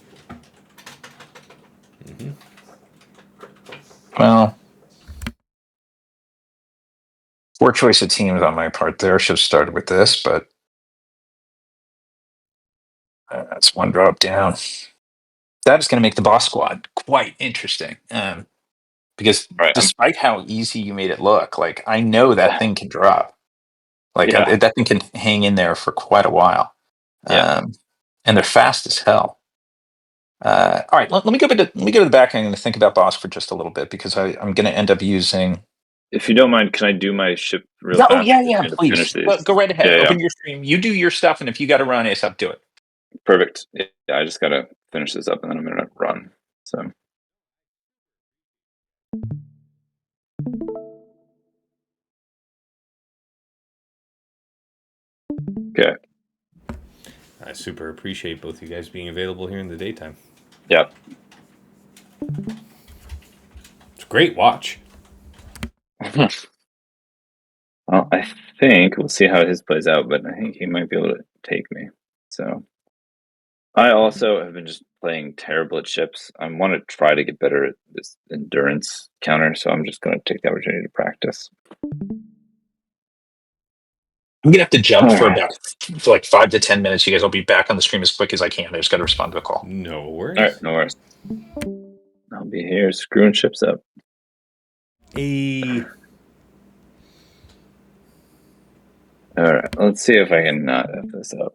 Well, poor choice of teams on my part there. Should have started with this, but that's one drop down. That is going to make the boss squad quite interesting. Because despite how easy you made it look, like I know that thing can drop. Like that thing can hang in there for quite a while. And they're fast as hell. All right, let me go to the back. I'm going to think about boss for just a little bit because I'm going to end up using If you don't mind, can I do my ship real Yeah, fast? oh, yeah, I'm yeah, gonna please. finish these. Go right ahead. Yeah, Open your stream. You do your stuff, and if you got to run Aesop, do it. Perfect. Yeah, I just gotta finish this up, and then I'm gonna run. So. Okay. I super appreciate both you guys being available here in the daytime. Yeah. It's a great watch. Well, I think we'll see how his plays out, but I think he might be able to take me. So I also have been just playing terrible at ships. I want to try to get better at this endurance counter, so I'm just going to take the opportunity to practice. I'm gonna have to jump for Alright. about like 5 to 10 minutes. You guys, I'll be back on the stream as quick as I can. I just got to respond to a call. No worries. All right, no worries. I'll be here screwing ships up. Hey. All right, let's see if I can not F this up.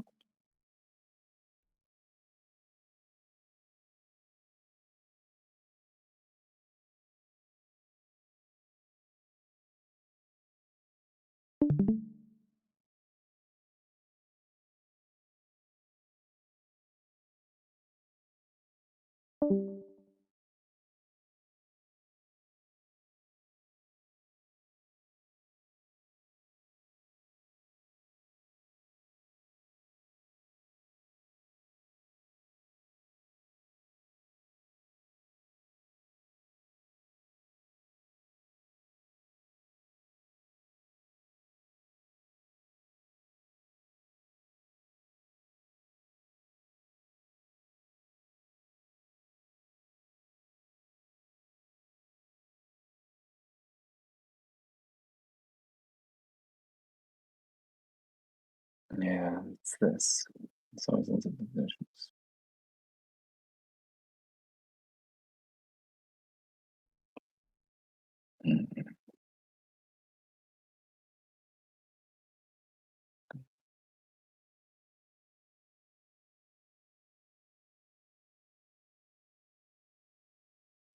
Yeah, it's this. It's always ends up in positions.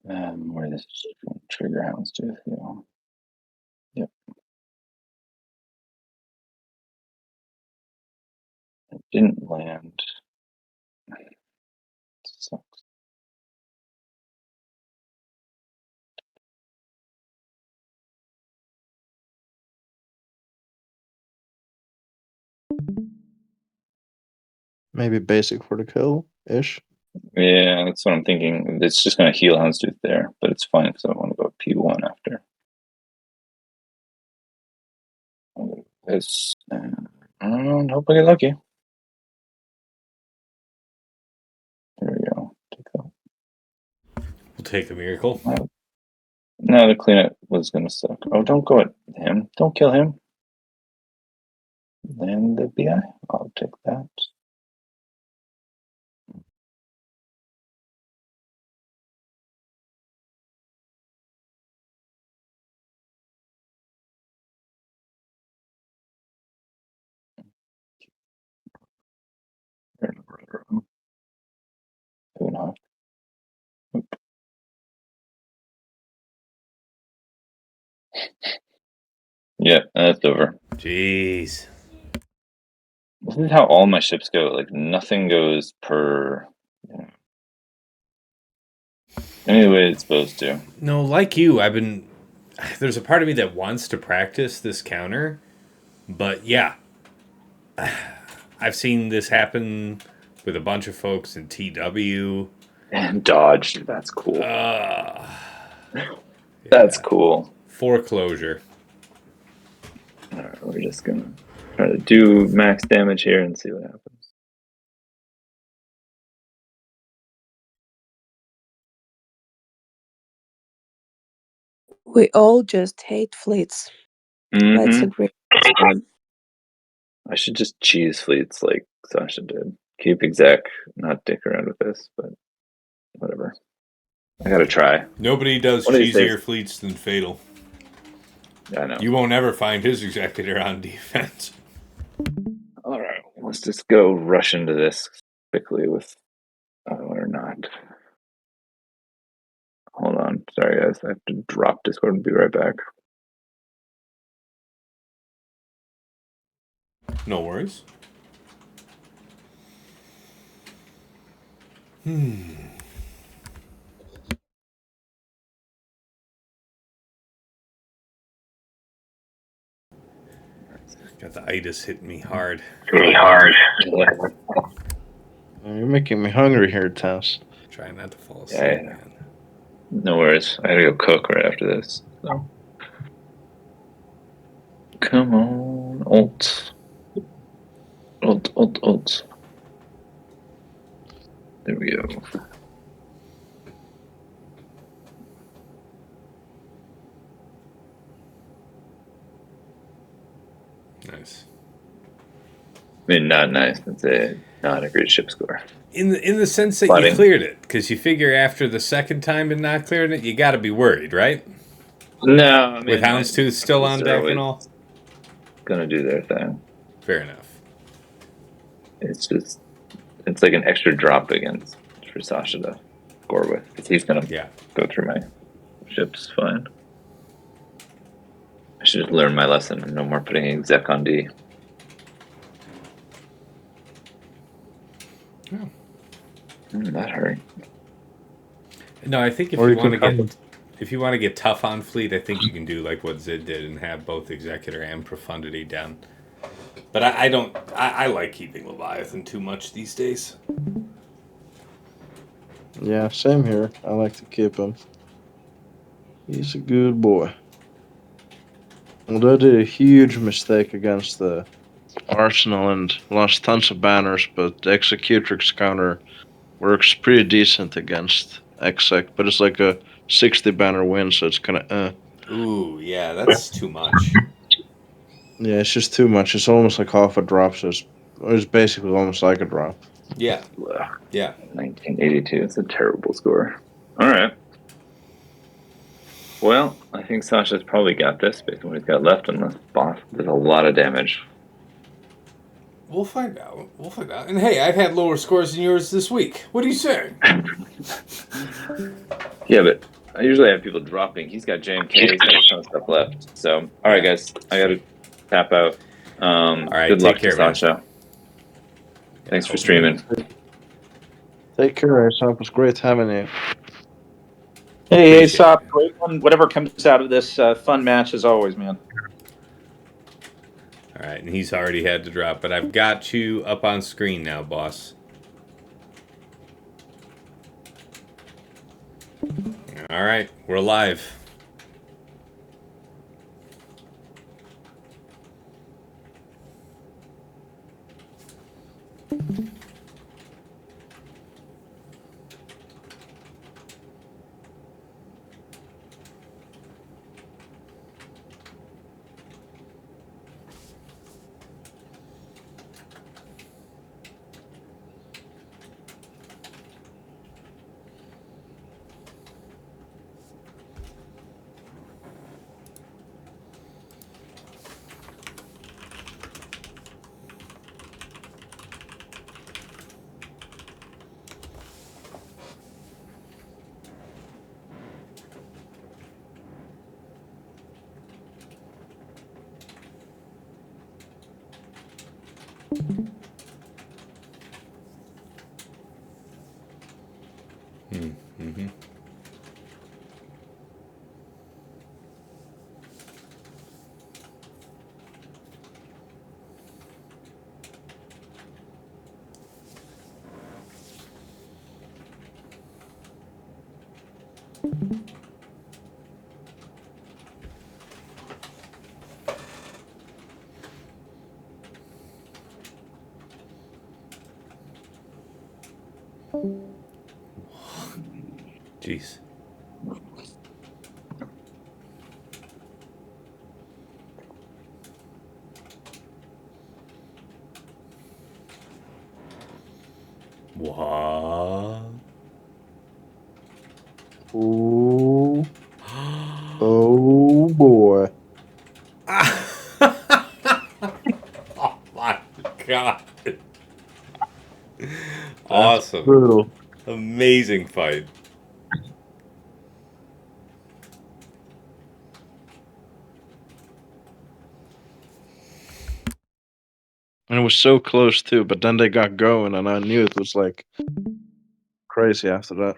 Where this trigger hounds to feel. Yep. It didn't land. Sucks. Maybe basic for the kill ish. Yeah, that's what I'm thinking. It's just going to heal Houndstooth there, but it's fine because I want to go P1 after. This. I hope I get lucky. There we go. Take that. We'll take a miracle. No, the cleanup was going to suck. Oh, don't go at him. Don't kill him. Land the BI. I'll take that. Yeah, that's over. Jeez. This is how all my ships go. Like, nothing goes per... any way it's supposed to. No, like you, there's a part of me that wants to practice this counter, but yeah. I've seen this happen with a bunch of folks in TW. And dodge. That's cool. That's cool. Foreclosure. Alright, we're just gonna try to do max damage here and see what happens. We all just hate fleets. Let's agree on this one. I should just cheese fleets like Sasha did. Keep exec, not dick around with this, but whatever. I gotta try. Nobody does cheesier fleets than Fatal. I know. You won't ever find his Executor on defense. Alright, let's just go rush into this quickly with... or not. Hold on. Sorry, guys. I have to drop Discord and be right back. No worries. Got the itis hitting me hard. You're making me hungry here, Tess. Trying not to fall asleep, Yeah. man. No worries. I gotta go cook right after this. So. Come on, alt. Alt. There we go. Nice. I mean, not nice. It's not a great ship score. In the sense that you cleared it, because you figure after the second time and not clearing it, you got to be worried, right? No, I mean, with Houndstooth still on deck and all. Gonna do their thing. Fair enough. It's like an extra drop against for Sasha to score with, because he's gonna go through my ships fine. I should just learn my lesson and no more putting exec on D. Oh. That hurt. No, I think if you want to get tough on fleet, I think you can do like what Zid did and have both Executor and Profundity down. But I like keeping Leviathan too much these days. Yeah, same here. I like to keep him. He's a good boy. Although I did a huge mistake against the Arsenal and lost tons of banners, but the Executrix counter works pretty decent against Exec, but it's like a 60 banner win, so it's kind of Ooh, yeah, that's too much. Yeah, it's just too much. It's almost like half a drop, so it's basically almost like a drop. Yeah. Yeah. 1982. It's a terrible score. All right. Well, I think Sasha's probably got this based on what he's got left on the boss. There's a lot of damage. We'll find out. And hey, I've had lower scores than yours this week. What are you saying? Yeah, but I usually have people dropping. He's got JMK. He's got a ton of stuff left. So, all right, guys. I got to tap out. All right. Good luck to Sasha. Thanks for streaming. Take care, Aesop. It was great having you. Hey, Aesop, great one. Whatever comes out of this fun match as always, man. All right, and he's already had to drop, but I've got you up on screen now, boss. All right, we're live. Mm-hmm. Jeez. What? Ooh. Oh boy. Oh my god. Awesome. Brutal. Amazing fight. And it was so close too, but then they got going, and I knew it was like crazy after that.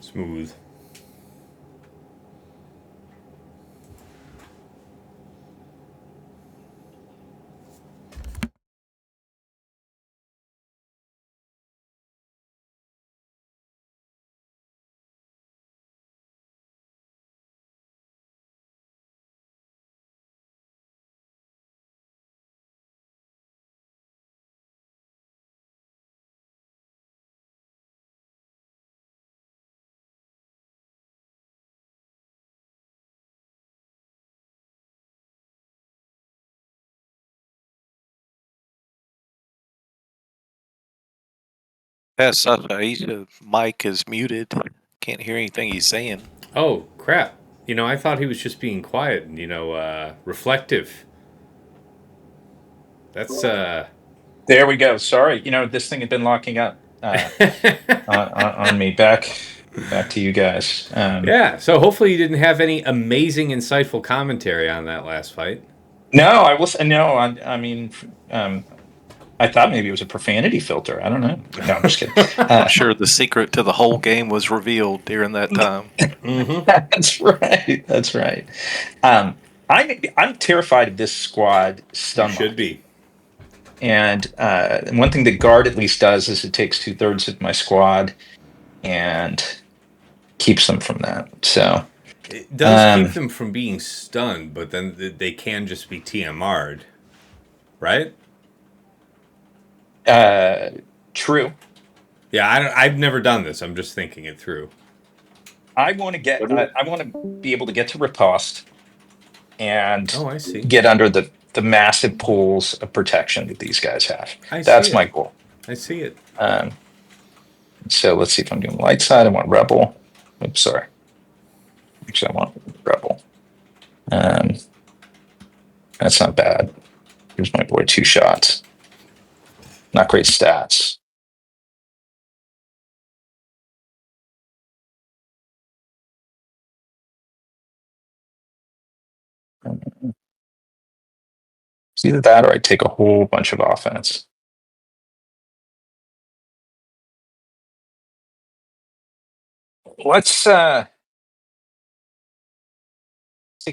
Smooth. Sashaisha mic is muted. Can't hear anything he's saying. Oh, crap. I thought he was just being quiet and, reflective. That's, There we go. Sorry, this thing had been locking up on me. Back to you guys. Yeah, so hopefully you didn't have any amazing, insightful commentary on that last fight. No, I was no. I mean, I thought maybe it was a profanity filter. I don't know. No, I'm just kidding. I'm sure the secret to the whole game was revealed during that time. That's right. That's right. I'm terrified of this squad stun. You should be. And one thing that guard at least does is it takes 2/3 of my squad and keeps them from that. So it does keep them from being stunned, but then they can just be TMR'd, right? True. Yeah, I've never done this. I'm just thinking it through. I want to be able to get to riposte and I see. get under the massive pools of protection that these guys have. That's my goal. I see it. So let's see if I'm doing light side. I want rebel. Oops, sorry. Actually, I want rebel. That's not bad. Here's my boy, 2 shots. Not great stats. It's either that or I take a whole bunch of offense. Let's take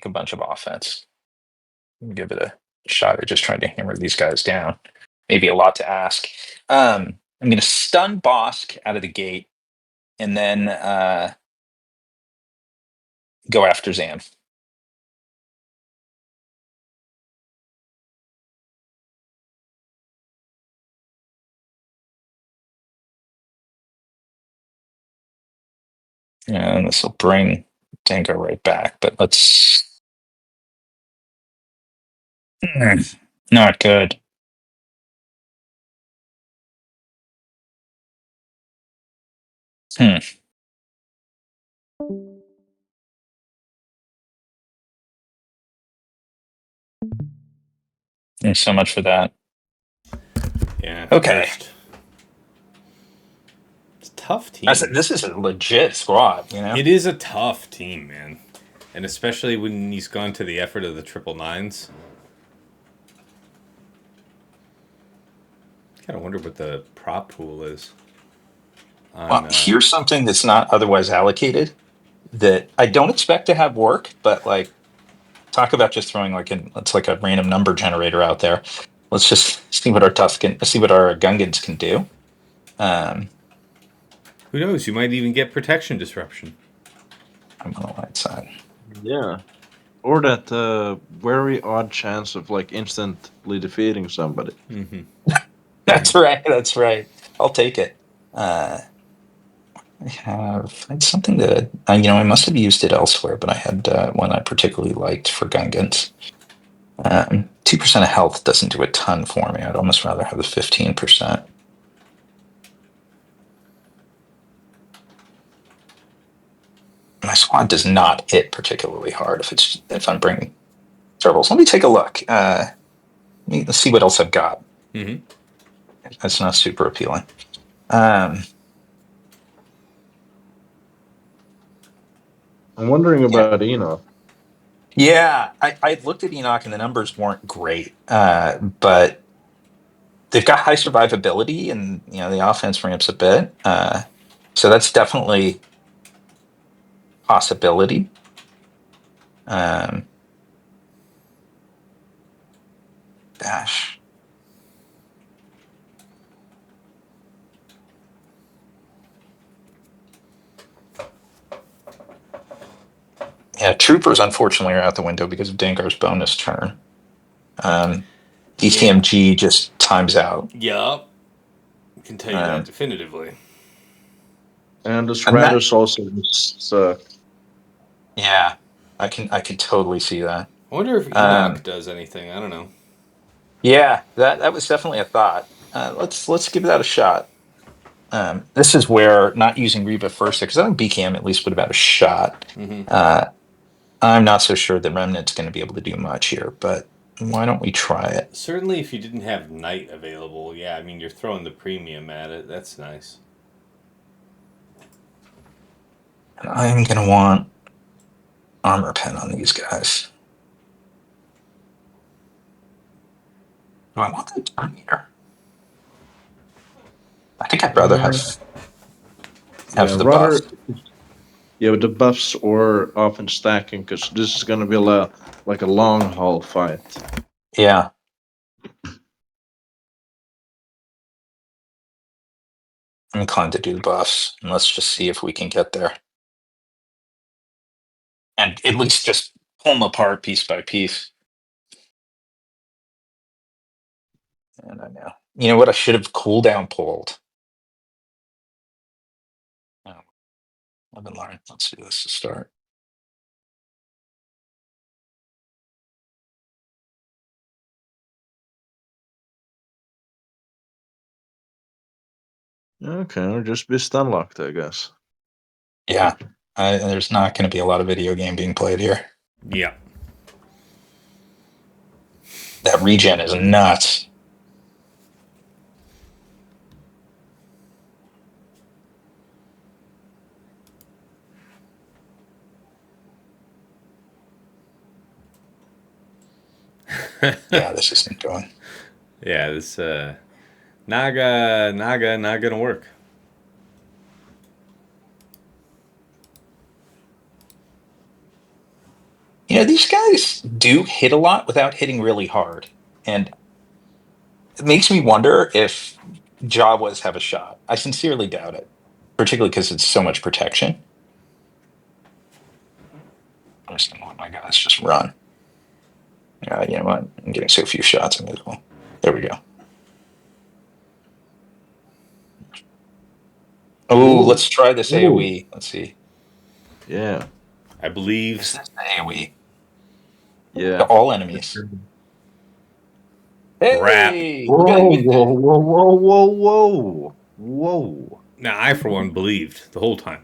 a bunch of offense. Give it a shot at just trying to hammer these guys down. Maybe a lot to ask. I'm going to stun Bossk out of the gate and then go after Zan. And this will bring Dango right back, but let's... Not good. There's so much for that. Yeah. Okay. First. It's a tough team. This is a legit squad, you know? It is a tough team, man. And especially when he's gone to the effort of the 999s. Kind of wonder what the prop pool is. Well, here's something that's not otherwise allocated that I don't expect to have work, but like, talk about just throwing it's like a random number generator out there. Let's just see what our Gungans can do. Who knows? You might even get protection disruption. I'm on the light side. Yeah. Or that very odd chance of like instantly defeating somebody. Mm-hmm. That's right. I'll take it. I had something that I must have used it elsewhere, but I had one I particularly liked for Gungans. 2% of health doesn't do a ton for me. I'd almost rather have the 15%. My squad does not hit particularly hard if I'm bringing turtles. Let me take a look. Let's see what else I've got. Mm-hmm. That's not super appealing. I'm wondering about Enoch. Yeah, I looked at Enoch and the numbers weren't great, but they've got high survivability and the offense ramps a bit. So that's definitely a possibility. Dash. Yeah, troopers unfortunately are out the window because of Dengar's bonus turn. DTMG just times out. Yup. I can tell you that definitively. And this Raddus also suck. Yeah, I can totally see that. I wonder if Enoch does anything. I don't know. Yeah, that was definitely a thought. Let's give that a shot. This is where not using Reba first, because I think BKM at least would have had a shot. Mm-hmm. I'm not so sure that Remnant's going to be able to do much here, but why don't we try it? Certainly, if you didn't have Knight available, yeah, I mean, you're throwing the premium at it. That's nice. And I'm going to want armor pen on these guys. Do I want the turn here? I think I'd rather have the buff. Yeah, with the buffs or often stacking, because this is going to be like a long haul fight. Yeah. I'm inclined to do the buffs, and let's just see if we can get there. And at least just pull them apart piece by piece. And I know. You know what? I should have cooldown pulled. Oh, I've been learning. Let's do this to start. Okay, or just be stun locked, I guess. Yeah. There's not going to be a lot of video game being played here. Yeah. That regen is nuts. Yeah, this isn't going. Yeah, this Naga not gonna work. These guys do hit a lot without hitting really hard. And it makes me wonder if Jawas have a shot. I sincerely doubt it, particularly because it's so much protection. I'm just going to let my guys just run. You know what? I'm getting so few shots. There we go. Oh, let's try this AoE. Let's see. Yeah. I believe. Is this AoE? Yeah. To all enemies. Hey! Whoa. Now, I, for one, believed the whole time.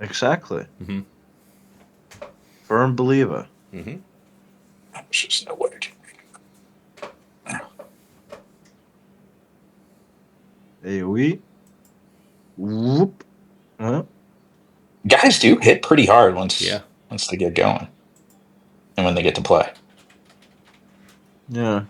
Exactly. Mm-hmm. Firm believer. Mm-hmm. There's just no way. AoE. Whoop. Well, Guys do hit pretty hard once Yeah. once they get going, and when they get to play. yeah.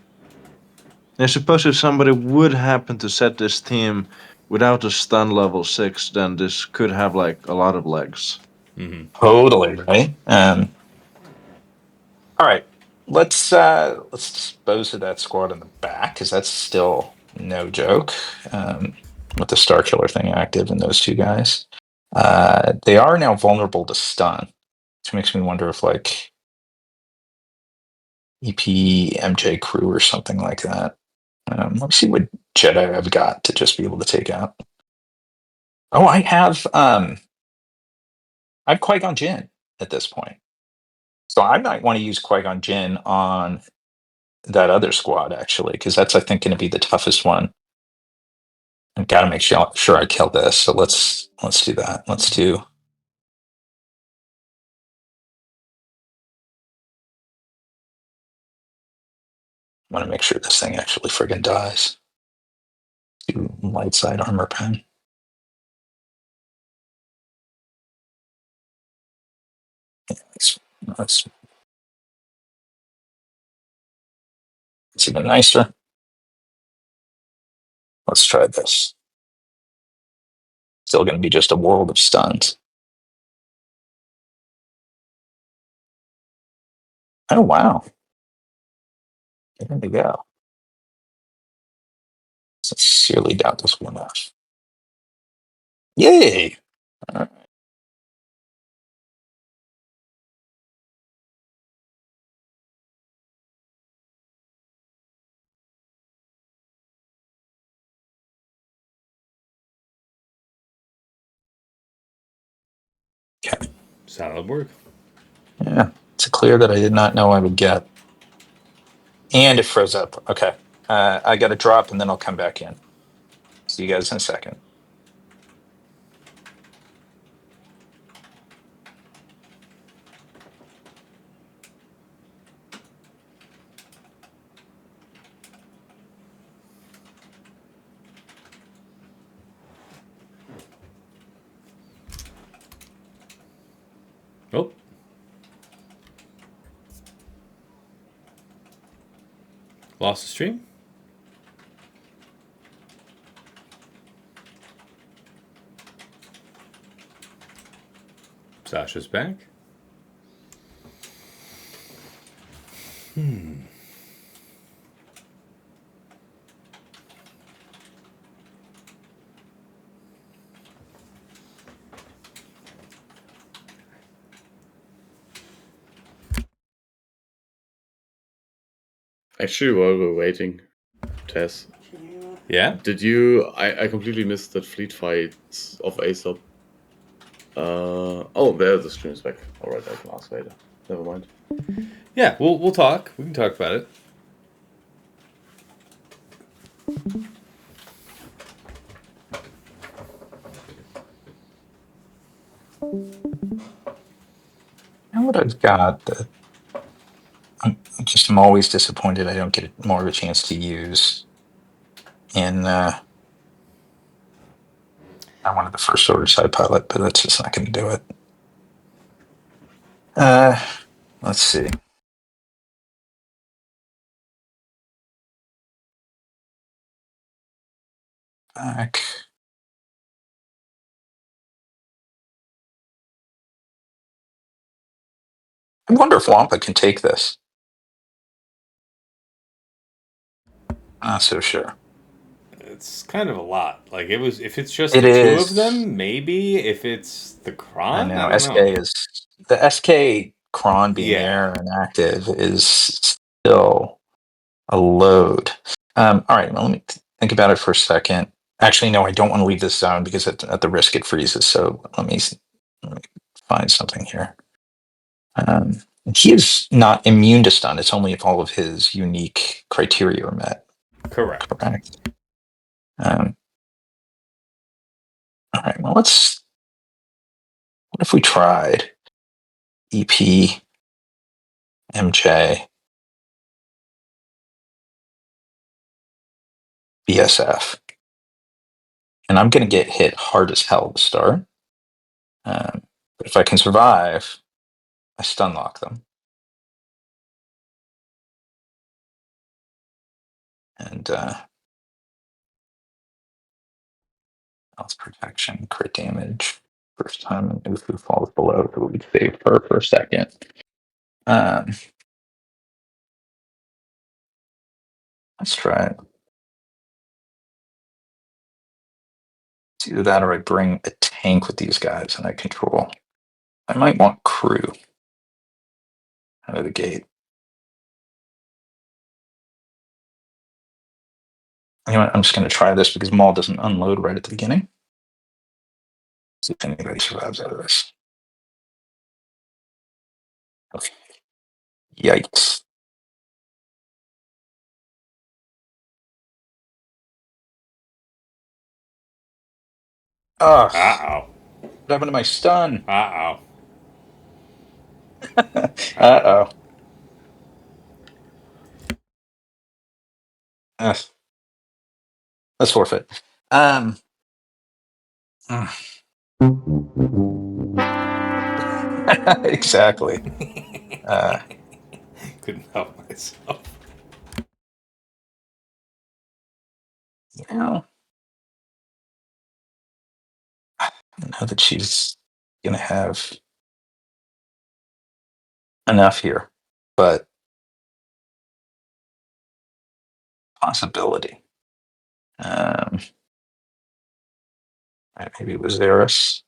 I suppose if somebody would happen to set this team without a stun level 6, then this could have like a lot of legs. Mm-hmm. Totally right. All right, let's dispose of that squad in the back because that's still no joke. With the Star Killer thing active and those two guys, they are now vulnerable to stun, which makes me wonder if like EP MJ crew or something like that. Let's see what Jedi I've got to just be able to take out. Oh, I have Qui-Gon Jinn at this point. So I might want to use Qui-Gon Jinn on that other squad actually, because that's I think going to be the toughest one. I've got to make sure I kill this. So let's do that. Let's do. I want to make sure this thing actually friggin' dies. Do light side armor pen. That's it's even nicer. Let's try this. Still going to be just a world of stuns. Oh wow! There we go. Sincerely doubt this will enough. Yay! All right. Okay. Solid work. Yeah, it's a clear that I did not know I would get. And it froze up. Okay. I got to drop and then I'll come back in. See you guys in a second. Oh. Lost the stream? Sasha's back. Actually, while we're waiting, Tess, Yeah? did you? I completely missed that fleet fight of Aesop. Oh, there the stream is back. All right, I can ask later. Never mind. Yeah, we'll talk. We can talk about it. Now what I've got that I'm always disappointed I don't get more of a chance to use in I wanted the first order side pilot, but that's just not going to do it. Let's see. Back. I wonder if Wampa can take this. Not so sure. It's kind of a lot. Like it was. If it's just It the two is. of them, maybe. If it's the Kron, I know. don't SK know. is the SK cron being Yeah. there and active is still a load. All right, well, let me think about it for a second. Actually, no, I don't want to leave this zone because at the risk it freezes. So let me find something here. He is not immune to stun. It's only if all of his unique criteria are met. Correct. All right, well, what if we tried EP, MJ, BSF? And I'm going to get hit hard as hell to start. But if I can survive, I stun lock them. And health protection, crit damage. First time an Ufu falls below, so we save her for a second. Let's try it. It's either that or I bring a tank with these guys and I control. I might want crew out of the gate. Anyway, I'm just going to try this because Maul doesn't unload right at the beginning. See if anybody survives out of this. Okay. Yikes. Ugh. Uh-oh. What happened to my stun? Uh-oh. Uh-oh. Let's forfeit. Exactly. Couldn't help myself. You know, I don't know that she's going to have enough here, but possibility. Maybe it was Eris.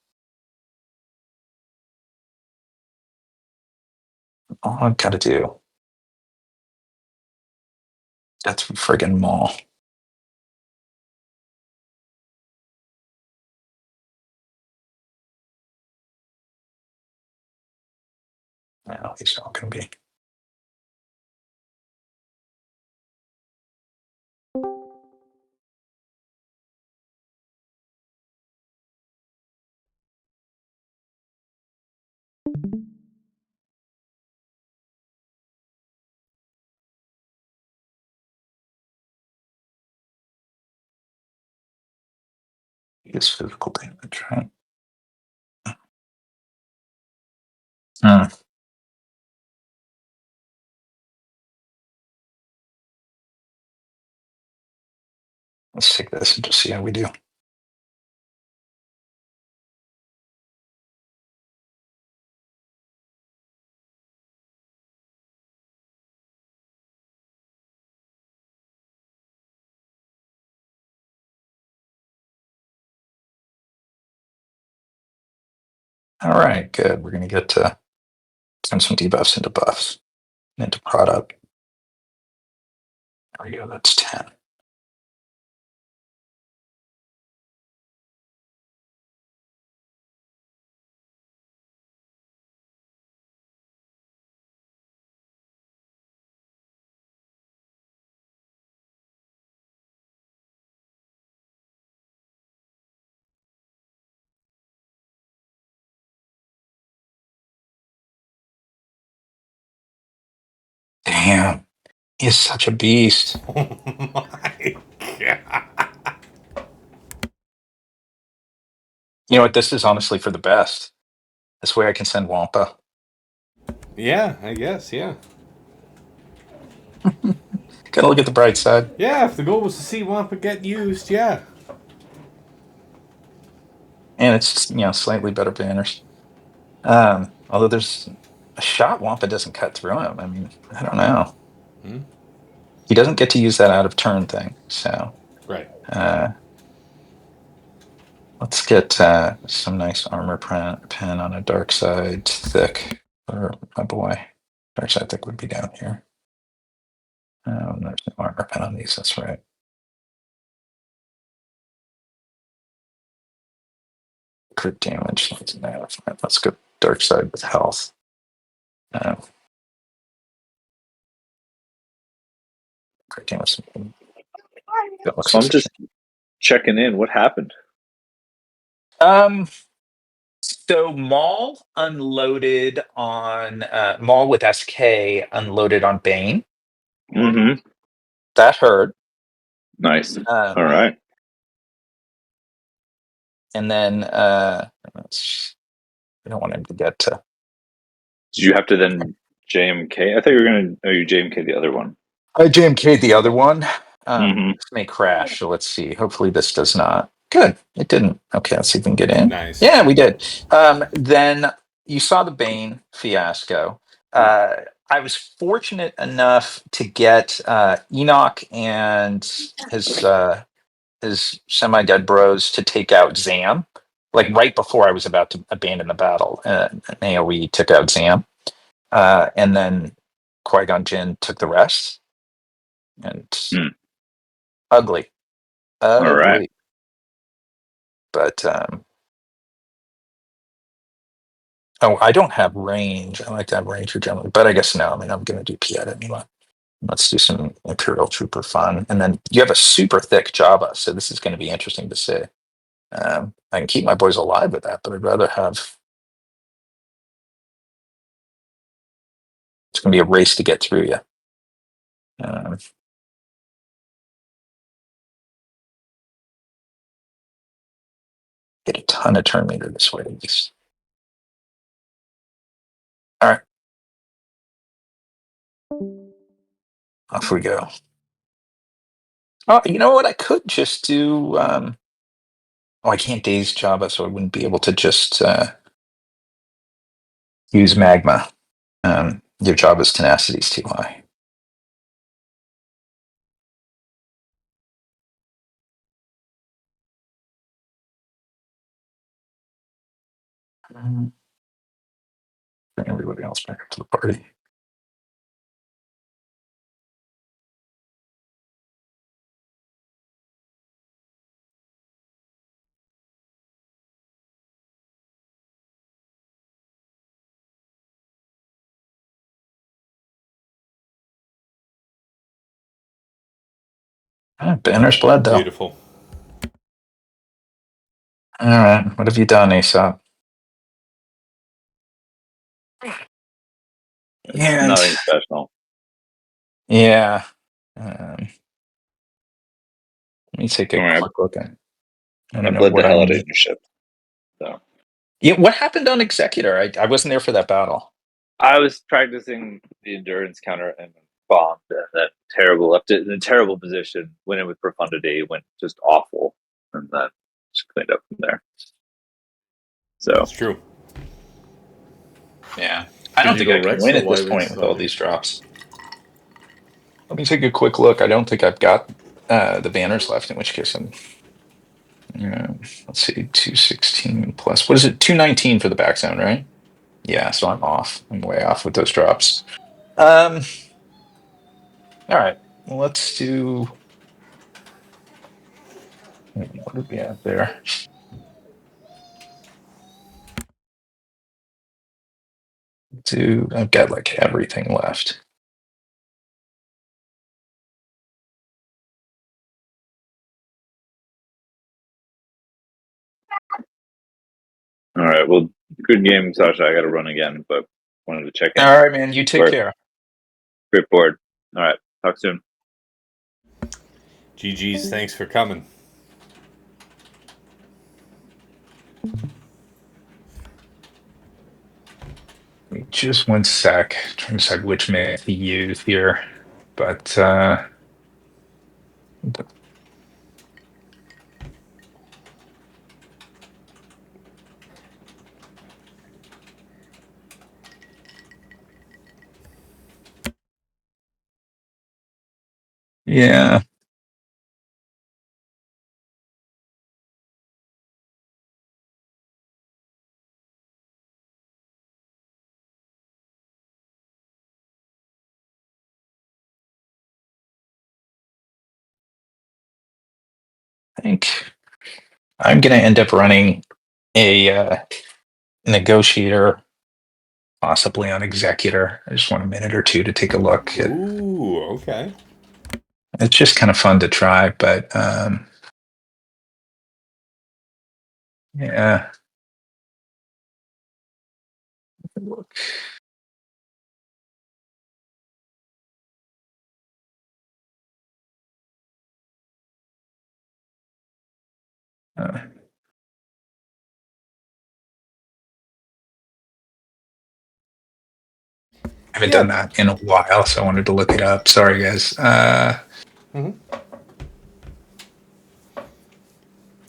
All I've got to do. That's friggin' Maul. No, he's not going to be. He is physical damage, right? Let's take this and just see how we do. All right, good. We're going to get to turn some debuffs into buffs, into product. There we go. That's 10. Damn. He's such a beast. Oh my God. You know what? This is honestly for the best. This way I can send Wampa. Yeah, I guess, yeah. Gotta look at the bright side. Yeah, if the goal was to see Wampa get used, yeah. And it's, slightly better banners. Although there's a shot Wampa doesn't cut through him. I mean, I don't know. He doesn't get to use that out of turn thing, so. Right. Let's get some nice armor pen on a dark side thick for my boy. Dark side thick would be down here. There's no armor pen on these, that's right. Crit damage. Let's go dark side with health. Crit damage. So I'm just checking in. What happened? So Maul unloaded on Maul with SK unloaded on Bane. Mm-hmm. That hurt. Nice. All right. and then I don't want him to get to. Did you have to then JMK? I thought you were going to. Oh, you JMK the other one. I JMK'd the other one. Mhm. This may crash, so let's see. Hopefully this does not. Good, it didn't. Okay, let's see if we can get in. Nice. Yeah, we did. Then you saw the Bane fiasco. I was fortunate enough to get Enoch and his semi-dead bros to take out Zam, like right before I was about to abandon the battle. AOE took out Zam, and then Qui-Gon Jinn took the rest. And ugly, All right. ugly. But oh, I don't have range. I like to have range for generally, but I guess no. I mean, I'm going to do Piet anyway. Let's do some Imperial Trooper fun, and then you have a super thick Jabba, so this is going to be interesting to see. I can keep my boys alive with that, but I'd rather have. It's going to be a race to get through you. Get a ton of turn meter this way, at least. All right. Off we go. Oh, you know what? I could just do. Oh, I can't daze Jabba, so I wouldn't be able to just use magma. Your Jabba's tenacity is too high. Bring everybody else back up to the party. Banner's blood, though. Beautiful. All right. What have you done, Aesop? And Nothing special. yeah. Let me take a quick look at. I don't know bled what the I hell out of need. your ship. So Yeah, what happened on Executor? I wasn't there for that battle. I was practicing the endurance counter and bombed that terrible, left it in a terrible position. Went in with profundity, went just awful, and then just cleaned up from there. So That's true. Yeah, I don't Did you think I go can Rex win or at this Y point wings, with all Sally? these drops. Let me take a quick look. I don't think I've got the banners left. In which case, I'm. Let's see, 216 plus. What is it? 219 for the back zone, right? Yeah, so I'm off. I'm way off with those drops. All right, let's do. What did we have there? I've got like everything left. all right, well, good game, Sasha. I got to run again, but wanted to check in. All right, man. You take care. Great board. All right, talk soon. GG's, thanks for coming. Just one sec. Trying to decide which man to use here, but yeah. I think I'm going to end up running a negotiator, possibly on Executor. I just want a minute or two to take a look. Ooh, okay. It's just kind of fun to try, but yeah. Look. I haven't done that in a while, so I wanted to look it up. Sorry, guys.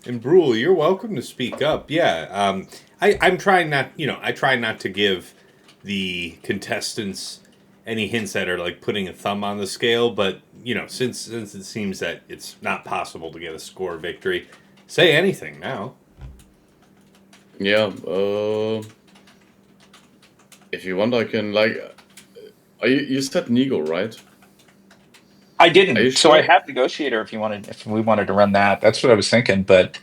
And Brule, you're welcome to speak up. Yeah, I'm trying not. I try not to give the contestants any hints that are like putting a thumb on the scale. But since it seems that it's not possible to get a score victory, say anything now. Yeah. If you want, I can you said Nego, right? I didn't. Are you So I sure? have Negotiator if we wanted to run that. That's what I was thinking, but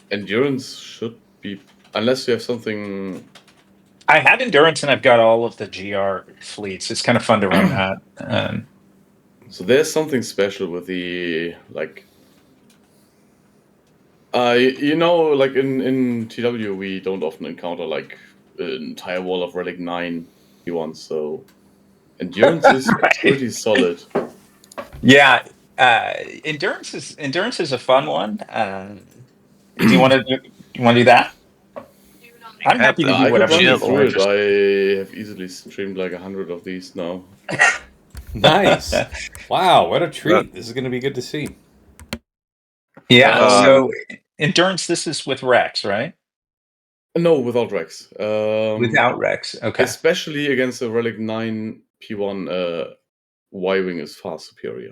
Endurance should be, unless you have something. I had Endurance and I've got all of the GR fleets. It's kind of fun to run that. So there's something special with the like in TW we don't often encounter like an entire wall of Relic 9 P1, so Endurance is Right. pretty solid. Yeah, endurance is a fun one. Do you want to do that? I'm happy to do I could whatever run you you through want. it. I have easily streamed like 100 of these now. Nice. Wow, what a treat. This is going to be good to see. Yeah, so endurance, this is with Rex, right? No, without Rex. Without Rex, okay. Especially against the Relic 9 P1, Y-Wing is far superior.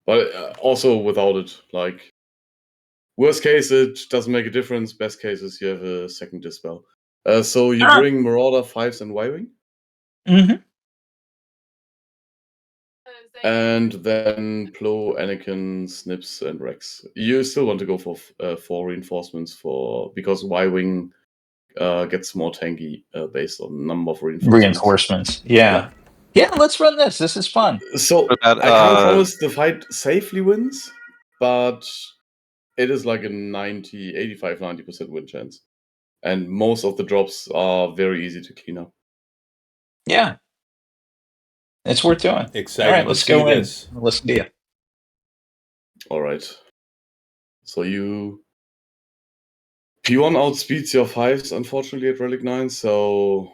But also without it, like, worst case, it doesn't make a difference. Best case is you have a second Dispel. So you bring Marauder, 5s, and Y-Wing? Mm-hmm. And then Plo, Anakin, Snips, and Rex. You still want to go for 4 reinforcements because Y-Wing gets more tanky based on number of reinforcements. Yeah, let's run this. This is fun. So I can't promise the fight safely wins, but it is like a 85-90% win chance. And most of the drops are very easy to clean up. Yeah. It's worth doing. Excited All right, let's go in. Listen to you. All right. So you P1 outspeeds your 5s, unfortunately, at Relic 9, so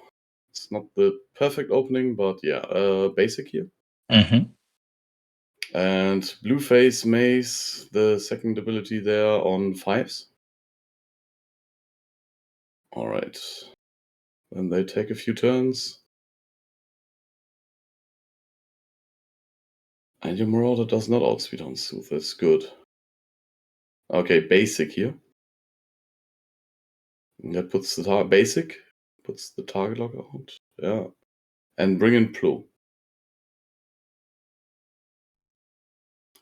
it's not the perfect opening, but yeah, basic here. Mm-hmm. And Blueface Mace, the second ability there on 5s. All right. Then they take a few turns. And your Marauder does not outspeed on Sooth. That's good. Okay, basic here. And that puts the basic. Puts the target lock out. Yeah. And bring in Plo.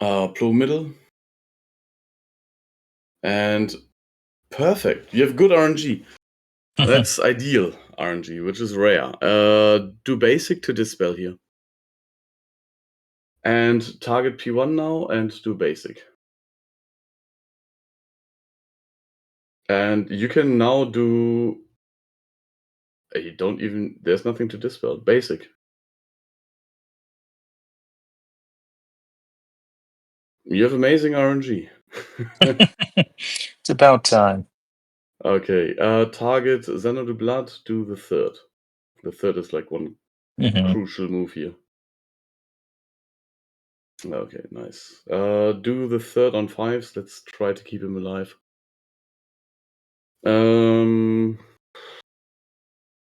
Plo middle. And perfect. You have good RNG. That's ideal RNG, which is rare. Do basic to dispel here. And target P1 now and do basic. And you can now do. You don't even. There's nothing to dispel. Basic. You have amazing RNG. It's about time. Okay. Target Xanadu Blood, do the third. The third is like one crucial move here. Okay, nice. Do the third on 5s. Let's try to keep him alive.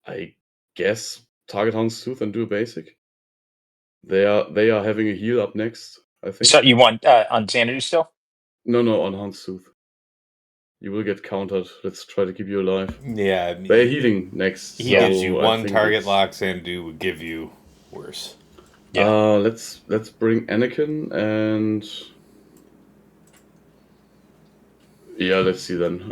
I guess target Hound's Tooth and do a basic. They are having a heal up next, I think. So you want on Xanadu still? No, on Hound's Tooth. You will get countered. Let's try to keep you alive. Yeah. They're healing next. He gives you one target lock, Xanadu would give you worse. Yeah. Let's bring Anakin and yeah, let's see then.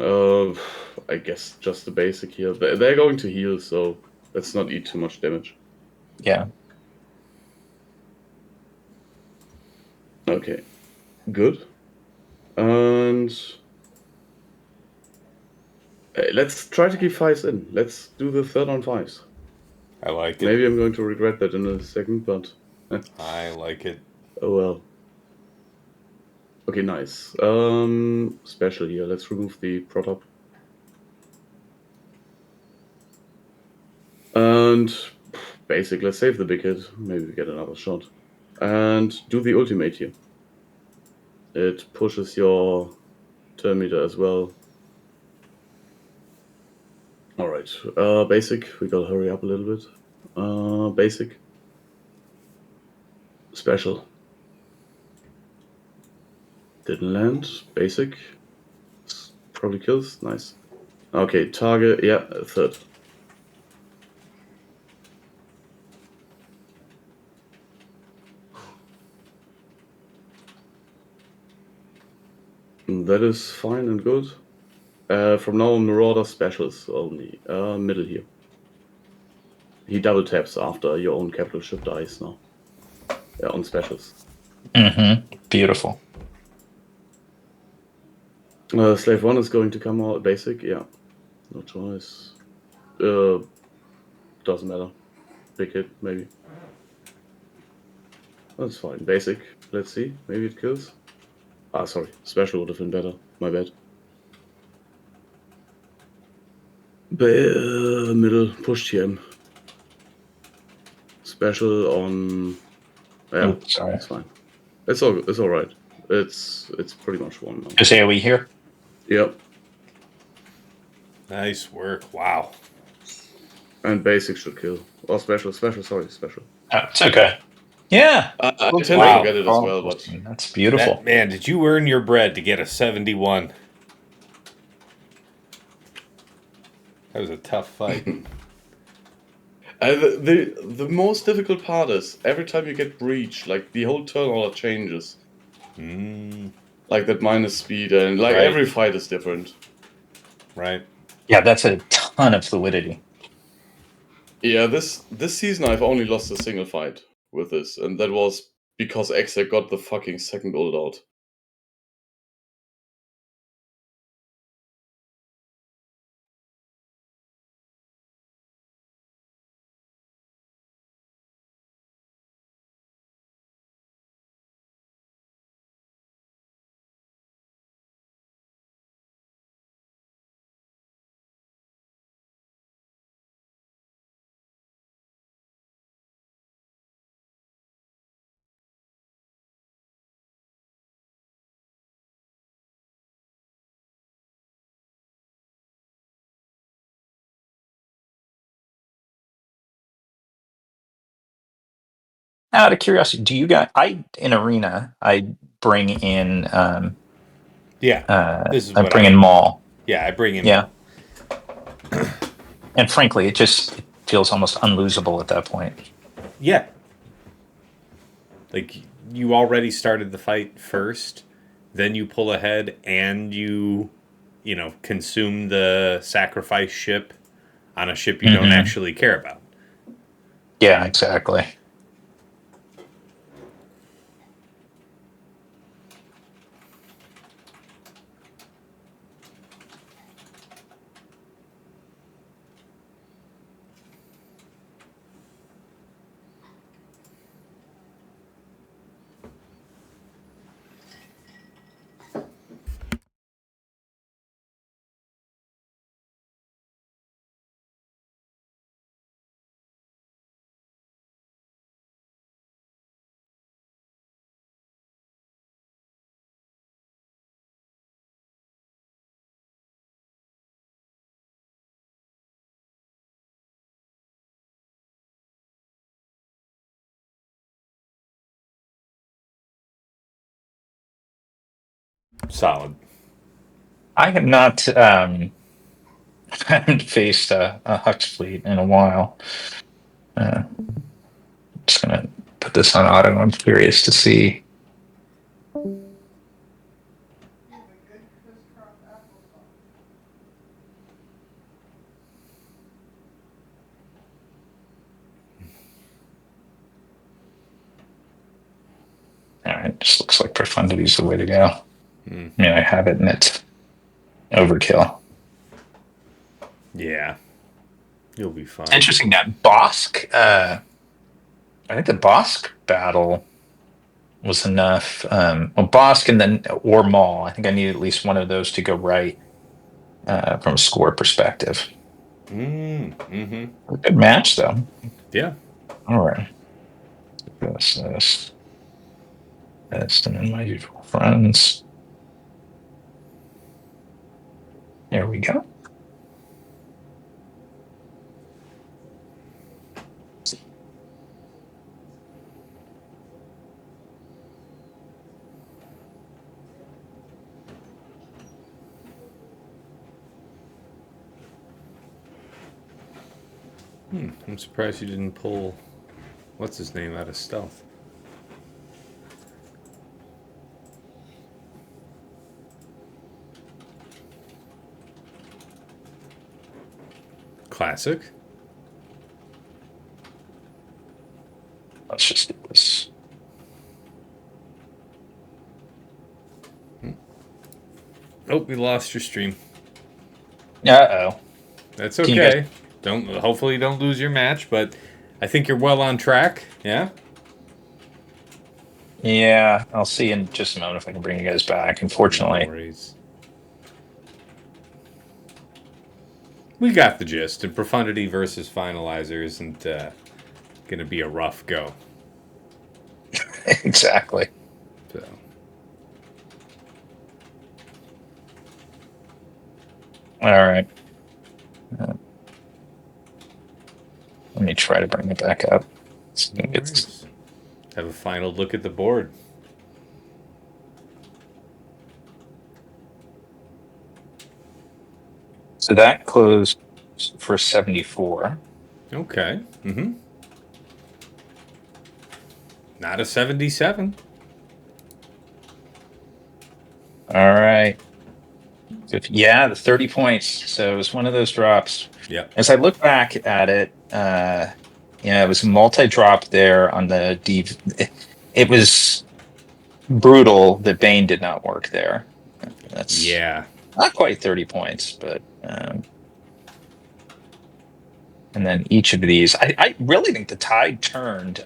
I guess just the basic here. They're going to heal, so let's not eat too much damage. Yeah. Okay. Good. And let's try to keep 5s in. Let's do the third on 5s. I like it. Maybe I'm going to regret that in a second, but I like it. Oh well. Okay, nice. Special here. Let's remove the protop. And basic, let's save the big hit. Maybe we get another shot. And do the ultimate here. It pushes your turn meter as well. Alright, basic. We gotta hurry up a little bit. Basic. Special. Didn't land. Basic. Probably kills. Nice. Okay, target. Yeah, third. That is fine and good. From now on, Marauder specials only. Middle here. He double taps after your own capital ship dies now. Yeah, on specials. Beautiful. Slave 1 is going to come out basic. Yeah. No choice. Doesn't matter. Big hit, maybe. That's fine. Basic. Let's see. Maybe it kills. Ah, sorry. Special would have been better. My bad. Middle. Push TM. Special on... Yeah, sorry. it's fine. It's all right. It's pretty much one now. Just AoE here? Yep. Nice work. Wow. And basic should kill. Or special. Sorry, special. Oh, it's okay. Yeah. I tend to forget it as well, but... That's beautiful. Man, did you earn your bread to get a 71? That was a tough fight. The most difficult part is every time you get breach, like the whole turn order changes. Like that minus speed, and like every fight is different. Right. Yeah, that's a ton of fluidity. Yeah, this season I've only lost a single fight with this, and that was because Exec got the fucking second ult out. Out of curiosity, do you guys? In Arena, I bring in. This is I what bring in Maul. Yeah, I bring in. Yeah. And frankly, it feels almost unlosable at that point. Yeah. Like you already started the fight first, then you pull ahead and you consume the sacrifice ship on a ship you don't actually care about. Yeah, exactly. Solid. I have not haven't faced a Hux fleet in a while. Just gonna put this on auto. I'm curious to see. All right, just looks like profundity is the way to go. I mean, I have it, and it's overkill. Yeah, you'll be fine. Interesting that Bossk. I think the Bossk battle was enough. Bossk and then or Maul. I think I need at least one of those to go right from a score perspective. Good match, though. Yeah, All right. This. That's in my usual friends. There we go. I'm surprised you didn't pull what's his name out of stealth. Classic. Let's just do this. Oh, we lost your stream. Uh-oh. That's okay. Hopefully you don't lose your match, but I think you're well on track. Yeah? Yeah, I'll see in just a moment if I can bring you guys back, unfortunately. No worries. We got the gist, and Profundity versus Finalizer isn't going to be a rough go. Exactly. So. All right. Let me try to bring it back up. Have a final look at the board. So that closed for 74. Okay. Mm-hmm. Not a 77. All right. Yeah, the 30 points. So it was one of those drops. Yeah. As I look back at it, it was a multi-drop there on the dev. It was brutal that Bane did not work there. That's not quite 30 points, but and then each of these, I really think the tide turned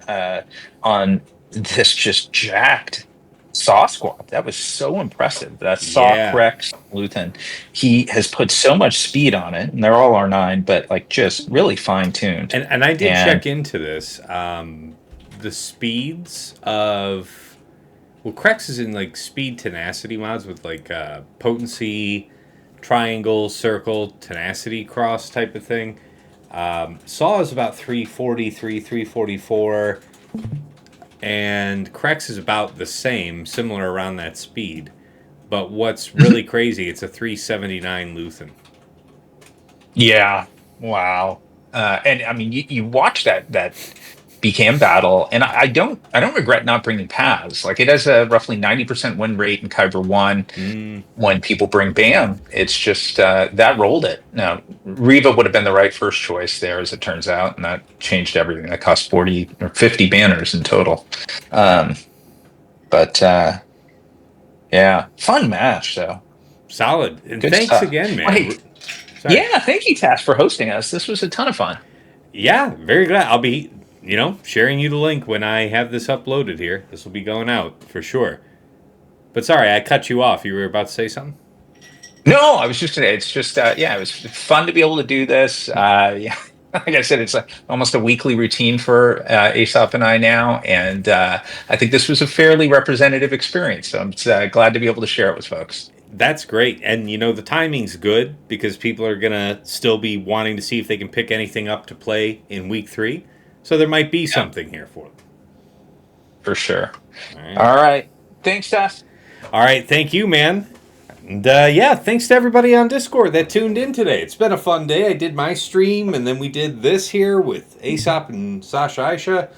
on this just jacked Saw Squad. That was so impressive. That Saw Rex Luthen. He has put so much speed on it, and they're all R9, but like just really fine-tuned. And I did check into this. The speeds of... Well, Krex is in like speed tenacity mods with like potency, triangle, circle, tenacity cross type of thing. Saw is about 343, 344, and Krex is about the same, similar around that speed. But what's really crazy, it's a 379 Luthen. Yeah, wow. And I mean, you watch that BKM battle, and I don't regret not bringing Paz. Like, it has a roughly 90% win rate in Kyber 1. When people bring Bam, it's just that rolled it. Now, Reva would have been the right first choice there, as it turns out, and that changed everything. That cost 40 or 50 banners in total. Yeah, fun match though. Solid. And good thanks stuff. again, man. Wait. Yeah, thank you, Tass, for hosting us. This was a ton of fun. Yeah, very glad. I'll be, sharing you the link when I have this uploaded here. This will be going out for sure. But sorry, I cut you off. You were about to say something? No, I was just going to, it's just, it was fun to be able to do this. Yeah, like I said, it's almost a weekly routine for Aesop and I now. And I think this was a fairly representative experience. So I'm glad to be able to share it with folks. That's great. And, the timing's good because people are going to still be wanting to see if they can pick anything up to play in week 3. So there might be something here for them. For sure. All right. Thanks, Steph. All right. Thank you, man. And, thanks to everybody on Discord that tuned in today. It's been a fun day. I did my stream, and then we did this here with Aesop and Sashaisha.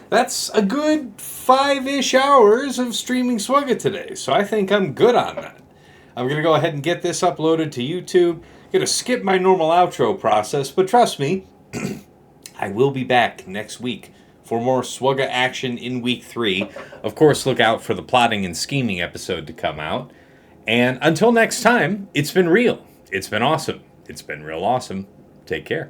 That's a good 5-ish hours of streaming Swugga today. So I think I'm good on that. I'm going to go ahead and get this uploaded to YouTube. Going to skip my normal outro process, but trust me, I will be back next week for more Swugga action in week 3. Of course, look out for the plotting and scheming episode to come out. And until next time, it's been real. It's been awesome. It's been real awesome. Take care.